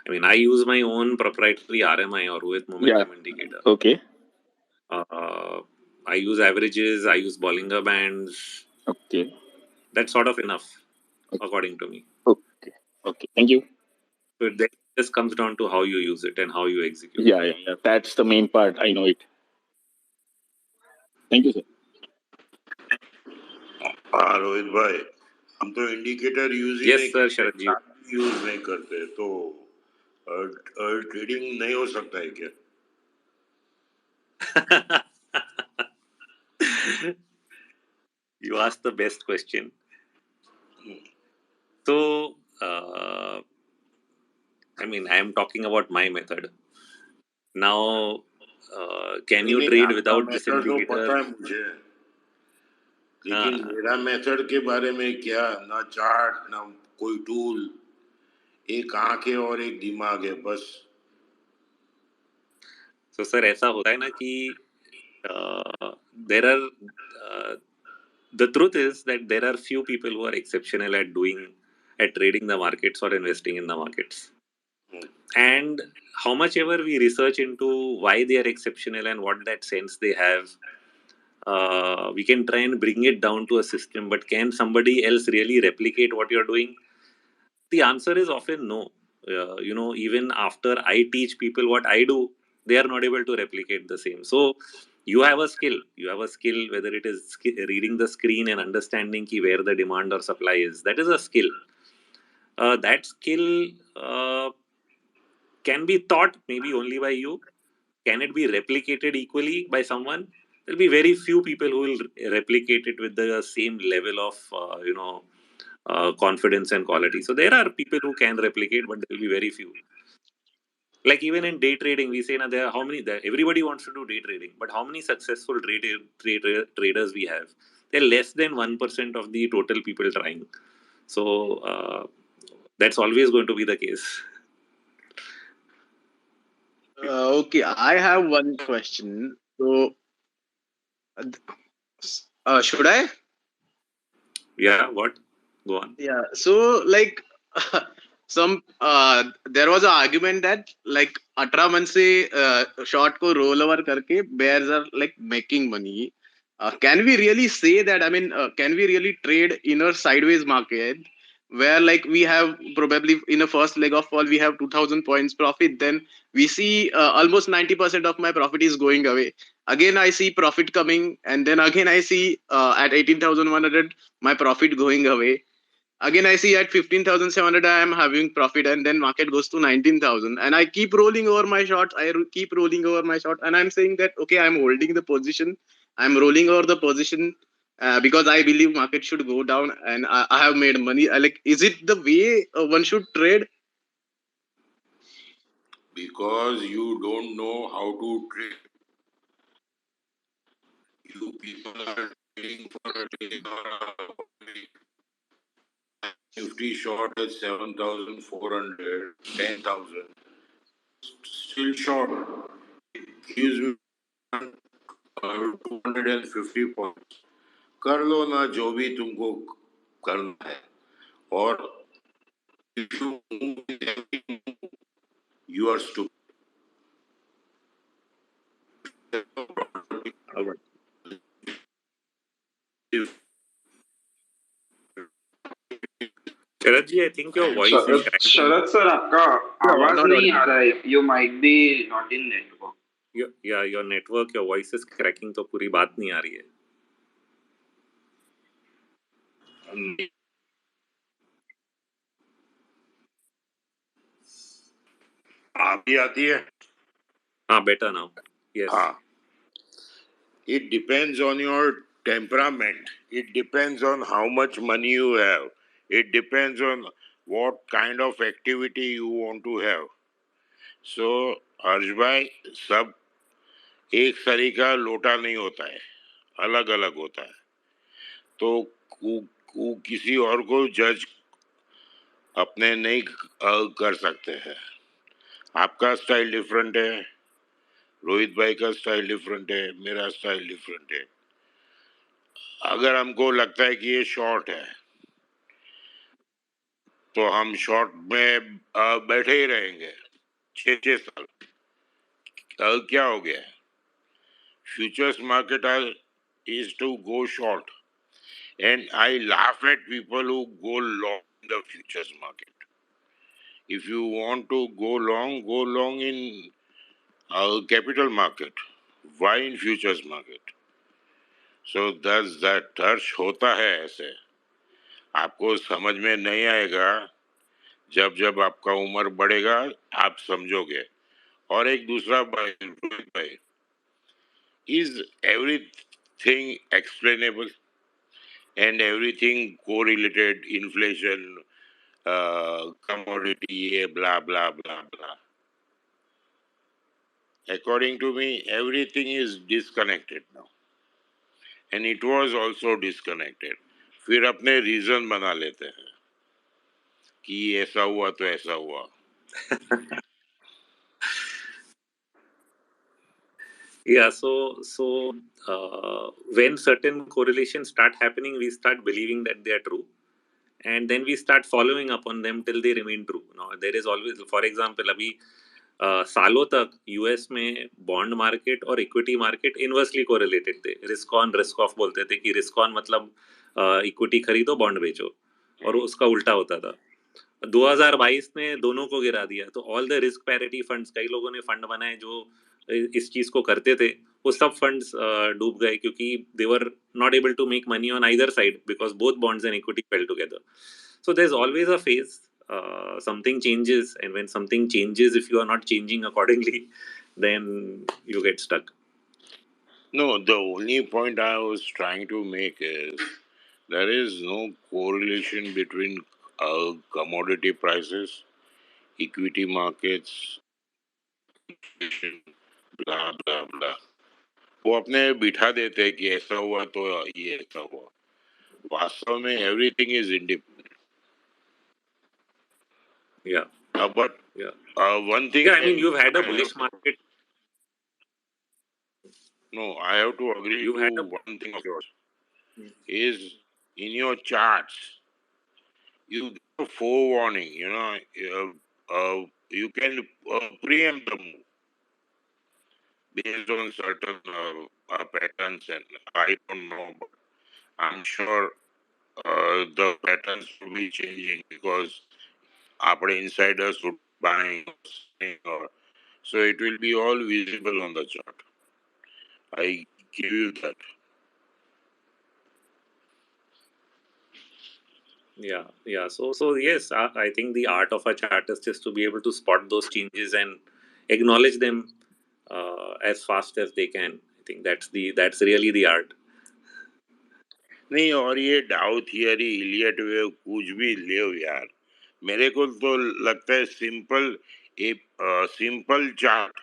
I mean, I use my own proprietary RMI or Rohit momentum indicator. Okay. I use averages, I use Bollinger bands. Okay. That's sort of enough, according to me. Okay. Okay. Thank you. So it just comes down to how you use it and how you execute. Yeah. That's the main part. I know it. Thank you, sir. Rohit भाई, हम तो indicator use ही Yes, नहीं sir, करते, Sharad ji. Use नहीं करते, तो trading नहीं हो सकता है क्या? You asked the best question. So, I mean, I am talking about my method. Now, can you trade without this indicator? पता है मुझे, लेकिन मेरा मेथड के बारे में क्या, ना चार्ट ना कोई टूल, एक आंखें और एक दिमाग है बस. So, sir, ऐसा होता है ना कि there are the truth is that there are few people who are exceptional at trading the markets or investing in the markets. And how much ever we research into why they are exceptional and what that sense they have, we can try and bring it down to a system. But can somebody else really replicate what you're doing? The answer is often no. Even after I teach people what I do, they are not able to replicate the same. So you have a skill. Whether it is reading the screen and understanding where the demand or supply is. That is a skill. That skill can be taught maybe only by you. Can it be replicated equally by someone? There'll be very few people who will replicate it with the same level of confidence and quality. So there are people who can replicate, but there will be very few. Like even in day trading, we say now there are everybody wants to do day trading, but how many successful traders we have? They're less than 1% of the total people trying. So that's always going to be the case. Okay, I have one question. So, should I? Yeah, what? Go on. Yeah. So, like, there was an argument that like 18 month से short को roll over करके bears are like making money. Can we really say that? I mean, can we really trade in a sideways market where like we have probably in the first leg of fall we have 2000 points profit, then we see almost 90% of my profit is going away. Again I see profit coming, and then again I see at 18,100 my profit going away. Again I see at 15,700 I am having profit, and then market goes to 19,000, and I keep rolling over my short. Keep rolling over my short, and I'm saying that okay, I'm holding the position, I'm rolling over the position because I believe market should go down, and I have made money. Like, is it the way one should trade? Because you don't know how to trade. You people are trading for a day or a week. Nifty short at 7,400, 10,000. Still short. It gives me 250 points. कर लो ना जो भी तुमको करना है. और if you move with every move, you are stupid. Sharad ji, I think your voice is cracking. Sharad sir आपका आवाज not नहीं audible. आ रहा है. You might be not in network. Your network, your voice is cracking, तो पूरी बात नहीं आ रही है. अभी आती है? Better now. Yes. It depends on your temperament. It depends on how much money you have. It depends on what kind of activity you want to have. So, हर्ष भाई, सब एक सरी का लोटा नहीं होता है, अलग अलग होता है. तो किसी और को जज अपने नहीं कर सकते हैं. आपका स्टाइल डिफरेंट है, रोहित भाई का स्टाइल डिफरेंट है, मेरा स्टाइल डिफरेंट है. अगर हमको लगता है कि ये शॉर्ट है तो हम शॉर्ट में बैठे ही रहेंगे 6 साल. क्या हो गया? Futures market is to go short, and I laugh at people who go long in the futures market. If you want to go long in capital market. Why in futures market? So does that touch होता है ऐसे. आपको समझ में नहीं आएगा. जब जब आपका उम्र बढ़ेगा आप समझोगे. और एक दूसरा भाई, is everything explainable and everything correlated, inflation, commodity, blah blah blah blah. According to me, everything is disconnected now, and it was also disconnected. फिर अपने रीजन बना लेते हैं कि ऐसा हुआ तो ऐसा हुआ. Yeah, when certain correlations start happening, we start believing that they are true, and then we start following up on them till they remain true. Now, there is always, for example, अभी सालों तक US में bond market और equity market inversely correlated थे. Risk on risk of बोलते थे कि risk on मतलब इक्विटी खरीदो बॉन्ड बेचो, और उसका उल्टा होता था. 2022 ने दोनों को गिरा दिया. तो all the risk parity funds, कई लोगों ने फंड बनाए जो इस चीज को करते थे, वो सब फंड्स डूब गए क्योंकि they were not able to make money on either side because both bonds and equity fail together. So there's always a phase. Something changes, and when something changes, if you are not changing accordingly, then you get stuck. No, the only point I was trying to make is there is no correlation between commodity prices, equity markets, inflation, blah blah blah. वो अपने बिठा देते हैं कि ऐसा हुआ तो ये ऐसा हुआ. वास्तव में everything is independent. Yeah. But one thing. Yeah, I mean, you've had a bullish market. No, I have to agree to one thing of yours. Is in your charts, you get a forewarning. You can preempt the move based on certain patterns, and I don't know, but I'm sure the patterns will be changing because our insiders would buying or selling, or so it will be all visible on the chart. I give you that. Yeah. So yes, I think the art of a chartist is to be able to spot those changes and acknowledge them as fast as they can. I think that's really the art. नहीं, और ये डाउ theory, Elliot wave, कुछ भी ले यार, मेरे को तो लगता है simple chart,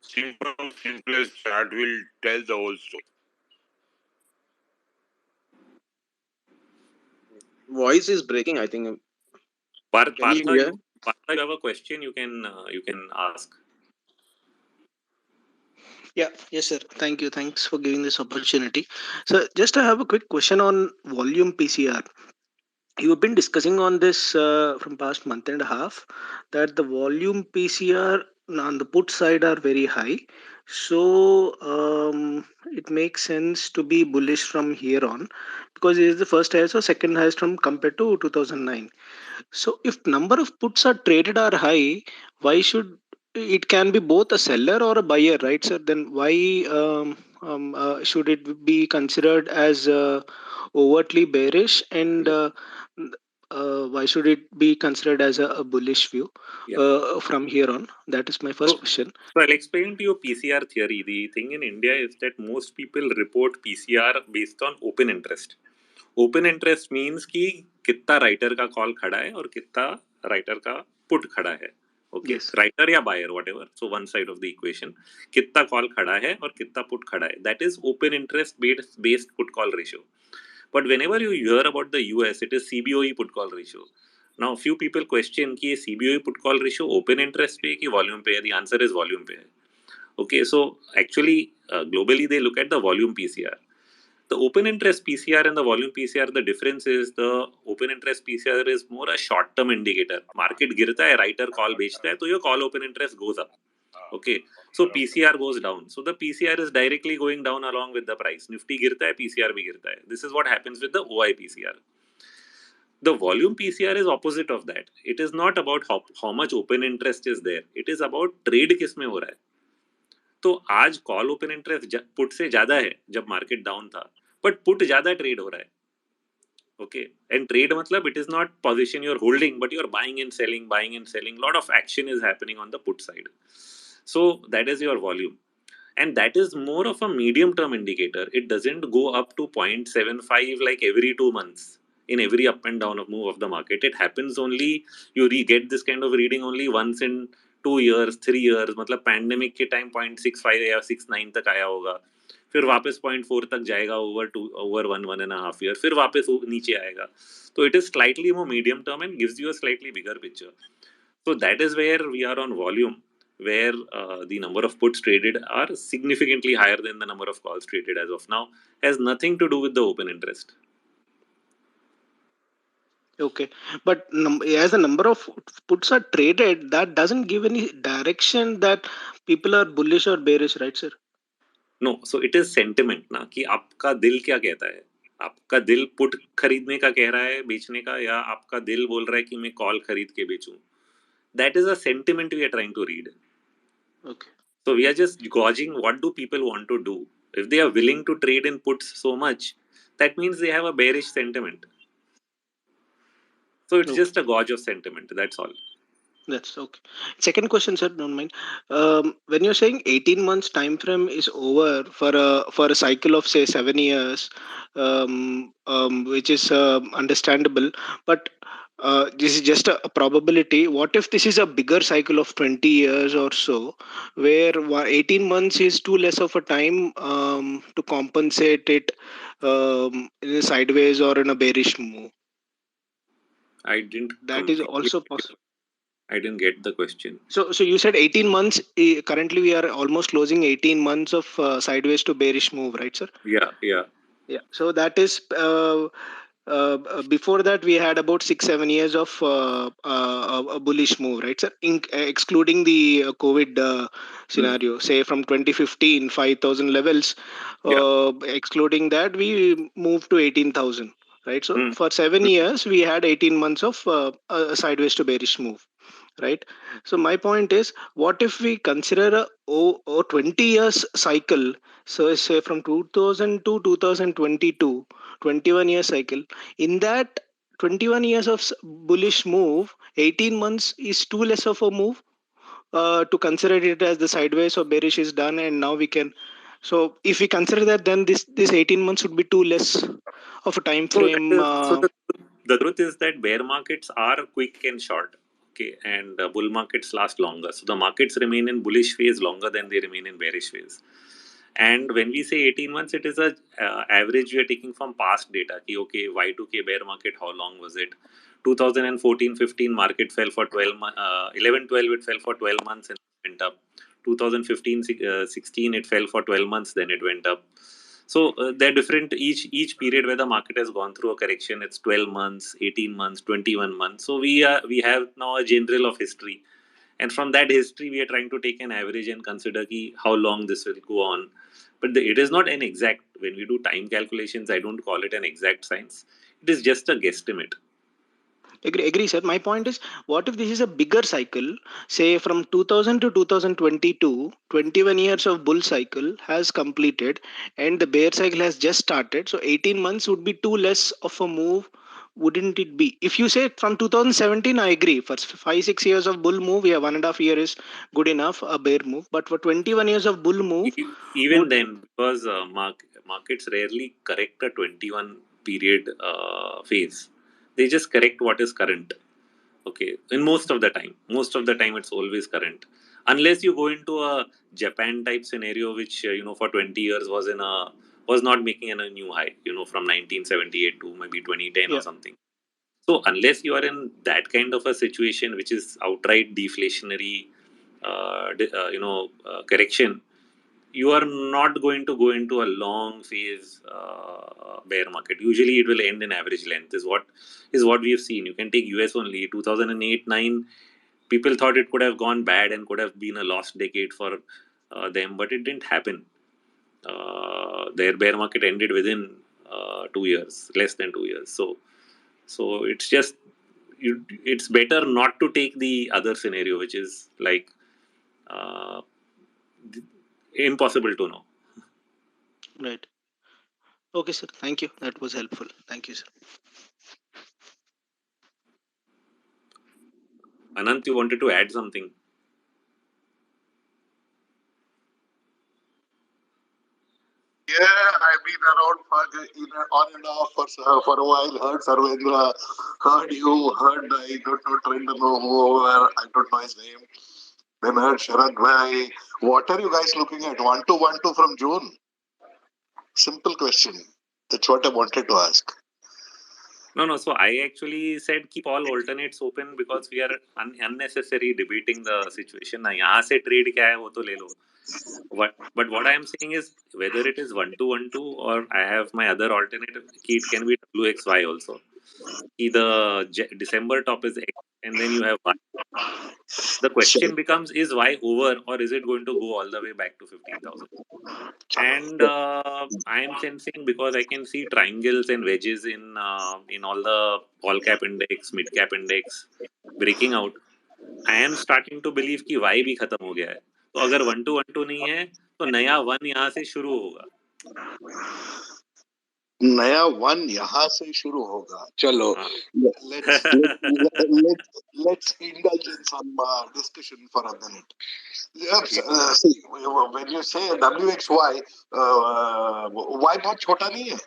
simplest chart will tell the whole story. Voice is breaking, I think. Partha, you hear? you have a question you can ask. Yeah, yes, sir. Thank you. Thanks for giving this opportunity. So, just I have a quick question on volume PCR. You've been discussing on this from past month and a half that the volume PCR on the put side are very high. So, it makes sense to be bullish from here on because it is the first highest or second highest from compared to 2009. So if number of puts are traded are high, why should it can be both a seller or a buyer, right, sir? Then why should it be considered as overtly bearish? And why should it be considered as a bullish view from here on? That is my first question. So I'll explain to you PCR theory. The thing in India is that most people report PCR based on open interest. Open interest means कि कितना writer का call खड़ा है और कितना writer का put खड़ा है. ओके, राइटर या buyer whatever, so one side of the equation, कितना कॉल खड़ा है और कितना पुट खड़ा है, that is open interest based put call ratio. But whenever you hear about the US, it is CBOE put call ratio. Now few people question कि ये CBOE put call ratio open interest पे कि volume पे है. The answer is volume पे है. Okay, so actually globally they look at the volume PCR. The open interest PCR and the volume PCR, the difference is the open interest PCR is more a short term indicator. Market गिरता है, writer call बेचता है, तो your call open interest goes up. Okay, so PCR goes down. So the PCR is directly going down along with the price. Nifty गिरता है, PCR भी गिरता है. This is what happens with the OI PCR. The volume PCR is opposite of that. It is not about how much open interest is there. It is about trade किस में हो रहा है. तो आज कॉल ओपन इंटरेस्ट पुट से ज्यादा है जब मार्केट डाउन था, बट पुट ज्यादा ट्रेड हो रहा है. ओके, एंड ट्रेड मतलब it is not position you are holding, but you are buying and selling, lot of action is happening on the put side. So that is your volume, and that is more of a medium term indicator. It doesn't go up to 0.75 like every 2 months in every up and down of move of the market. It happens only, you get this kind of reading only once in 2 years 3 years. मतलब pandemic के time 0.65 या 0.69 तक आया होगा, फिर वापस 0.4 तक जाएगा over 1.5 year, फिर वापस नीचे आएगा. तो it is slightly more medium term and gives you a slightly bigger picture. So that is where we are on volume, where the number of puts traded are significantly higher than the number of calls traded as of now. Has nothing to do with the open interest. Okay, but as the number of puts are traded, that doesn't give any direction that people are bullish or bearish, right, sir? No, so it is sentiment ना, कि आपका दिल क्या कहता है. आपका दिल put खरीदने का कह रहा है बेचने का, या आपका दिल बोल रहा है कि मैं कॉल खरीद के बेचूं. That is a sentiment we are trying to read. Okay. So we are just gauging what do people want to do. If they are willing to trade in puts so much, that means they have a bearish sentiment. So it's just a gauge of sentiment. That's all. That's okay. Second question, sir, don't mind. When you're saying 18 months time frame is over for a cycle of say 7 years, which is understandable, but this is just a probability. What if this is a bigger cycle of 20 years or so, where 18 months is too less of a time to compensate it in a sideways or in a bearish move? I didn't. That is also possible. I didn't get the question. So you said 18 months. Currently, we are almost closing 18 months of sideways to bearish move, right, sir? Yeah. So that is before that we had about 6-7 years of a bullish move, right, sir? Excluding the COVID scenario, say from 2015 5,000 levels. Excluding that, we moved to 18,000, right? So for 7 years, we had 18 months of a sideways to bearish move. Right. So my point is, what if we consider a 20 years cycle? So say from 2000 to 2022, 21-year cycle. In that 21 years of bullish move, 18 months is too less of a move to consider it as the sideways or bearish is done, and now we can. So if we consider that, then this 18 months would be too less of a time frame. So the truth is that bear markets are quick and short. Okay, and bull markets last longer. So the markets remain in bullish phase longer than they remain in bearish phase. And when we say 18 months, it is a average we are taking from past data. Ki, okay, Y2K bear market, how long was it? 2014-15 market fell for 12 months. 11-12 it fell for 12 months and went up. 2015-16 it fell for 12 months, then it went up. So they're different. Each period where the market has gone through a correction, it's 12 months, 18 months, 21 months. So we have now a general of history, and from that history we are trying to take an average and consider how long this will go on. But it is not an exact. When we do time calculations, I don't call it an exact science. It is just a guesstimate. Agree, sir. My point is, what if this is a bigger cycle, say from 2000 to 2022, 21 years of bull cycle has completed and the bear cycle has just started. So 18 months would be too less of a move wouldn't it be? If you say from 2017, I agree. For 5 6 years of bull move, yeah, 1.5 year is good enough, a bear move. But for 21 years of bull move, Even would then, because markets rarely correct a 21 period phase, they just correct what is current. Okay, in most of the time it's always current, unless you go into a Japan type scenario, which for 20 years was not making a new high, from 1978 to maybe 2010 or yeah, something. So unless you are in that kind of a situation, which is outright deflationary, correction, you are not going to go into a long phase bear market. Usually, it will end in average length. Is what we have seen. You can take US only 2008 9. People thought it could have gone bad and could have been a lost decade for them, but it didn't happen. Their bear market ended within 2 years, less than 2 years. So it's just it's better not to take the other scenario, which is like uh, impossible to know. right. Okay, sir. Thank you. That was helpful. Thank you, sir. Anant, you wanted to add something? Yeah, I've been around on and off for a while. Heard Sarvendra, heard you, heard I don't know, trying to know whoever, I don't know his name. Then heard Sharad Bhai. What are you guys looking at? 1212 from June? Simple question. That's what I wanted to ask. No. So I actually said keep all alternates open because we are unnecessary debating the situation. ना यहाँ से trade क्या है वो तो ले लो. But what I am saying is whether it is 1212 or I have my other alternative, it can be WXY also. Either December top is X and then you have Y. The question becomes, is Y over or is it going to go all the way back to 15,000? And I am sensing, because I can see triangles and wedges in all the all cap index, mid cap index breaking out. I am starting to believe कि Y भी खत्म हो गया है. तो अगर 1212 नहीं है तो नया 1 यहाँ से शुरू होगा. नया 1 यहाँ से शुरू होगा. चलो, let's indulge in some discussion for a minute. See, when you say WXY, Y बहुत छोटा नहीं है.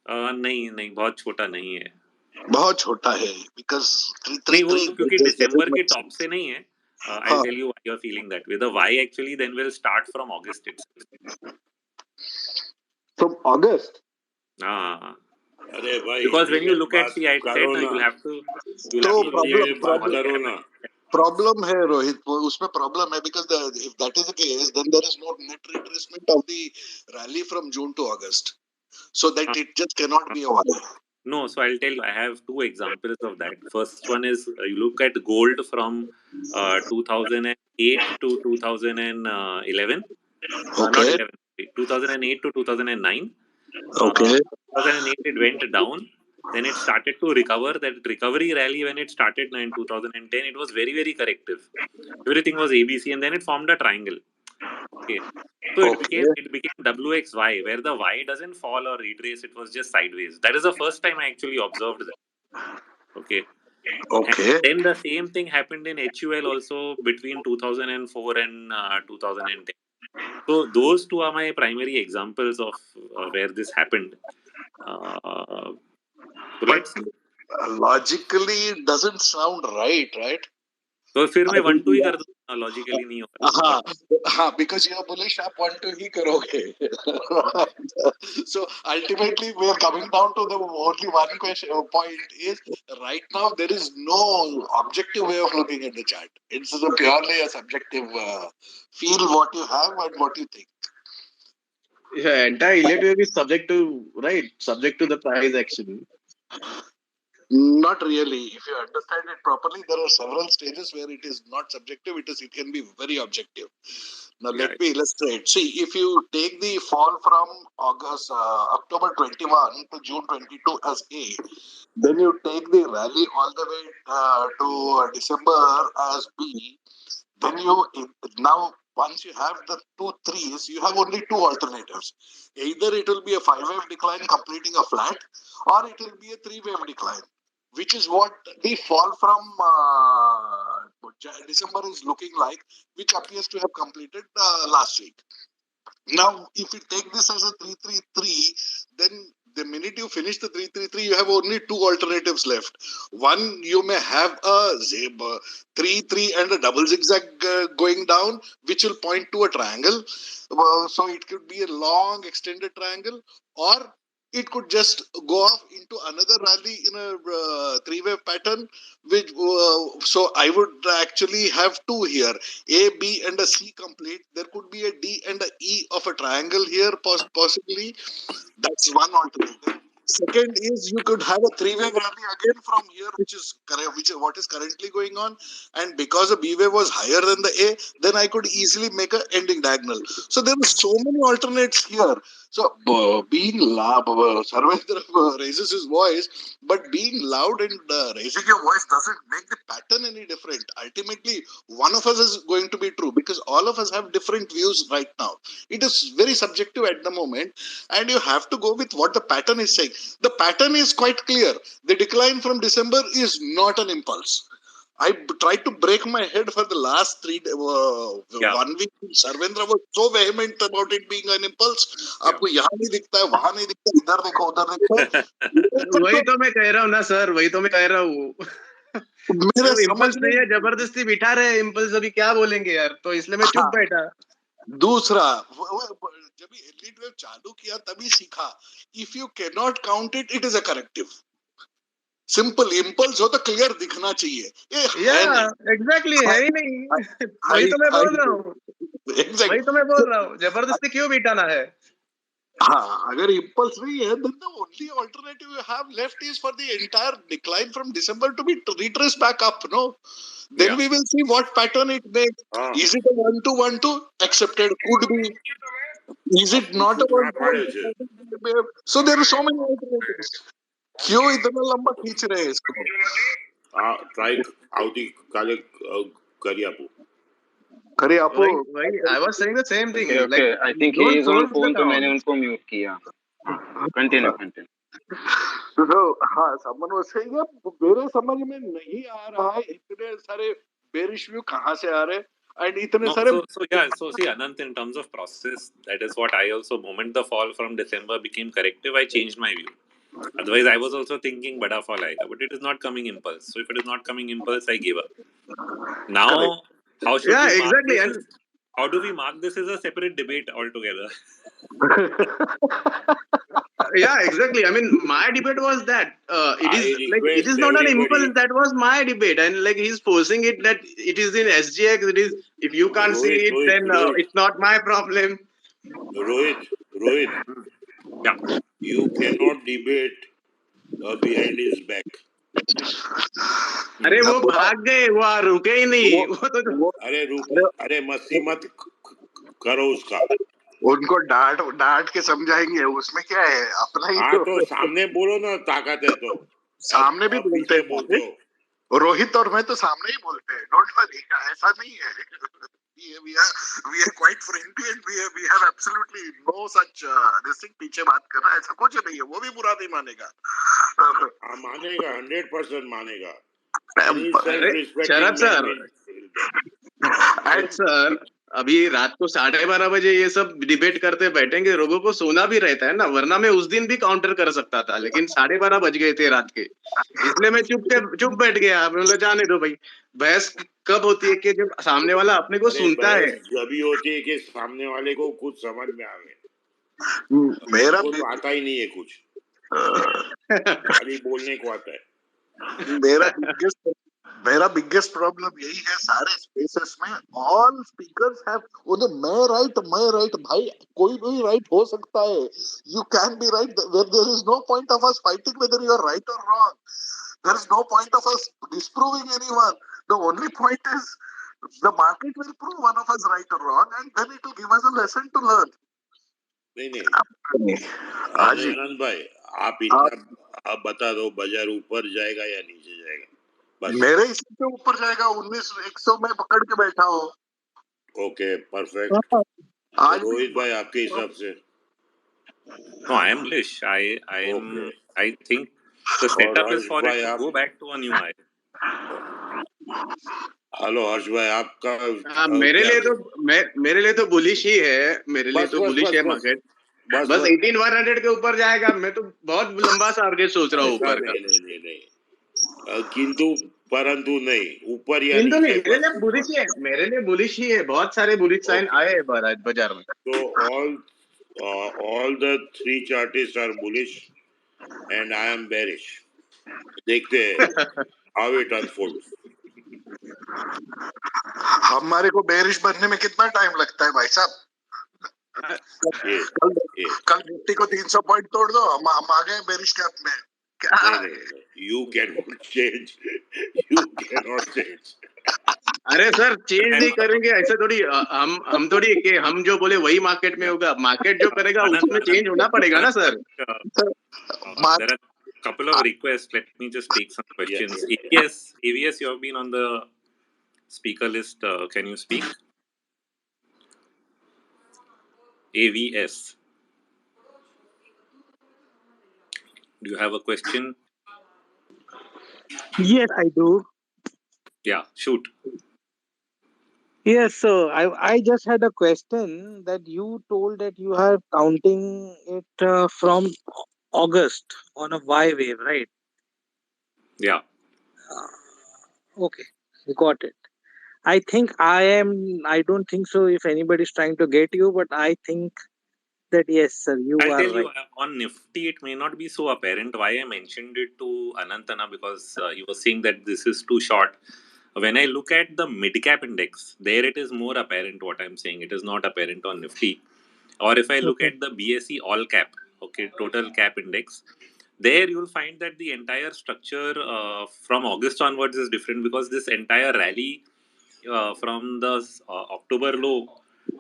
नहीं बहुत छोटा नहीं है. बहुत छोटा है because नहीं वो 333 क्योंकि just दिसंबर doesn't के make टॉप sense. से नहीं है. I'll tell you why you're feeling that way. The Y actually then will start from August itself. From August. अरे भाई Because when you ये look at, बात see, I करो said, no, ना. you'll have to ये बात करो ना. Problem है रोहित, उसमें problem है because if that is the case, then there is no net retracement of the rally from June to August, so that it just cannot be a Y. No, so I'll tell you, I have two examples of that. First one is you look at gold from 2008 to 2011. Not Okay. 11, 2008 to 2009. Okay. 2008 it went down. Then it started to recover. That recovery rally, when it started in 2010, it was very, very corrective. Everything was ABC, and then it formed a triangle. Okay. So it became WXY, where the Y doesn't fall or retrace, it was just sideways. That is the first time I actually observed that. Okay. Okay. And then the same thing happened in HUL also between 2004 and 2010. So those two are my primary examples of where this happened. So let's see. Logically it doesn't sound right? तो फिर मैं 1-2 ही कर दूंगा, logically नहीं होगा. हाँ, because you are bullish, आप 1-2 ही करोगे. So ultimately we are coming down to the only one point is right now there is no objective way of looking at the chart. It's purely a subjective feel what you have and what you think. Yeah, entire ELLIOT wave is subject to the price action. Not really. If you understand it properly, there are several stages where it is not subjective. It can be very objective. Now let me illustrate. See, if you take the fall from October 21 to June 22 as A, then you take the rally all the way to December as B. Then you now once you have the 2 3s, you have only two alternatives. Either it will be a 5-wave decline completing a flat, or it will be a 3-wave decline, which is what the fall from December is looking like, which appears to have completed last week. Now, if you take this as a 333, then the minute you finish the 333, you have only two alternatives left. One, you may have a 3 3 and a double zigzag going down, which will point to a triangle. So it could be a long extended triangle, or it could just go off into another rally in a three-wave pattern. So I would actually have two here. A, B, and a C complete. There could be a D and a E of a triangle here, possibly. That's one alternative. Second is you could have a three-wave rally again from here, which is what is currently going on. And because the B wave was higher than the A, then I could easily make a ending diagonal. So there are so many alternates here. So being loud, Sarvendra raises his voice, but being loud and raising your voice doesn't make the pattern any different. Ultimately, one of us is going to be true because all of us have different views right now. It is very subjective at the moment, and you have to go with what the pattern is saying. The pattern is quite clear. The decline from December is not an impulse. I tried to break my head for the last 1 week. Sarvendra was so vehement about it being an impulse. आपको यहाँ नहीं दिखता है, वहाँ नहीं दिखता, इधर देखो, उधर देखो. वही तो मैं कह रहा हूँ ना सर, वही तो मैं कह रहा हूँ. मेरे इम्पल्स नहीं है, जबरदस्ती बिठा रहे इम्पल्स, अभी क्या बोलेंगे यार, तो इसलिए मैं चुप बैठा. दूसरा, जब एलिट वेव चालू किया तभी सीखा, if you can not count it, it is a corrective. Simple impulse हो तो क्लियर दिखना चाहिए. एग्जैक्टली है ही नहीं. वही तो मैं बोल रहा हूँ. वही तो मैं बोल रहा हूँ, जबरदस्ती क्यों बिठाना है. हाँ, अगर इम्पल्स नहीं है, then the only alternative you have left is for the entire decline from December to be retraced back up, no? Then we will see what pattern it makes. Is it a 1-2-1-2? Accepted. Could be. Is it not a 1-2? So there are so many alternatives. क्यों इतना लंबा खींच रहे हैं इसको? Try outie काले करियापू. I was saying the same thing. Okay, like, I think he is on phone, तो मैंने उनको म्यूट किया. Continue. So, हाँ, someone was saying, मेरे समझ में नहीं आ रहा है इतने सारे bearish view कहाँ से आ रहे हैं. And so see, Anant, in terms of process, that is what I also, moment the fall from December became corrective, I changed my view. Otherwise, I was also thinking bada fall aayega, but it is not coming impulse. So if it is not coming impulse, I gave up. Now, how should we mark this? How do we mark this as a separate debate altogether? Exactly. I mean, my debate was that it is not an impulse. That was my debate, and like he's forcing it that it is in SGX. It is, if you can't see it, then it's not my problem. Rohit, yeah, you cannot debate behind his back. अरे वो भाग गए, वो रुके ही नहीं. अरे मस्ती मत करो उसका. उनको डांट के समझाएंगे, उसमें क्या है, अपना ही. हाँ, तो सामने बोलो ना, ताकत है तो. सामने भी बोलते हैं. रोहित और मैं तो सामने ही बोलते हैं. डोंट वरी, ऐसा नहीं है. we are quite friendly and we have absolutely no such this thing. पीछे बात कर रहा है, ऐसा कुछ नहीं है. वो भी बुरा नहीं मानेगा. मानेगा, 100% मानेगा. शरद सर, अभी रात को 12:30 बजे ये सब डिबेट करते बैठेंगे, लोगों को सोना भी रहता है ना, वरना मैं उस दिन भी काउंटर कर सकता था, लेकिन 12:30 बज गए थे रात के, इसलिए मैं चुप बैठ गया. बोले जाने दो भाई. बहस कब होती है कि जब सामने वाला अपने को सुनता है. जब भी होती है कि सामने वाले को कुछ समझ में आवे. मेरा तो आता ही नहीं है कुछ, खाली बोलने को आता है. मेरा बिगेस्ट प्रॉब्लम यही है सारे स्पेसेस में. ऑल स्पीकर्स हैव मैं राइट. भाई कोई भी राइट हो सकता है. You can be right. There is no point of us fighting whether you are right और wrong. There is no point of us disproving anyone. The only point is the market will prove one of us right or wrong, and then it will give us a lesson to learn. नहीं. आनंद भाई, आप इतना आप बता दो, बाजार ऊपर जाएगा या नीचे जाएगा? मेरे हिसाब से ऊपर जाएगा. 19,100 में पकड़ के बैठा हो. Okay perfect. आज रोहित भाई आपके हिसाब से. No, I am bullish. Okay. I think the और setup is Harsh for it भाई to आप. go back to a new high. Hello Harsh भाई आपका मेरे क्या. लिए तो मेरे लिए तो बुलिश ही है, मेरे लिए बस तो बस बुलिश बस है बस मार्केट. बस बस बस. 18,100 के ऊपर जाएगा. मैं तो बहुत लंबा सा टारगेट सोच रहा हूँ ऐसा ऊपर का. नहीं नहीं नहीं नहीं. किंतु परंतु नहीं ऊपर या किंतु नहीं, नीचे मेरे बस लिए बुलिश ऊपर. ही है, मेरे लिए बुलिश ही है. बहुत सारे बुलिश साइन ओके. आए हैं बाजार में. So all the three chartists are bullish and I am bearish. देखते हैं how it unfolds. हमारे को बेरिश बनने में कितना टाइम लगता है भाई साहब? ये कल ये कल निफ्टी को 300 पॉइंट तोड़ दो, हम आ गए बेरिश कैप में. नहीं नहीं नहीं. You cannot change. You cannot change. अरे सर, चेंज And नहीं करेंगे ऐसे थोड़ी. हम थोड़ी कि हम जो बोले वही मार्केट में yeah, होगा. मार्केट जो करेगा उसमें Anand, चेंज होना पड़ेगा ना sir. there are a couple of requests. Let me just take some questions. AVS, you have been on the speaker list. Can you speak? AVS, do you have a question? Yes, I do. Yeah, shoot. Yes, so I just had a question that you told that you are counting it from August on a Y wave, right? Yeah. Okay, got it. I don't think so if anybody is trying to get you, but I think that yes, sir, you I'll are tell you, right. on Nifty, it may not be so apparent why I mentioned it to Anantana, because he was saying that this is too short. When I look at the mid cap index, there it is more apparent what I'm saying. It is not apparent on Nifty. Or if I look Okay. at the BSE all cap, okay, total cap index, there you'll find that the entire structure from August onwards is different, because this entire rally from the October low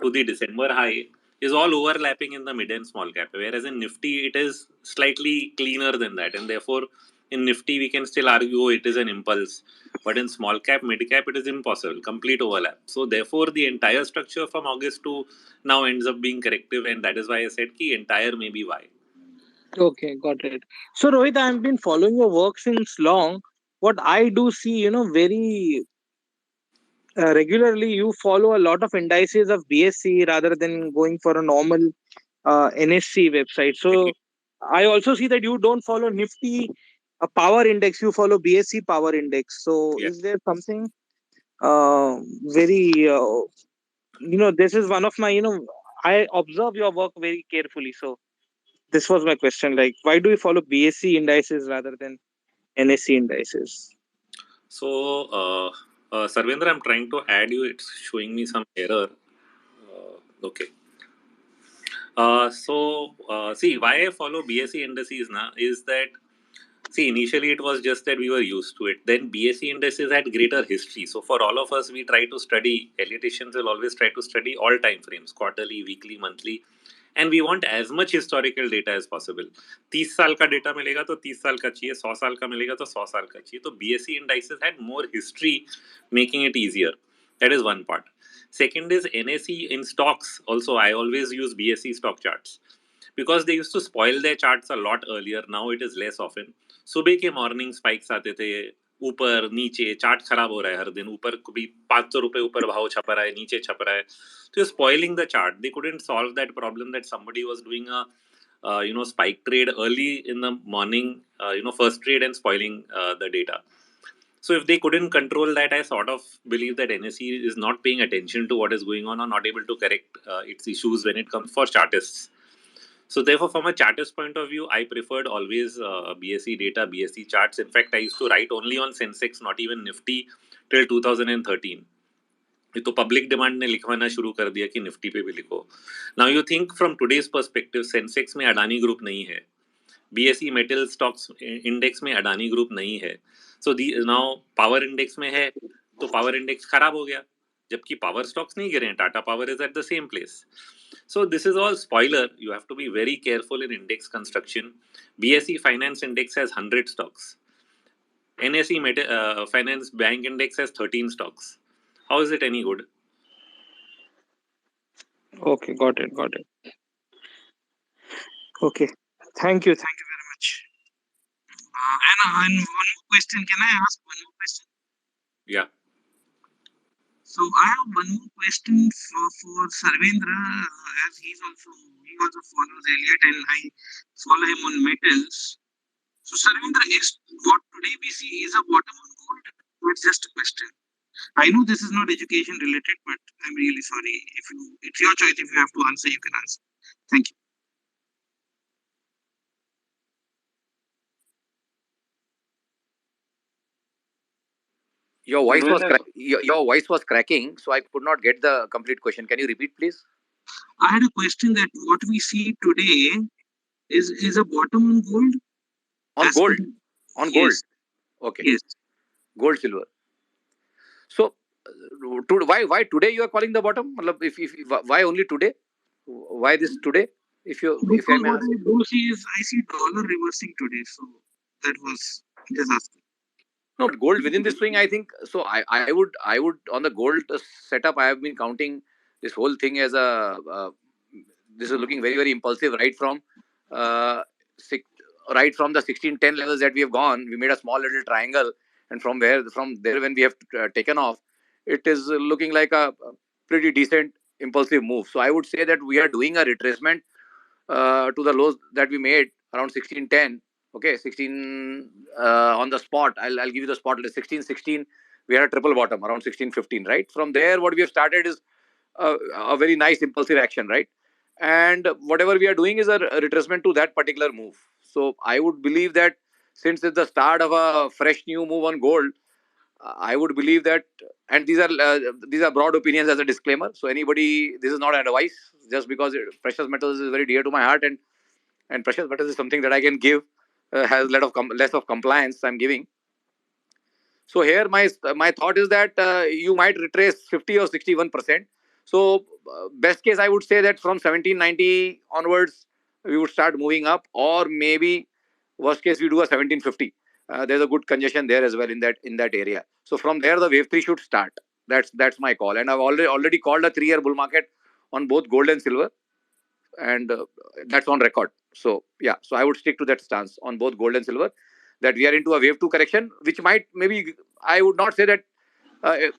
to the December high is all overlapping in the mid and small cap. Whereas in Nifty, it is slightly cleaner than that, and therefore in Nifty we can still argue it is an impulse. But in small cap, mid cap, it is impossible, complete overlap. So therefore, the entire structure from August to now ends up being corrective, and that is why I said ki entire may be why. Okay, got it. So Rohit, I've been following your work since long. What I do see, very regularly, you follow a lot of indices of BSC rather than going for a normal NSC website. So I also see that you don't follow Nifty power index, you follow BSC power index. So Yeah. is there something very, this is one of my, I observe your work very carefully. So this was my question. Like, why do you follow BSC indices rather than NSC indices? So, Sarvendra, I'm trying to add you. It's showing me some error. Okay. See, why I follow BSE indices na, is that, see, initially it was just that we were used to it. Then BSE indices had greater history. So for all of us, we try to study, Ellioticians will always try to study all time frames, quarterly, weekly, monthly. And we want as much historical data as possible. 30 साल का data मिलेगा तो 30 साल का चाहिए, 100 साल का मिलेगा तो 100 साल का चाहिए. तो BSE indices had more history, making it easier. That is one part. Second is NSE in stocks. Also, I always use BSE stock charts because they used to spoil their charts a lot earlier. Now it is less often. सुबह के morning spikes आते थे, ऊपर नीचे chart खराब हो रहा है हर दिन, ऊपर कभी 500 रुपए ऊपर भाव छप रहा है, नीचे छप रहा है. So spoiling the chart. They couldn't solve that problem that somebody was doing a spike trade early in the morning, first trade and spoiling the data. So if they couldn't control that, I sort of believe that NSE is not paying attention to what is going on or not able to correct its issues when it comes for chartists. So therefore, from a chartist point of view, I preferred always BSE data, BSE charts. In fact, I used to write only on Sensex, not even Nifty, till 2013. ये तो public demand ने लिखवाना शुरू कर दिया कि Nifty पे भी लिखो. Now you think from today's perspective, Sensex में अडानी ग्रुप नहीं है, बीएसई मेटल स्टॉक्स इंडेक्स में अडानी ग्रुप नहीं है. सो नाउ पावर इंडेक्स में है तो पावर इंडेक्स खराब हो गया, जबकि पावर स्टॉक्स नहीं गिरे हैं. Tata power is at the same place. So this is all spoiler. You have to be very careful in index construction. BSE Finance Index has 100 stocks. NSE Finance Bank Index has 13 stocks. How is it any good? Okay, got it, got it. Okay, thank you very much. And one more question. Can I ask one more question? Yeah. So I have one more question for Sarvendra, as he also follows Elliot, and I follow him on metals. So Sarvendra, is what today we see is a bottom on gold? It's just a question. I know this is not education related, but I'm really sorry. It's your choice. If you have to answer, you can answer. Thank you. Your voice was Sarvendra, your voice was cracking, so I could not get the complete question. Can you repeat, please? I had a question that what we see today is a bottom on gold. On As per gold. the- On gold. Yes, Okay. yes. Gold, silver. So, why today you are calling the bottom? Matlab, if why only today? Why this today? If I Because may what ask. I do see is I see dollar reversing today. So that was just asking. No, but gold within this swing, I think so. I would on the gold setup. I have been counting this whole thing as a. This is looking very very impulsive right from, uh, six, right from the 1610 levels that we have gone. We made a small little triangle, and from there when we have taken off, it is looking like a pretty decent impulsive move. So I would say that we are doing a retracement to the lows that we made around 1610. Okay, 16 on the spot. I'll give you the spot. 1616. We had a triple bottom around 1615. Right from there, what we have started is a very nice impulsive action. Right, and whatever we are doing is a retracement to that particular move. So I would believe that since it's the start of a fresh new move on gold, I would believe that, and these are broad opinions as a disclaimer. So anybody, this is not advice. Just because precious metals is very dear to my heart, and precious metals is something that I can give, has less of compliance I'm giving. So here my thought is that you might retrace 50 or 61%. So best case I would say that from 1790 onwards we would start moving up, or maybe worst case we do a 1750. There's a good congestion there as well in that area. So from there the wave three should start. That's my call, and I've already called a 3-year bull market on both gold and silver, and that's on record. So yeah, so I would stick to that stance on both gold and silver, that we are into a wave two correction, which might maybe, I would not say that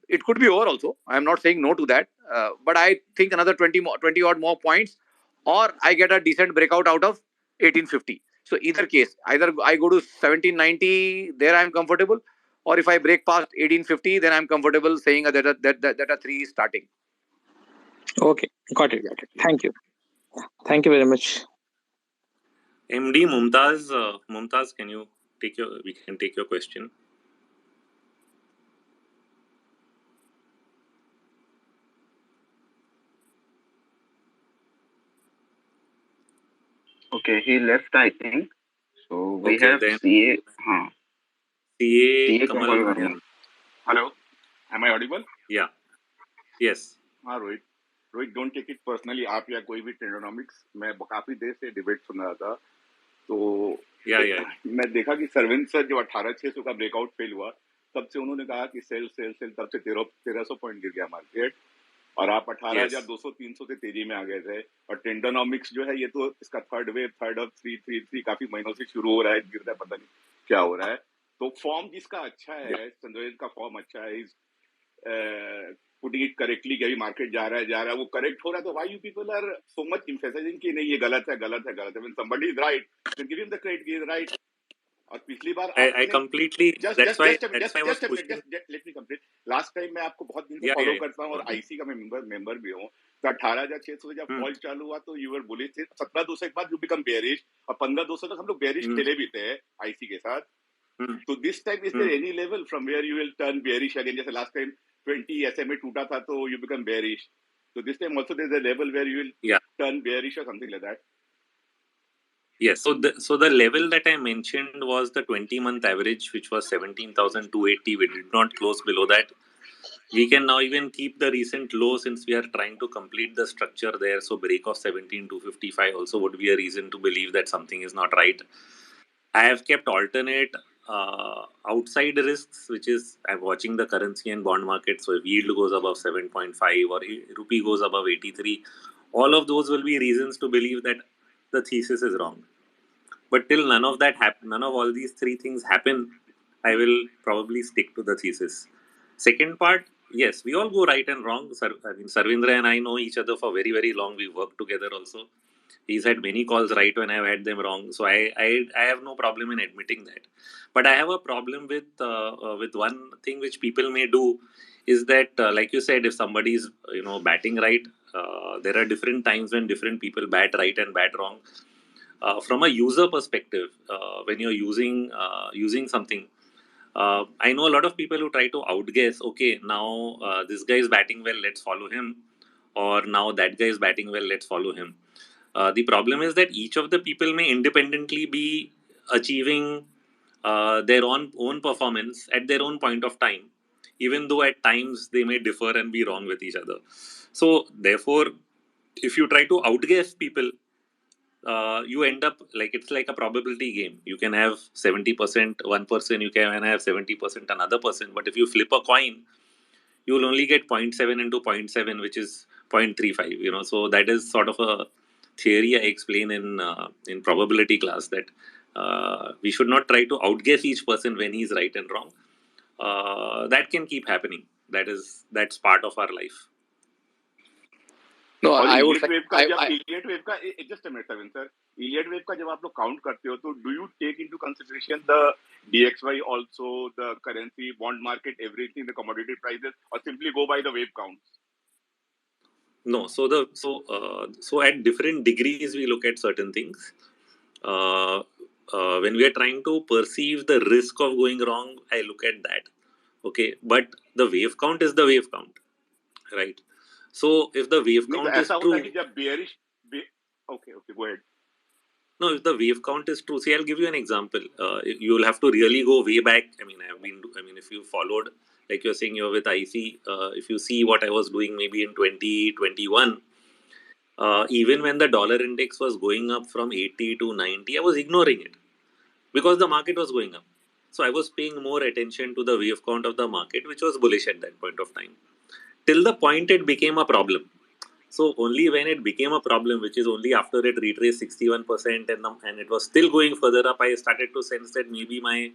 it could be over also. I am not saying no to that, but I think another 20 odd more points, or I get a decent breakout out of 1850. So either case, either I go to 1790, there I am comfortable, or if I break past 1850, then I'm comfortable saying that a three is starting. Okay, got it. Yeah. Got it. Thank you. Thank you very much. MD Mumtaz, Mumtaz, we can take your question. okay, he left, I think. So we Okay, have then CA, CA CA Kamal Kamal Varma. Varma. Hello, am I audible? Yeah. Yes. हाँ Rohit Rohit don't take it personally आप या कोई भी ट्रेंडोनॉमिक्स मैं काफी देर से debate सुन रहा था तो Yeah. मैं देखा कि सरविंद सर जब 18,600 का ब्रेकआउट फेल हुआ तब से उन्होंने कहा कि सेल सेल सेल, तब से 1300 पॉइंट गिर गया मार्केट और आप 18,200-300 से तेजी में आ गए थे और ट्रेंडोनॉमिक्स जो है ये तो इसका थर्ड ऑफ 333 काफी महीनों से शुरू हो रहा है, गिरता है, पता नहीं क्या हो रहा है। तो फॉर्म जिसका अच्छा है, संजय का फॉर्म अच्छा है, पुटिंग इट करेक्टली कि अभी मार्केट जा रहा है वो करेक्ट हो रहा है, तो why you people are so much emphasising कि नहीं ये गलत है when somebody is right then give him the credit he is right. और पिछली बार I completely, that's why I was pushing. Let me complete. Last time मैं आपको बहुत दिन से Yeah. फॉलो करता हूँ और आईसी का मैं मेंबर भी हूँ, तो 18,600 से जब फॉल चालू हुआ तो यू वर बुलिश थे, 17,200 के बाद यू बिकम बेयरिश और 15,200 तक हम लोग बेयरिश खेले भी थे आईसी के साथ। तो this time is there any level from where you will turn bearish again, जैसे लास्ट टाइम 20 SMA टूटा था तो you become bearish, so this time also there's a level where you will turn bearish or something like that. Yes. So the level that I mentioned was the 20-month average, which was 17,280. We did not close below that. We can now even keep the recent low since we are trying to complete the structure there. So break of 17,255 also would be a reason to believe that something is not right. I have kept alternate outside risks, which is I'm watching the currency and bond market. So if yield goes above 7.5 or rupee goes above 83, all of those will be reasons to believe that the thesis is wrong. But till none of that happen, none of all these three things happen, I will probably stick to the thesis. Second part, yes, we all go right and wrong. I mean, Sarvendra and I know each other for very, very long. We work together also. He's had many calls right when I've had them wrong. So I have no problem in admitting that. But I have a problem with one thing which people may do is that, like you said, if somebody is batting right, there are different times when different people bat right and bat wrong. From a user perspective, when you're using something, I know a lot of people who try to outguess. Okay, now this guy is batting well, let's follow him, or now that guy is batting well, let's follow him. The problem is that each of the people may independently be achieving their own performance at their own point of time, even though at times they may differ and be wrong with each other. So therefore, if you try to outguess people, you end up like it's like a probability game. You can have 70% one person, you can have 70% another person, but if you flip a coin, you will only get zero point 0.7 into 0.7, which is 0.35. So that is sort of a theory I explain in probability class, that we should not try to outguess each person when he's right and wrong. That can keep happening. That's part of our life. No, और I would Elliott wave का जब I Elliott wave का just a minute seven sir, Elliott wave का जब आप लोग count करते हो तो do you take into consideration the DXY also, the currency, bond market, everything, the commodity prices, or simply go by the wave counts? No, so at different degrees we look at certain things. When we are trying to perceive the risk of going wrong, I look at that. Okay, but the wave count is the wave count, right? So if the wave नहीं तो count is ऐसा होता है true, कि जब bearish, okay, go ahead. no, if the wave count is true, see, I'll give you an example. You will have to really go way back. I mean, if you followed, like you're saying, you're with IC. If you see what I was doing, maybe in 2021. Even when the dollar index was going up from 80 to 90, I was ignoring it because the market was going up. So I was paying more attention to the wave count of the market, which was bullish at that point of time, till the point it became a problem. So only when it became a problem, which is only after it retraced 61% and it was still going further up, I started to sense that maybe my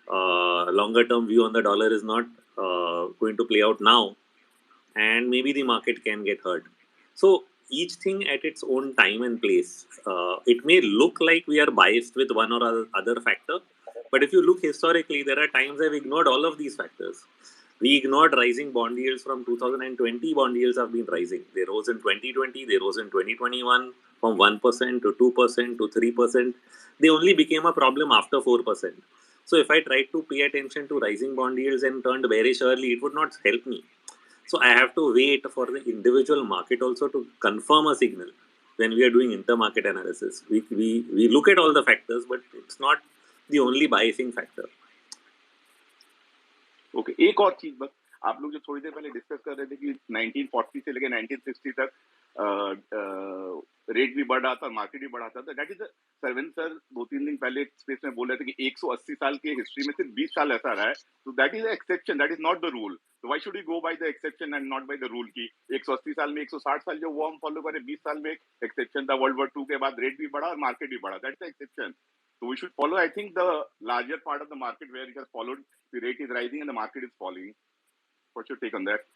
longer term view on the dollar is not going to play out now, and maybe the market can get hurt. So each thing at its own time and place. It may look like we are biased with one or other factor, but if you look historically, there are times I've ignored all of these factors. We ignored rising bond yields from 2020. Bond yields have been rising. They rose in 2020. They rose in 2021 from 1% to 2% to 3%. They only became a problem after 4%. So if I tried to pay attention to rising bond yields and turned bearish early, it would not help me. So I have to wait for the individual market also to confirm a signal when we are doing intermarket analysis. We look at all the factors, but it's not the only biasing factor. Okay एक और चीज बस, आप लोग जो थोड़ी देर पहले discuss कर रहे थे कि 1940 से लेकर 1960 तक रेट भी बढ़ रहा था, मार्केट भी बढ़ा था, दैट इज सरविंद सर 2-3 दिन पहले स्पेस में बोल रहे थे कि 180 साल के हिस्ट्री में सिर्फ 20 साल ऐसा रहा है, तो that is exception, that is not the rule. तो why should we go by the exception and not by the rule की 180 साल में 160 साल जो वो हम फॉलो करें, 20 साल में एक्सेप्शन था, वर्ल्ड वॉर 2 के बाद रेट भी बढ़ा और मार्केट भी बढ़ा, that's the exception. So we should follow, I think, the larger part of the market where it has followed, the rate is rising and the market is falling. What's your take on that?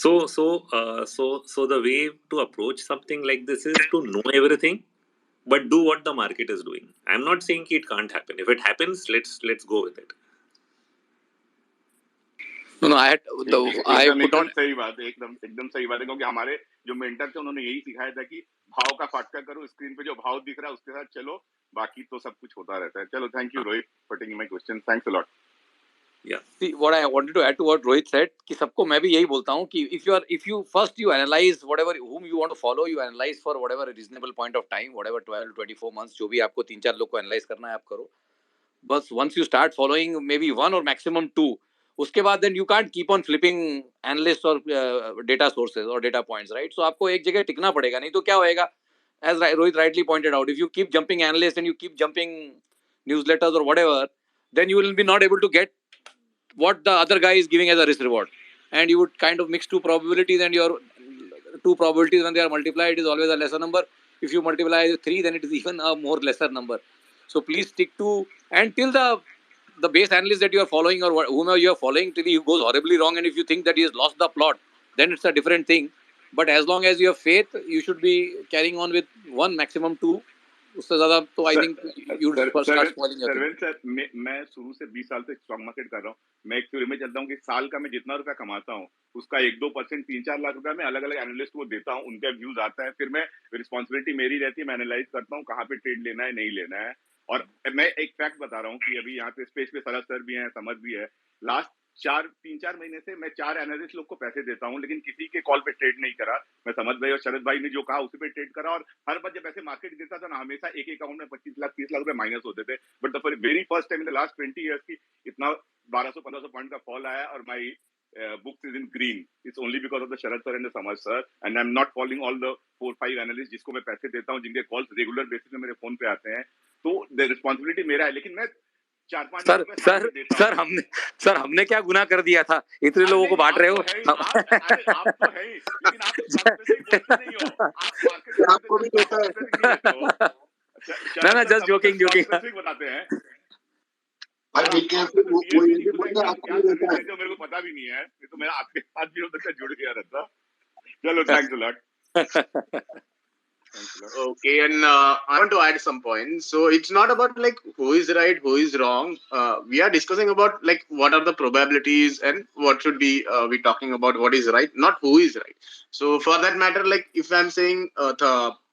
So the way to approach something like this is to know everything, but do what the market is doing. I'm not saying it can't happen. If it happens, let's go with it. No, I put on. एकदम सही बात है, एकदम सही बात है, क्योंकि हमारे जो मेंटर थे उन्होंने यही सिखाया था कि भाव का फाटका करो, स्क्रीन पे जो भाव दिख रहा है उसके साथ चलो, बाकी तो सब कुछ होता रहता है. चलो, thank you Rohit for taking my question, thanks a lot. Yeah. See, what I wanted to add to what Rohit said, कि सबको मैं भी यही बोलता हूँ कि if you first you analyze whatever whom you want to follow, you analyze for whatever reasonable point of time, whatever 12-24 months, जो भी आपको 3-4 लोग को analyze करना है आप करो. बस once you start following maybe one or maximum two, उसके बाद then you can't keep on flipping analysts or data sources or data points, right? So आपको एक जगह टिकना पड़ेगा, नहीं तो क्या होएगा? As Rohit rightly pointed out, if you keep jumping analysts and you keep jumping newsletters or whatever, then you will be not able to get what the other guy is giving as a risk reward, and you would kind of mix two probabilities, and your two probabilities, when they are multiplied, is always a lesser number. If you multiply with 3, then it is even a more lesser number. So please stick to, and till the base analyst that you are following, or whomever you are following, till he goes horribly wrong, and if you think that he has lost the plot, then it's a different thing. But as long as you have faith, you should be carrying on with one, maximum two. उससे ज़्यादा तो I think you start spoiling your thing. Servant sir, मैं शुरू से 20 साल से stock market कर रहा हूँ. मैं एक थ्योरी में चलता हूँ कि साल का मैं जितना रुपया कमाता हूँ, उसका 1-2%, 3-4 लाख रुपया मैं अलग अलग एनालिस्ट को देता हूँ. उनका व्यूज आता है, फिर मैं रिस्पॉन्सिबिलिटी मेरी रहती है, मैं एनालाइज करता हूँ कहाँ पे ट्रेड लेना है, नहीं लेना है. और मैं एक फैक्ट बता रहा हूँ कि अभी यहाँ पे स्पेस पे सरद सर भी हैं, समझ भी है. लास्ट 3-4 महीने से मैं 4 एनालिस्ट लोग को पैसे देता हूँ, लेकिन किसी के कॉल पे ट्रेड नहीं करा. मैं समझ भाई और शरद भाई ने जो कहा उसी पे ट्रेड करा, और हर बार जब ऐसे मार्केट गिरता था ना, हमेशा एक अकाउंट में 25 लाख 30 लाख रुपए माइनस होते थे. But the very first time in the last 20 years की इतना 1200-1500 पॉइंट का फॉल आया, और माई books is in green. It's only because of the Sharad sir and the Samaj sir, and I'm not following all the 4-5 analysts जिसको मैं पैसे देता हूँ, जिनके कॉल्स रेगुलर बेसिस में मेरे फोन पे आते हैं. तो द रिस्पॉन्सिबिलिटी मेरा है, लेकिन मैं 4-5 सर हमने क्या गुनाह कर दिया था, इतने लोगों को बांट रहे हो. आप तो है ही, लेकिन आप स्पेसिफिक नहीं हो. आप आपको भी देता है. ना जस्ट जोकिंग बताते हैं. भाई बी केयरफुल, वो ये भी बोलता है आपको भी देता है. जो मेरे को पता भी नहीं है, तो मेरा आपके साथ भी होता है, जुड़ गया रहता. चलो, thanks a lot. Okay, and I want to add some points. So it's not about like who is right, who is wrong. We are discussing about like what are the probabilities and what should be we talking about what is right, not who is right. So for that matter, like if I'm saying a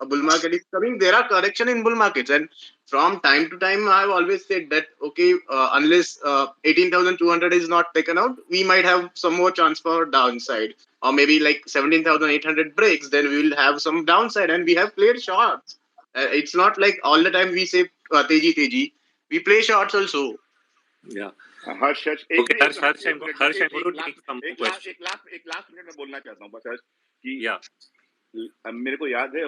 bull market is coming, there are correction in bull markets, and from time to time I've always said that okay, unless 18,200 is not taken out, we might have some more chance for downside, or maybe like 17,800 breaks, then we will have some downside, and we have played shorts. It's not like all the time we say teji. We play shorts also. Yeah. हर्ष एक last minute में बोलना चाहता हूँ बस हर्ष कि मेरे को याद है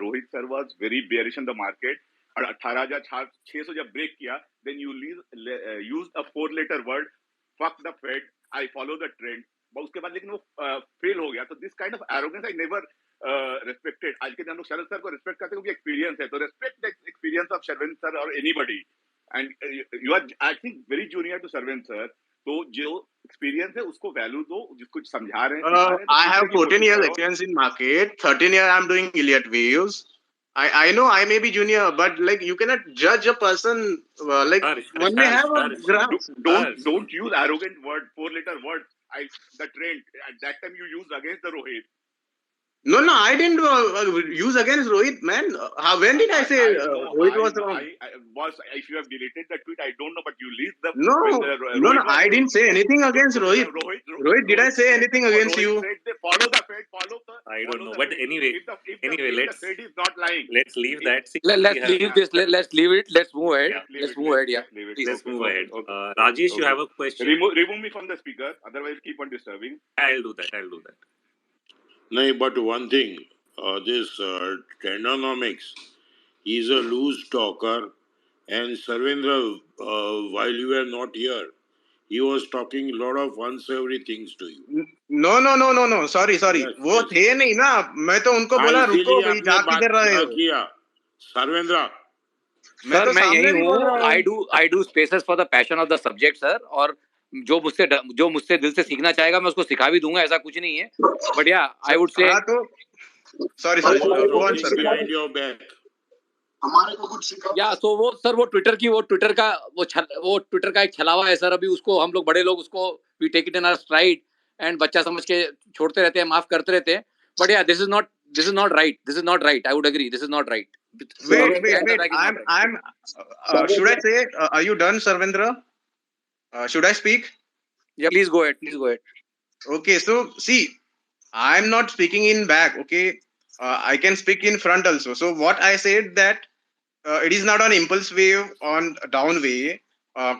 Rohit sir was very bearish in the market, और 18,600 जब ब्रेक किया, then you use a 4 letter word, fuck the Fed, I follow the trend. उसके बाद लेकिन वो फेल हो गया. तो this kind of arrogance I never respected. आज के दिन हम लोग शरद सर को रेस्पेक्ट करते हैं क्योंकि एक्सपीरियंस है. तो respect the experience of Sharvendra sir और anybody, and you are I think very junior to Sharvendra sir. तो जो एक्सपीरियंस है उसको वैल्यू दो, जिसको समझा रहे हैं. I have 14 years experience in market. 13 years I'm doing ELLIOT waves. I know I may be junior, but like you cannot judge a person like one may have a graph. Don't use arrogant word, 4 letter word. The trend at that time you used against the Rohit. No, I didn't use against Rohit, man. When did I say Rohit was wrong? If you have deleted that tweet, I don't know, but you leave the... No, I didn't say anything against Rohit. Rohit, did I say anything against you? Follow the Fed, I don't know, but anyway, the Fed is not lying. Let's leave that. Let's leave this. Let's leave it. Let's move ahead. Let's move ahead. Yeah. Let's move ahead. Rajesh, you have a question? Remove me from the speaker. Otherwise, keep on disturbing. I'll do that. No, but one thing, this Trendonomics, he's a loose talker, and Sarvendra, while you were not here, he was talking a lot of unsavory things to you. No. Sorry. वो थे नहीं ना. मैं तो उनको बोला रुको भाई, जा किधर रहे हो? Sarvendra. सर मैं यही हूँ. I do spaces for the passion of the subject, sir. और जो मुझसे दिल से सीखना चाहेगा मैं उसको सिखा भी दूंगा, ऐसा कुछ नहीं है. बट या आई वुड से सॉरी हमारे को कुछ सिखा. या सो वो ट्विटर का एक छलावा है सर. अभी उसको हम लोग बड़े लोग उसको we take it in our stride and बच्चा समझ के छोड़ते रहते हैं, माफ करते रहते हैं. बट या this is not right. I would agree, this is not right. Wait. I'm should I say are you done, Sarvendra? Should I speak? Yeah, please go ahead. Okay, so see, I'm not speaking in back. Okay, I can speak in front also. So what I said that it is not an impulse wave on down way,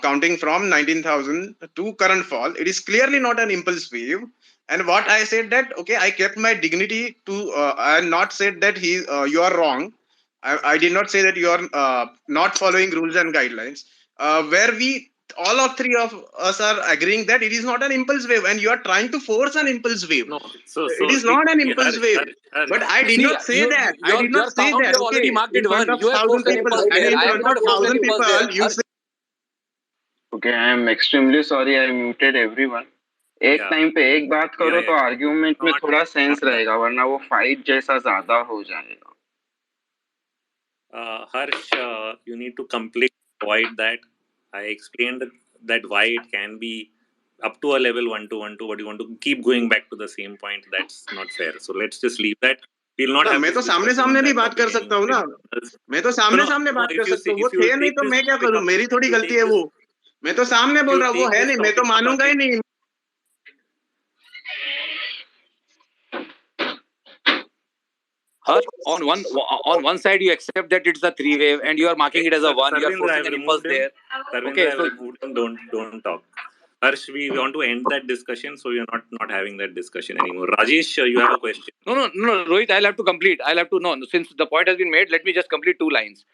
counting from 19,000 to current fall. It is clearly not an impulse wave. And what I said that okay, I kept my dignity to. I not said that you are wrong. I did not say that you are not following rules and guidelines. Where we all of three of us are agreeing that it is not an impulse wave, and you are trying to force an impulse wave. No, so It is see, not an impulse Harsh, wave. Harsh. But I did See, not say that. I did your not say sound, that. you have already Okay, marked in it front one. of You have 1,000 forced an people, impulse and there. in I have front of not forced an 1,000 impulse people, there. you say. Okay, I am extremely sorry. I muted everyone. एक Yeah, time पे एक बात yeah, करो yeah. तो argument में Not, थोड़ा sense not that. रहेगा, वरना वो फाइट जैसा ज्यादा हो जाएगा. Harsh, you need to completely avoid that. I explained that why it can be up to a level 1 to 1 2, but you want to keep going back to the same point. That's not fair. So let's just leave that. We'll not have मैं this तो सामने discussion on सामने भी that बात topic कर सकता anymore हूँ ना. with others. मैं तो No, सामने no, सामने no. बात कर सकता हूँ. वो If you थे नहीं take तो this मैं क्या topic करूँ? up, मेरी थोड़ी if you गलती take है this, वो. मैं तो सामने if बोल you रहा हूँ. वो take है this नहीं, मैं तो topic up मानूंगा ही again, नहीं. Harsh, on one side you accept that it's a three wave and you are marking it as a one. You are Sarvendra, forcing I've an impulse removed him. there. Sarvendra, Okay, I've so removed him. Don't talk. Harsh, we want to end that discussion, so we are not having that discussion anymore. Rajesh, you have a question. no, Rohit, I'll have to complete. I'll have to know. Since the point has been made, let me just complete two lines.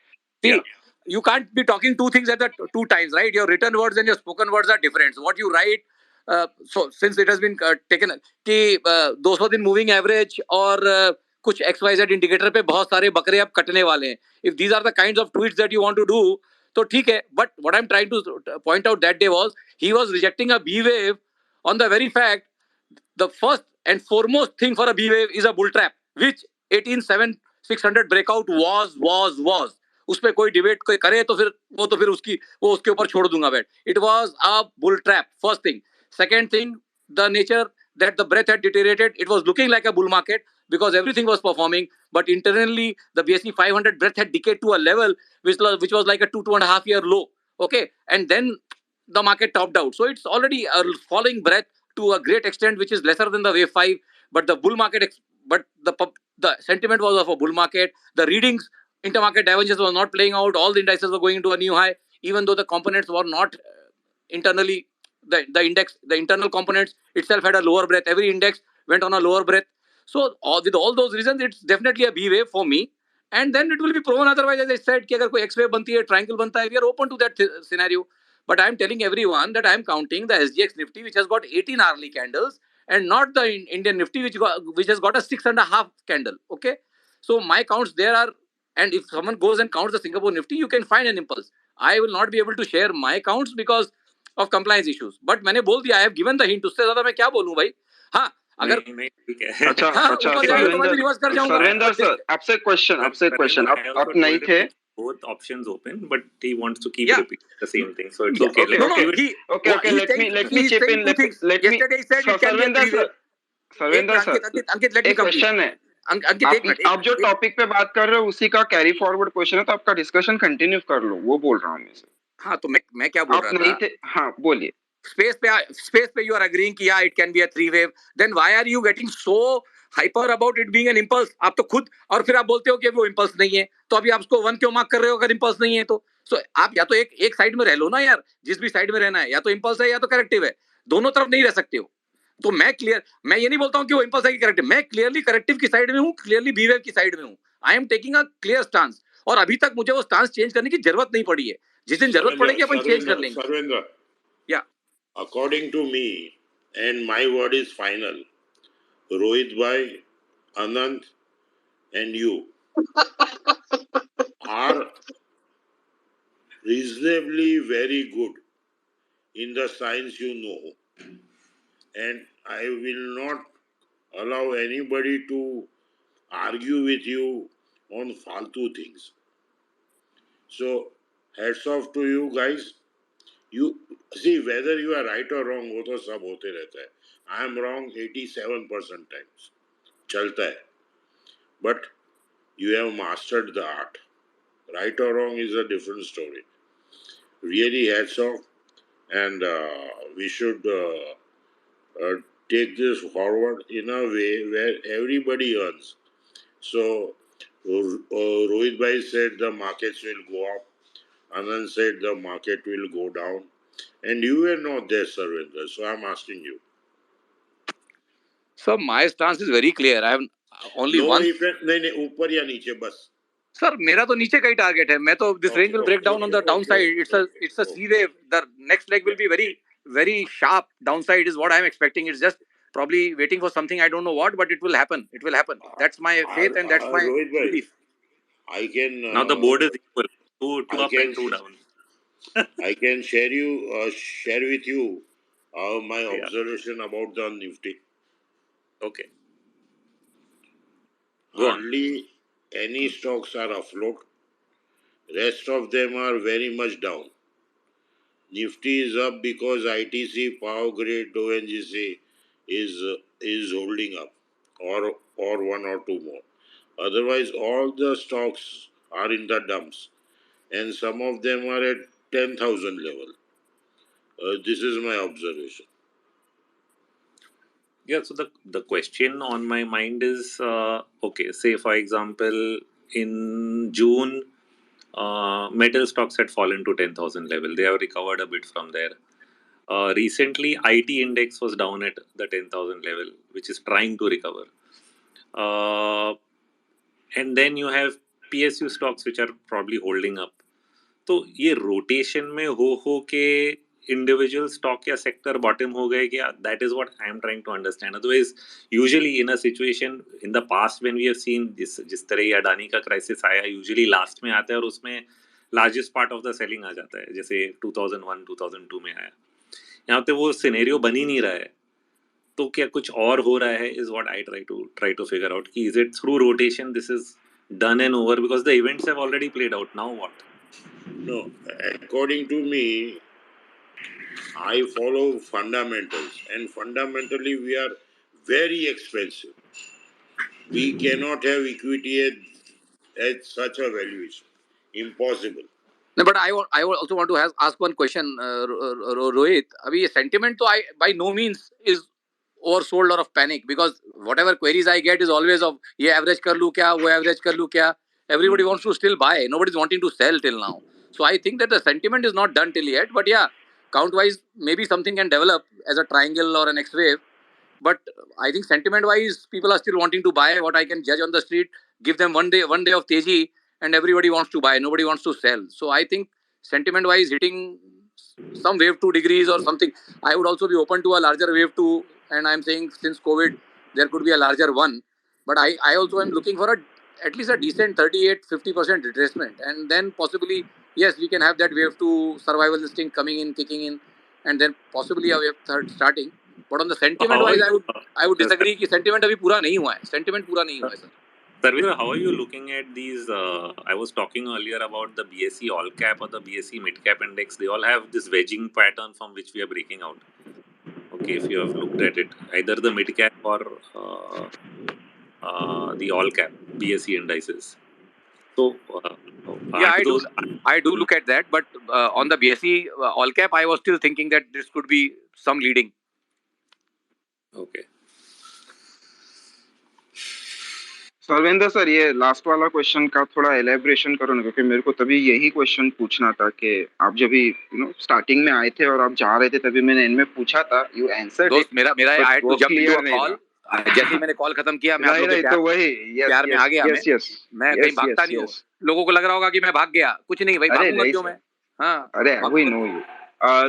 See, Yeah. you can't be talking two things at the two times, right? Your written words and your spoken words are different. So what you write, so since it has been taken कि 200 दिन moving average और कुछ XYZ indicator पे बहुत सारे बकरे अब कटने वाले हैं. If these are the kinds of tweets that you want to do, तो ठीक है. But what I'm trying to point out that day was he was rejecting a B wave on the very fact the first and foremost thing for a B wave is a bull trap, which 187,600 breakout was. उस पे कोई debate कोई करे तो फिर उसके ऊपर छोड़ दूंगा bat. It was a bull trap. First thing. Second thing, the nature that the breadth had deteriorated. It was looking like a bull market because everything was performing, but internally the BSE 500 breadth had decayed to a level which was like a 2.5 year low. Okay, and then the market topped out. So it's already a falling breadth to a great extent, which is lesser than the wave 5. But the bull market, but the sentiment was of a bull market. The readings, intermarket divergence was not playing out. All the indices were going into a new high, even though the components were not internally. The index, the internal components itself had a lower breadth. Every index went on a lower breadth. So with all those reasons, it's definitely a B wave for me. And then it will be proven otherwise, as I said, कि अगर कोई X wave बनती है, triangle बनता है, we are open to that scenario. But I'm telling everyone that I'm counting the SGX Nifty, which has got 18 hourly candles, and not the Indian Nifty, which has got a 6.5 candle. Okay, so my counts there are, and if someone goes and counts the Singapore Nifty, you can find an impulse. I will not be able to share my counts because of compliance issues. But मैंने बोल दिया, I have given the hint. उससे ज़्यादा मैं क्या बोलूँ भाई? हाँ, अगर नहीं ठीक है. अच्छा हाँ अच्छा ऊपर जाएगा तो मैं भी रिवर्स कर जाऊंगा. सर्वेंद्र सर, आपसे क्वेश्चन आप नहीं थे. Both options open, but he wants to keep Yeah. repeating the same thing, so it's Yeah. okay. No, Okay. Let me chip in. Two things. Yesterday he said it can be a three wave. Sarvendra sir, Ankit, let me एक complete. Question है. Ankit, एक minute. आप जो topic पे बात कर रहे हो उसी का कैरी फॉरवर्ड क्वेश्चन है, तो आपका डिस्कशन कंटिन्यू कर लो, वो बोल रहा हूँ मैं सर. हाँ, तो मैं क्या बोल आप रहा नहीं था? थे. हाँ, बोलिए. Space पे you are agreeing कि yeah, it can be a three wave. Then why are you getting so hyper about it being an impulse? आप तो खुद और फिर आप बोलते हो कि वो impulse नहीं है. तो अभी आप उसको वन क्यों मार्क कर रहे हो अगर impulse नहीं है तो? So आप या तो एक साइड में रह लो ना यार, जिस भी साइड में रहना है, या तो impulse है या तो corrective है. दोनों तरफ नहीं रह सकते हो. तो मैं ये नहीं बोलता हूँ कि वो impulse है कि corrective. मैं clearly corrective की साइड में हूँ, clearly B wave की साइड में हूँ. I am taking a clear stance. और अभी तक मुझे वो stance change करने की जरूरत नहीं पड़ी है. जिस दिन जरूरत पड़ेगी अपन चेंज कर लेंगे. Sarvendra, Yeah. according to me, and my word is final, Rohit bhai, Anand, and you are reasonably very good in the science you know, and I will not allow anybody to argue with you on faltu things. So, hats off to you guys. You see whether you are right or wrong, वो तो सब होते रहता है. I am wrong 87% times. चलता है. But you have mastered the art. Right or wrong is a different story. Really hats off, and we should take this forward in a way where everybody earns. So, Rohit Bhai said the markets will go up. Anand said the market will go down. And you were not there, Sarvendra. So I'm asking you. So my stance is very clear. I have only no one. Effect, नहीं ऊपर या नीचे बस. Sir मेरा तो नीचे का ही target है. मैं तो this range will break down on the down side. It's a C wave. The next leg will be very sharp downside is what I am expecting. It's just probably waiting for something I don't know what, but it will happen. It will happen. That's my faith and that's my Rohit bhai, belief. I can. Now the board is equal. Two I up can and two down. I can share with you my Yeah. observation about the Nifty. Okay. Go on. Hardly any stocks are afloat. Rest of them are very much down. Nifty is up because ITC, Power Grid, ONGC is holding up, or one or two more. Otherwise, all the stocks are in the dumps, and some of them are at 10,000 level. This is my observation. Yeah, so the question on my mind is okay, say for example, in June, metal stocks had fallen to 10,000 level. They have recovered a bit from there. Recently, IT index was down at the 10,000 level, which is trying to recover. And then you have PSU stocks which are probably holding up. तो ये rotation में हो के individual stock या sector bottom हो गए क्या? That is what I am trying to understand. Otherwise usually in a situation in the past when we have seen जिस तरह ये अडानी का क्राइसिस आया, यूजुअली लास्ट में आता है और उसमें largest part of the selling आ जाता है, जैसे 2001 2002 में आया. यहाँ पे वो सिनेरियो बन ही नहीं रहा है, तो क्या कुछ और हो रहा है? Is what I try to figure out कि is it through rotation this is done and over because the events have already played out. Now what? No, according to me, I follow fundamentals, and fundamentally we are very expensive. We cannot have equity at such a valuation. Impossible. No, but I also want to ask one question, Rohit. अभी ये sentiment तो by no means is oversold or of panic, because whatever queries I get is always of ये average कर लूँ क्या, वो average कर लूँ क्या. Everybody wants to still buy. Nobody's wanting to sell till now. So I think that the sentiment is not done till yet. But yeah, count wise maybe something can develop as a triangle or an X wave. But I think sentiment wise people are still wanting to buy. What I can judge on the street, give them one day of teji, and everybody wants to buy, nobody wants to sell. So I think sentiment wise hitting some wave 2 degrees or something, I would also be open to a larger wave 2, and I'm saying since COVID there could be a larger one. But I also am looking for at least a decent 38-50% retracement, and then possibly yes, we can have that wave 2 survival instinct coming in, kicking in, and then possibly a wave 3 starting. But on the sentiment How are wise, you, I would disagree कि sentiment अभी पूरा नहीं हुआ है. Sentiment पूरा नहीं हुआ है, sir. Sarvendra, how are you looking at these? I was talking earlier about the BSE all cap or the BSE mid cap index. They all have this wedging pattern from which we are breaking out. Okay, if you have looked at it, either the mid cap or the all cap BSE indices. So, Yeah, aren't I do look at that, but on the BSE all cap, I was still thinking that this could be some leading. Okay. Sarvendra sir, ये last वाला question का थोड़ा elaboration करो ना, क्योंकि मेरे को तभी यही क्वेश्चन पूछना था कि आप जब भी स्टार्टिंग में आए थे और आप जा रहे थे, तभी मैंने इनमें पूछा था, यू आंसर्ड दोस्त मेरा I had to jump into a call. जैसे ही मैंने कॉल खत्म किया, मैं आप लोगों के तो वही प्यार में आ गया. मैं कहीं भागता नहीं हूँ. लोगों को लग रहा होगा कि मैं भाग गया. कुछ नहीं भाई, भागूंगा क्यों मैं? हाँ, अरे वी नो यू.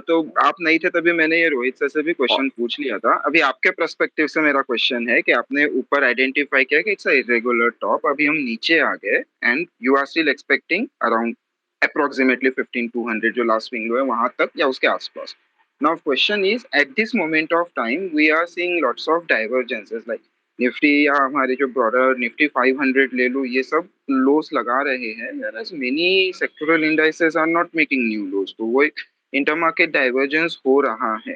तो आप नहीं थे तभी मैंने ये रोहित सर से भी क्वेश्चन पूछ लिया था. अभी आपके पर्सपेक्टिव से मेरा क्वेश्चन है कि आपने ऊपर आइडेंटिफाई किया कि इट्स अ इरेगुलर टॉप, अभी हम नीचे आ गए and you are still expecting around approximately 15200 जो लास्ट स्विंग है वहां तक या उसके आसपास. Now question is, at this moment of time we are seeing lots of divergences, like Nifty या हमारे जो ब्रॉडर निफ्टी 500 ले लो, ये सब लोस लगा रहे हैं, whereas many sectoral indices are not making new lows. तो वो एक इंटरमार्केट डाइवर्जेंस हो रहा है.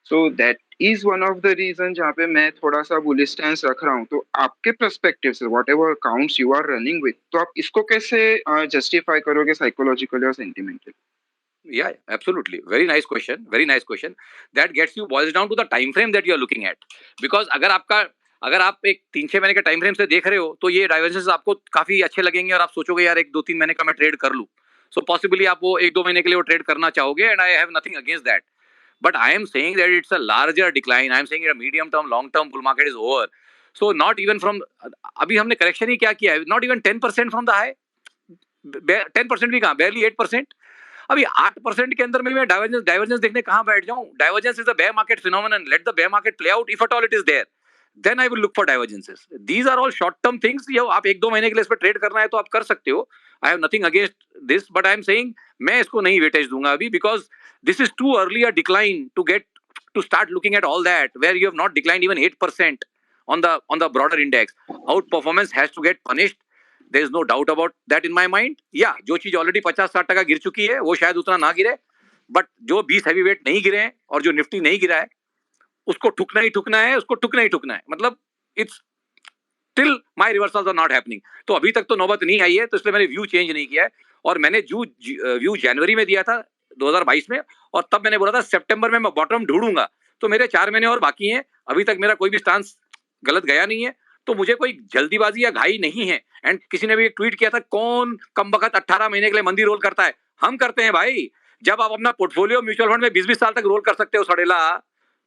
So that is one of the reason जहाँ पे मैं थोड़ा सा बुलिश स्टैंस रख रहा हूँ. तो आपके पर्सपेक्टिव से whatever accounts you are running with, तो आप इसको कैसे जस्टिफाई करोगे साइकोलॉजिकली और sentimentally? Yeah, absolutely. Very nice question. Very nice question. That gets you boils down to the time frame that you are looking at. Because अगर आप एक 3-6 महीने के टाइम फ्रेम से देख रहे हो, तो ये डाइवर्जेंस आपको काफी अच्छे लगेंगे और आप सोचोगे यार 1-2-3 महीने का मैं ट्रेड कर लूं. सो पॉसिबली आप वो 1-2 महीने के लिए वो ट्रेड करना चाहोगे, and I have nothing against that. But I am saying that it's a larger decline. I am saying medium term long term bull market is over. So not even from, अभी हमने correction ही क्या किया है, not even 10% from the high. 10% भी कहाँ, barely 8%। अभी 8% के अंदर में मैं डाइवर्जेंस देखने कहाँ बैठ जाऊं? Divergence is a bear market phenomenon, let the bear market play out, if at all it is there, then I will look for divergences. These are all short term things. ये आप 1-2 महीने के लिए इस पर ट्रेड करना है तो आप कर सकते हो, I have nothing against this, but I am saying मैं इसको नहीं वेटेज दूंगा अभी, because this is too early a decline to get to start looking at all that, where you have not declined even 8% on the broader index. Outperformance has to get punished. There is no doubt about that in my mind. Yeah, जो चीज already 50-60% गिर चुकी है वो शायद उतना ना गिरे, बट जो 20 हैवी वेट नहीं गिरे हैं और जो निफ्टी नहीं गिरा है उसको ठुकना ही ठुकना है, उसको ठुकना ही ठुकना है। मतलब it's till my reversals are not happening. तो अभी तक तो नौबत नहीं आई है, तो इसलिए मैंने व्यू चेंज नहीं किया है। और मैंने जो व्यू जनवरी में दिया था 2022 में, और तब मैंने बोला था सितंबर में मैं बॉटम ढूंढूंगा। तो मेरे 4 महीने और बाकी हैं, अभी तक मेरा कोई भी स्टांस गलत गया नहीं है, तो मुझे कोई जल्दीबाजी या घाई नहीं है। एंड किसी ने भी एक ट्वीट किया था, कौन कमबख्त 18 महीने के लिए मंदी रोल करता है? हम करते हैं भाई। जब आप अपना पोर्टफोलियो म्यूचुअल फंड में 20-20 साल तक रोल कर सकते हो सड़ेला,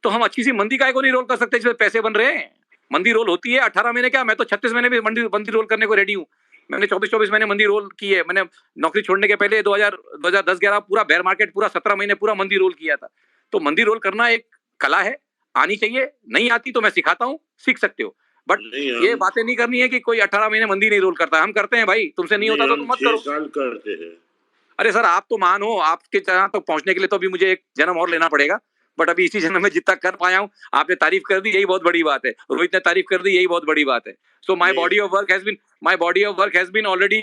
तो हम अच्छी सी मंदी काय को नहीं रोल कर सकते जिसमें पैसे बन रहे हैं? मंदी रोल होती है 18 महीने, क्या मैं तो 36 महीने भी मंदी रोल करने को रेडी हूँ। मैंने 24 महीने मंदी रोल की है। मैंने नौकरी छोड़ने के पहले 2010-11 पूरा बेयर मार्केट, पूरा 17 महीने पूरा मंदी रोल किया था। तो मंदी रोल करना एक कला है, आनी चाहिए। नहीं आती तो मैं सिखाता हूँ, सीख सकते हो, बट ये बातें नहीं करनी है कि कोई 18 महीने मंदी नहीं रोल करता। हम करते हैं भाई, तुमसे नहीं होता तो तुम मत करो। 6 साल करते हैं। अरे सर, आप तो मान हो, आपके जहाँ तक पहुंचने के लिए तो अभी मुझे एक जन्म और लेना पड़ेगा, बट अभी इसी जन्म में जितना कर पाया हूँ, आपने तारीफ कर दी, यही बहुत बड़ी बात है। रोहित ने तारीफ कर दी, यही बहुत बड़ी बात है। So my body of work has been already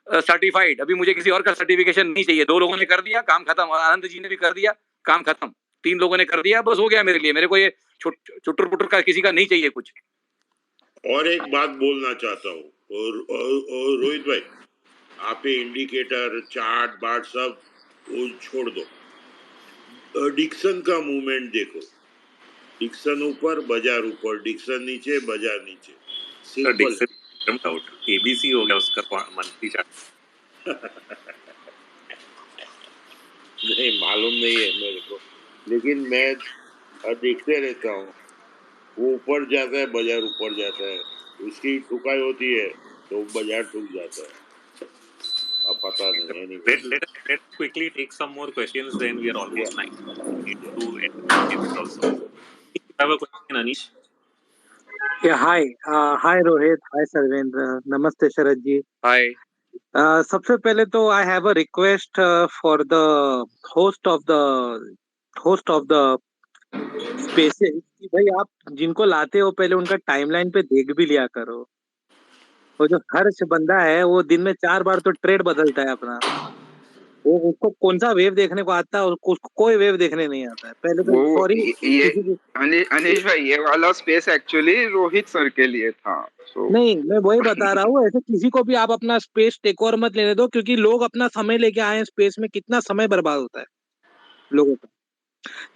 certified. अभी मुझे किसी और का सर्टिफिकेशन नहीं चाहिए। 2 लोगों ने कर दिया, काम खत्म। आनंद जी ने भी कर दिया, काम खत्म। 3 लोगों ने कर दिया, बस हो गया मेरे लिए। मेरे को ये चुटर पुटर का किसी का नहीं चाहिए कुछ। और एक बात बोलना चाहता हूँ, और रोहित भाई, आप ये इंडिकेटर चार्ट बाट सब वो छोड़ दो। डिक्सन का मूवमेंट देखो, डिक्सन ऊपर बाजार ऊपर, डिक्सन नीचे बाजार नीचे, सिंपल। एबीसी हो गया उसका मंथली चार्ट। नहीं मालूम नहीं है मेरे को, लेकिन मैं देखते रहता हूँ, वो ऊपर जाता है बाजार ऊपर जाता है, उसकी ठुकाई होती है तो बाजार ठुक जाता है। अब पता नहीं। Anyway. Let's quickly take some more questions, then we are almost 9. Need to end it also. You have a question, Anish? Yeah, hi. Hi Rohit, hi Sarvendra, Namaste Sharad ji. Hi. सबसे पहले तो I have a request for the host of the spaces कि भाई आप जिनको लाते हो पहले उनका टाइमलाइन पे देख भी लिया करो। वो जो हर्ष बंदा है वो दिन में 4 बार तो ट्रेड बदलता है अपना। वो उसको कौन सा वेव देखने को आता है, उसको कोई वेव देखने नहीं आता है। पहले तो सॉरी, ये अनिश भाई, ये वाला स्पेस एक्चुअली रोहित सर के लिए था। नहीं, मैं वही बता रहा हूँ, ऐसे किसी को भी आप अपना स्पेस टेक ओवर मत लेने दो, क्योंकि लोग अपना समय लेके आए हैं स्पेस में, कितना समय बर्बाद होता है लोगों का।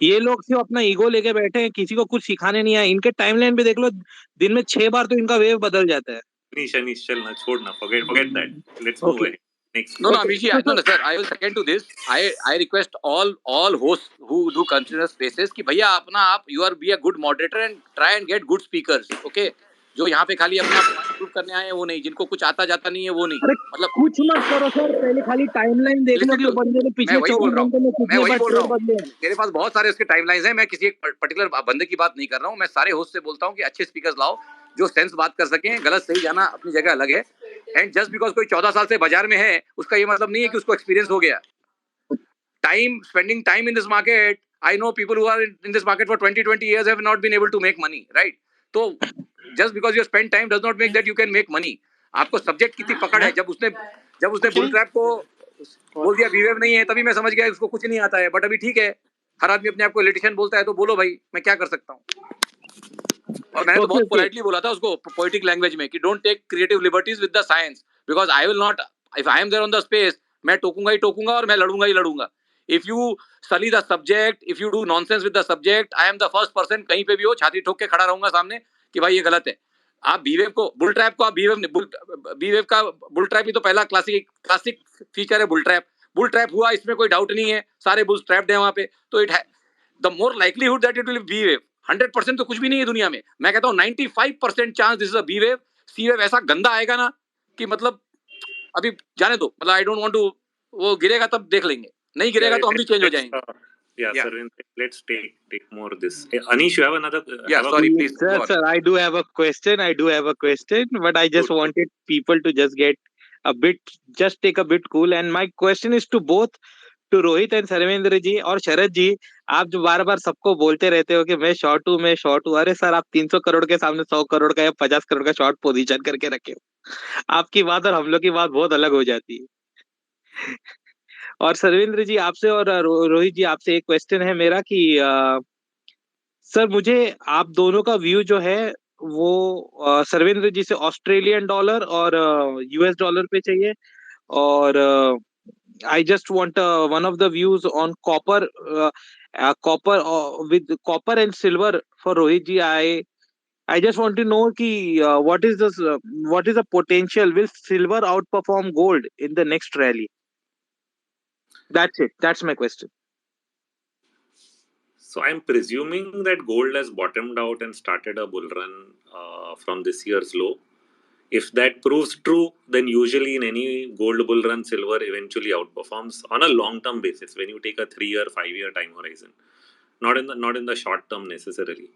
ये लोग सिर्फ अपना ईगो लेके बैठे हैं, किसी को कुछ सिखाने नहीं आए। इनके टाइमलाइन पे देख लो, दिन में 6 बार तो इनका वेव बदल जाता है। Anish, चलना छोड़ना, forget that. Let's move ahead. Next. No, Amishi, no, sir. I will second to this. I request all hosts who do consider spaces कि भैया अपना आप be a good moderator and try and get good speakers. Okay? जो यहाँ पे खाली अपना prove करने आए हैं वो नहीं, जिनको कुछ आता जाता नहीं है वो नहीं। मतलब कुछ मत करो सर, पहले खाली टाइमलाइन देख लो कि बंदे ने पिछले 24 घंटे में कितने बार ट्रेड बदले हैं। मेरे पास बहुत सारे उसके टाइमलाइंस हैं। मैं किसी एक पर्टिकुलर बंदे की बात नहीं कर रहा हूँ। मैं सारे होस्ट से बोलता हूँ कि अच्छे स्पीकर्स लाओ जो सेंस बात कर सकें। गलत सही जाना अपनी जगह अलग है। एंड जस्ट बिकॉज कोई 14 साल से बाजार में है, उसका ये मतलब नहीं है कि उसको एक्सपीरियंस हो गया। Spending time in this market, I know people who are in this market for 20 years have not been able to make money, right? तो just because you spend time does not make that you can make money. आपको subject कितनी पकड़ है। जब उसने bull trap को बोल दिया बीवेव नहीं है, तभी मैं समझ गया उसको कुछ नहीं आता है। बट अभी ठीक है, हर आदमी अपने आप को इलिटिशियन बोलता है, तो बोलो भाई, मैं क्या कर सकता हूँ। और मैंने तो बहुत पोलाइटली बोला था उसको पोएटिक लैंग्वेज में कि don't take creative liberties with the science, because I will not, if I am there on the space, मैं टोकूंगा ही टोकूंगा और मैं लड़ूंगा ही लड़ूंगा। If you sully the subject, if you do nonsense with the subject, I am the first person, कहीं पे भी हो छाती ठोक के खड़ा रहूंगा सामने कि भाई ये गलत है। आप बीवेव को, बुल ट्रैप को, आप बीवेव का बुल ट्रैप ही तो पहला क्लासिक फीचर है बुल ट्रैप। बुल ट्रैप हुआ, इसमें कोई डाउट नहीं है, सारे बुल्स ट्रैप्ड हैं वहां पे, तो इट है the more likelihood that it will be wave. 100% तो कुछ भी नहीं है दुनिया में। मैं कहता हूँ 95% chance this is a B wave. C wave ऐसा गंदा आएगा ना कि मतलब अभी जाने दो, मतलब आई डोंट वांट टू, वो गिरेगा तब देख लेंगे, नहीं गिरेगा तो हम भी चेंज हो जाएंगे. Yeah, sir. Let's take more this. Anish, you have another. Yeah, sorry, please Sir, go on. sir, I do have a question. But I just wanted people to just get just take a bit cool. And my question is to both, to Rohit and Sarvendra ji और शरद जी. आप जो बार बार सबको बोलते रहते हो कि मैं short हूँ, अरे सर, आप 300 करोड़ के सामने 100 करोड़ का या 50 करोड़ का शॉर्ट पोजीशन करके रखे हो. आपकी बात और हम लोग की बात बहुत अलग हो जाती है. और सर्वेंद्र जी आपसे और रोहित जी आपसे एक क्वेश्चन है मेरा कि सर, मुझे आप दोनों का व्यू जो है वो सर्वेंद्र जी से ऑस्ट्रेलियन डॉलर और यूएस डॉलर पे चाहिए. और I just want one of the views on copper, with copper and silver for Rohit ji. I just want to know ki what is this? What is the potential? Will silver outperform gold in the next rally? That's it. That's my question. So I'm presuming that gold has bottomed out and started a bull run from this year's low. If that proves true, then usually in any gold bull run, silver eventually outperforms on a long-term basis when you take a 3-year, 5-year time horizon, not in the short term necessarily.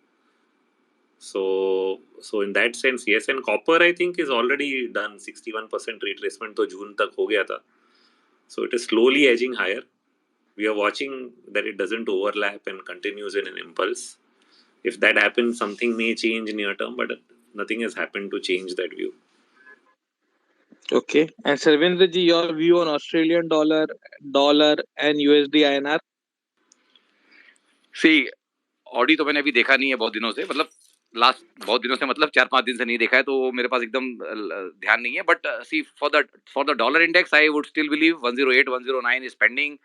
So in that sense, yes. And copper, I think, is already done 61% retracement to June tak ho gaya tha. So it is slowly edging higher. We are watching that it doesn't overlap and continues in an impulse. If that happens, something may change near term, but nothing has happened to change that view. Okay. And Sarvendra ji, your view on Australian dollar and USD INR? See, Audi तो मैंने अभी देखा नहीं है बहुत दिनों से, मतलब लास्ट बहुत दिनों से, मतलब 4-5 दिन से नहीं देखा है, तो मेरे पास एकदम ध्यान नहीं है. But see, for the dollar index I would still believe 108 109 is pending.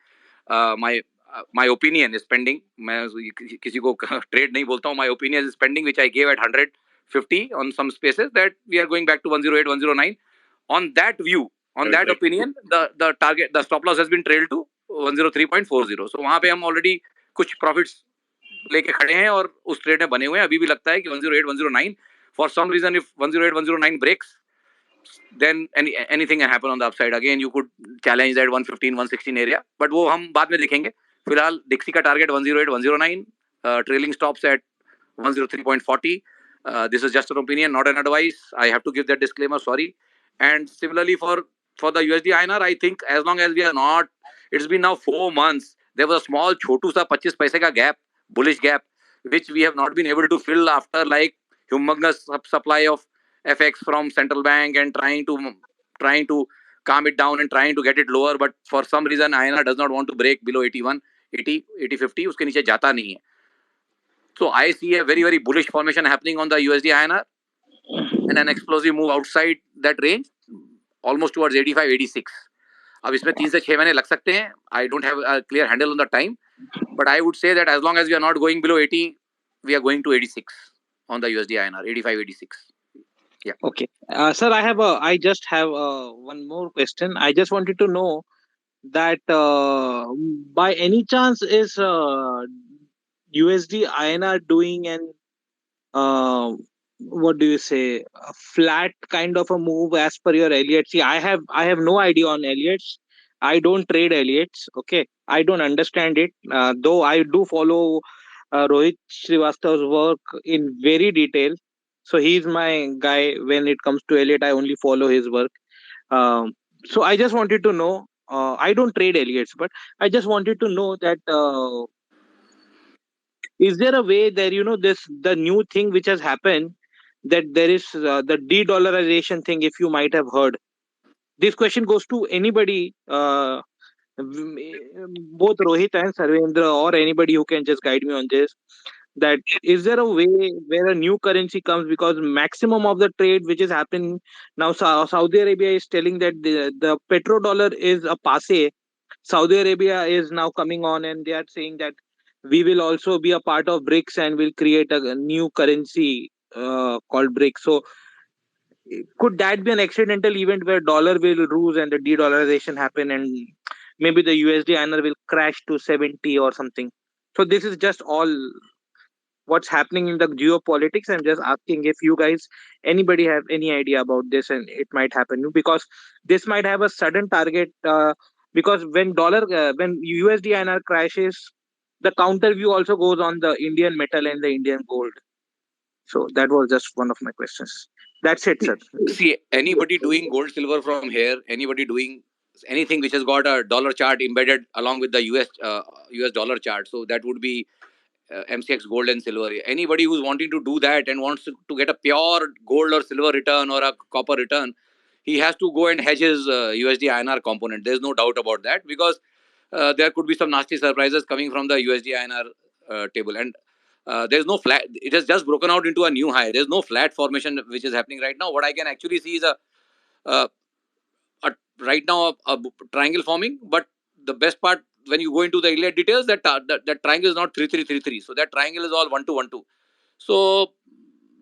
My opinion is pending. मैं किसी को ट्रेड नहीं बोलता हूँ. My opinion is pending which I give at 150 on some spaces, that we are going back to 108 109. On that view, on that opinion, the target, the stop loss has been trailed to 103.40. so वहां पे हम already कुछ profits लेके खड़े हैं और उस trade में बने हुए हैं. अभी भी लगता है कि 108 109, for some reason, if 108 109 breaks, then anything can happen on the upside. Again, you could challenge that 115 116 area, but वो हम बाद में देखेंगे. फिलहाल डिक्सी का target 108 109, trailing stops at 103.40. This is just an opinion, not an advice. I have to give that disclaimer, sorry. And similarly for the USD INR, I think as long as we are not, it's been now 4 months, there was a small छोटू सा 25 पैसे का gap, bullish gap, which we have not been able to fill after like humongous supply of FX from central bank and trying to calm it down and trying to get it lower. But for some reason INR does not want to break below 81 80 50. उसके नीचे जाता नहीं है. So I see a very, very bullish formation happening on the USD INR and an explosive move outside that range, almost towards 85 86. अब इसमें 3 से 6 महीने लग सकते हैं. I don't have a clear handle on the time, but I would say that as long as we are not going below 80, we are going to 86 on the USD INR, 85 86. Yeah. Okay. Sir, I just have one more question. I just wanted to know that by any chance is USD INR doing an what do you say, a flat kind of a move as per your Elliott? See, I have no idea on Elliott's. I don't trade Elliott's. Okay, I don't understand it. Though I do follow Rohit Srivastav's work in very detail. So he's my guy when it comes to Elliott. I only follow his work. So I just wanted to know. I don't trade Elliott's, but I just wanted to know that is there a way that the new thing which has happened, that there is the de-dollarization thing, if you might have heard. This question goes to anybody, both Rohit and Sarvendra, or anybody who can just guide me on this. That is there a way where a new currency comes, because maximum of the trade which is happening now, Saudi Arabia is telling that the petrodollar is a passe. Saudi Arabia is now coming on and they are saying that we will also be a part of BRICS and will create a new currency called BRICS. So could that be an accidental event where dollar will lose and the de-dollarization happen, and maybe the USD INR will crash to 70 or something? So this is just all what's happening in the geopolitics. I'm just asking if you guys, anybody have any idea about this, and it might happen because this might have a sudden target. Because when USD INR crashes, the counter view also goes on the Indian metal and the Indian gold. So that was just one of my questions. That's it, sir. See, anybody doing gold silver from here, anybody doing anything which has got a dollar chart embedded along with the US dollar chart, so that would be MCX gold and silver. Anybody who's wanting to do that and wants to get a pure gold or silver return or a copper return, he has to go and hedge his USD INR component. There's no doubt about that, because there could be some nasty surprises coming from the USD INR table. And there's no flat, it has just broken out into a new high. There's no flat formation which is happening right now. What I can actually see is uh, right now a triangle forming. But the best part, when you go into the Elliott details, that triangle is not 3333. So that triangle is all 1212. So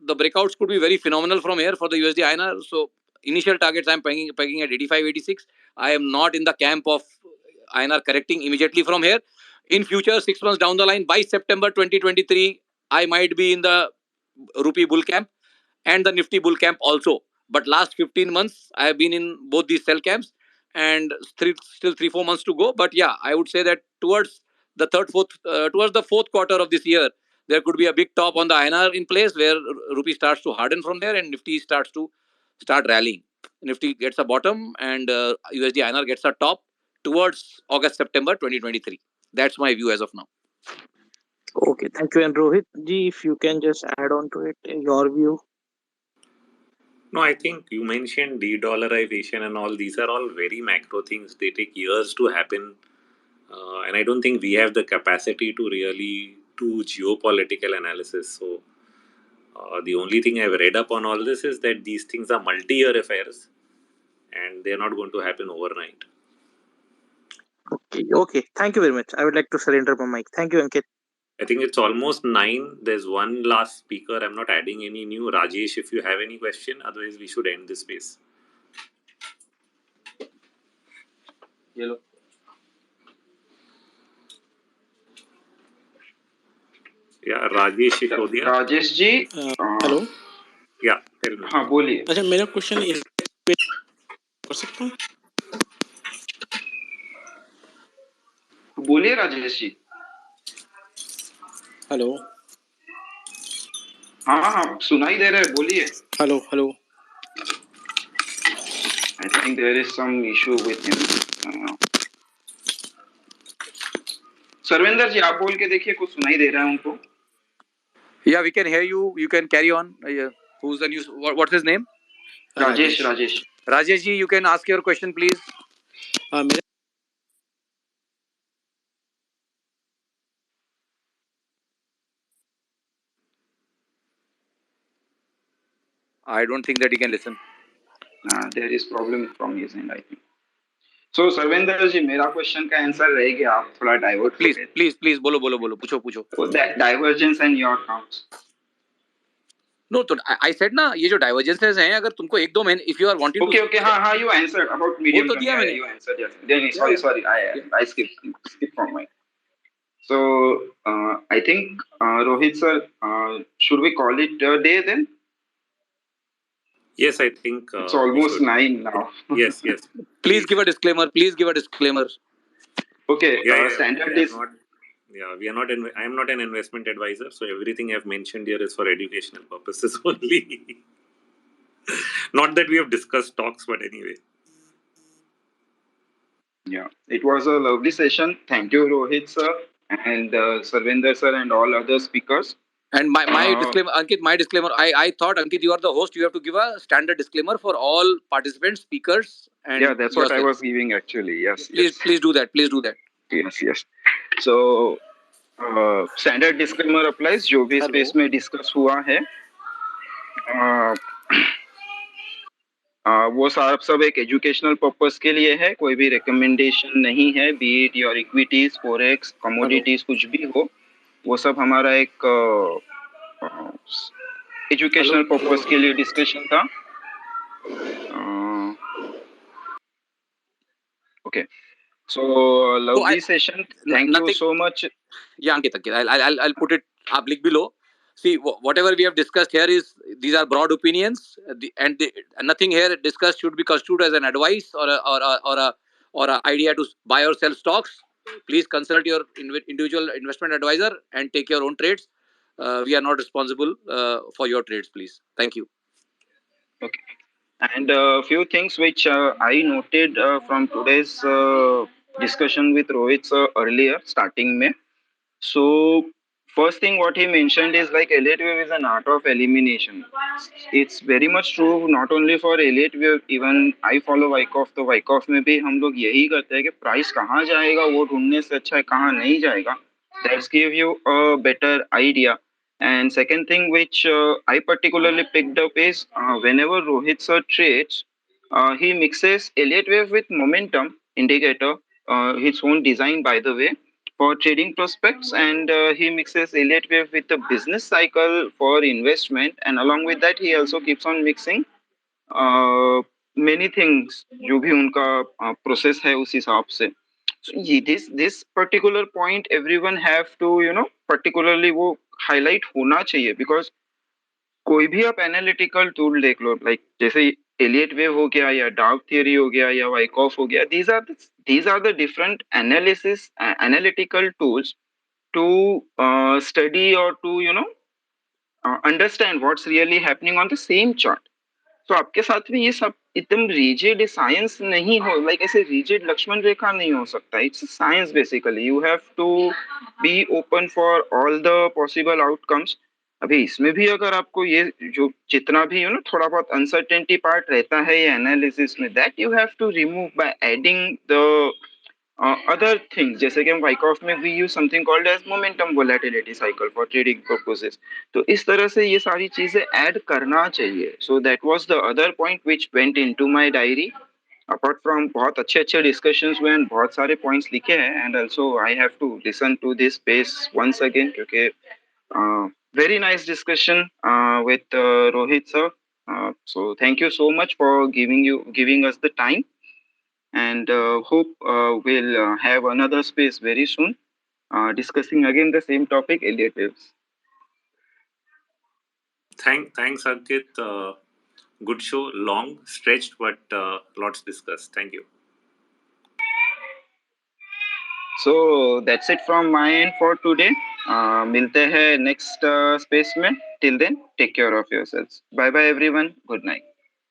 the breakouts could be very phenomenal from here for the USD INR. So initial targets I'm pegging at 85, 86. I am not in the camp of INR correcting immediately from here. In future, 6 months down the line, by September 2023, I might be in the rupee bull camp and the Nifty bull camp also. But last 15 months, I have been in both these sell camps, and still 3-4 months to go. But yeah, I would say that towards the fourth quarter of this year, there could be a big top on the INR in place, where rupee starts to harden from there and Nifty starts rallying. Nifty gets a bottom and USD INR gets a top towards August September 2023. That's my view as of now. Okay, thank you. And Rohit ji, if you can just add on to it, your view. No, I think you mentioned de-dollarization and all. These are all very macro things. They take years to happen. And I don't think we have the capacity to really do geopolitical analysis. So the only thing I've read up on all this is that these things are multi-year affairs and they're not going to happen overnight. Okay. Thank you very much. I would like to surrender my mic. Thank you, Ankit. I think it's almost 9. There's one last speaker. I'm not adding any new. Rajesh, if you have any question, otherwise we should end this space. Hello. Yeah, Rajesh Shishodia. Rajesh ji hello Yeah, tell me. हाँ बोलिए. अच्छा मेरा question इस पे कर सकता हूँ बोलिए राजेश जी. हेलो हाँ सुनाई दे रहा है, बोलिए. Hello hello I think there is some issue with him. Sarvendra ji आप बोल के देखिए, कुछ सुनाई दे रहा है उनको. Yeah, we can hear you. You can carry on. Who's the news? What's his name? Rajesh. Rajesh ji, you can ask your question, please. I don't think that he can listen. There is problem from his end, I think. So Sarvendra जी, मेरा question का answer रह गया, आप थोड़ा divert. Please बोलो पूछो. So that divergence and your counts. No, तो I said ना, ये जो divergences हैं, अगर तुमको 1-2 महीने, if you are wanting to. Okay, हाँ, you answered about medium term. वो तो दिया मैंने. You answered, yes. Then sorry, I skip from my. So I think Rohit sir, should we call it a day then? Yes, I think it's almost 9 now. Yes. Please give a disclaimer. Okay. Standard is. We are not. I am not an investment advisor, so everything I've mentioned here is for educational purposes only. Not that we have discussed stocks, but anyway. Yeah, it was a lovely session. Thank you, Rohit sir, and Sarvinder sir, and all other speakers. And my disclaimer, Ankit, I thought, Ankit, you are the host. You have to give a standard disclaimer for all participants, speakers. And yeah, that's what I was giving actually. Yes. Please do that. Yes. So standard disclaimer applies. जो भी space में discuss हुआ है, वो सब एक educational purpose के लिए है. कोई भी रिकमेंडेशन नहीं है, B it your equities, forex, commodities, कुछ भी हो. वो सब हमारा एक एजुकेशनल पर्पस के लिए डिस्कशन था. Okay, so lovely session. Thank you so much. Yeah, Ankit, I'll put it. आप लिख भी लो. see, whatever we have discussed here is, these are broad opinions, and nothing here discussed should be construed as an advice or a idea to buy or sell stocks. Please consult your individual investment advisor and take your own trades. We are not responsible for your trades, please. Thank you. Okay. And a few things which I noted from today's discussion with Rohit sir earlier, starting May. So, first thing what he mentioned is like Elliott wave is an art of elimination. It's very much true not only for Elliott wave, even I follow Wyckoff, तो Wyckoff में भी हम लोग यही करते हैं कि price कहाँ जाएगा वो ढूंढने से अच्छा है कहाँ नहीं जाएगा. That's give you a better idea. And second thing which I particularly picked up is whenever Rohit sir trades, he mixes Elliott wave with momentum indicator, his own design by the way, for trading prospects, and he mixes Elliott wave with the business cycle for investment, and along with that he also keeps on mixing many things जो भी उनका process है उस हिसाब से. So this particular point everyone have to particularly वो highlight होना चाहिए, because कोई भी आप एनालिटिकल टूल देख लो, लाइक जैसे एलियट वेव हो गया या डार्क थियरी हो गया या वाइकॉफ हो गया, these are the different analysis analytical tools to study or to understand what's really happening on the same chart. तो आपके साथ में ये सब एकदम रिजिड साइंस नहीं हो, लाइक ऐसे रिजिड लक्ष्मण रेखा नहीं हो सकता. It's science basically. You have to be open for all the possible outcomes. अभी इसमें भी अगर आपको ये जो जितना भी थोड़ा बहुत अनसर्टेनिटी पार्ट रहता है ये एनालिसिस में, that you have to remove by adding the other things. जैसे कि हम वाइकॉफ में we use something called as momentum volatility cycle for trading purposes. तो इस तरह से ये सारी चीजें ऐड करना चाहिए. So that was the other point which went into my diary. Apart from बहुत अच्छे अच्छे डिस्कशंस हुए and बहुत सारे पॉइंट्स लिखे हैं, and also I have to listen to this space once again, क्योंकि very nice discussion with Rohit sir. So thank you so much for giving us the time, and hope we'll have another space very soon discussing again the same topic, Elliott waves. Thanks, Ankit. Good show, long, stretched, but lots discussed. Thank you. So that's it from my end for today. मिलते हैं next space में. Till then, take care of yourselves. Bye bye everyone. Good night.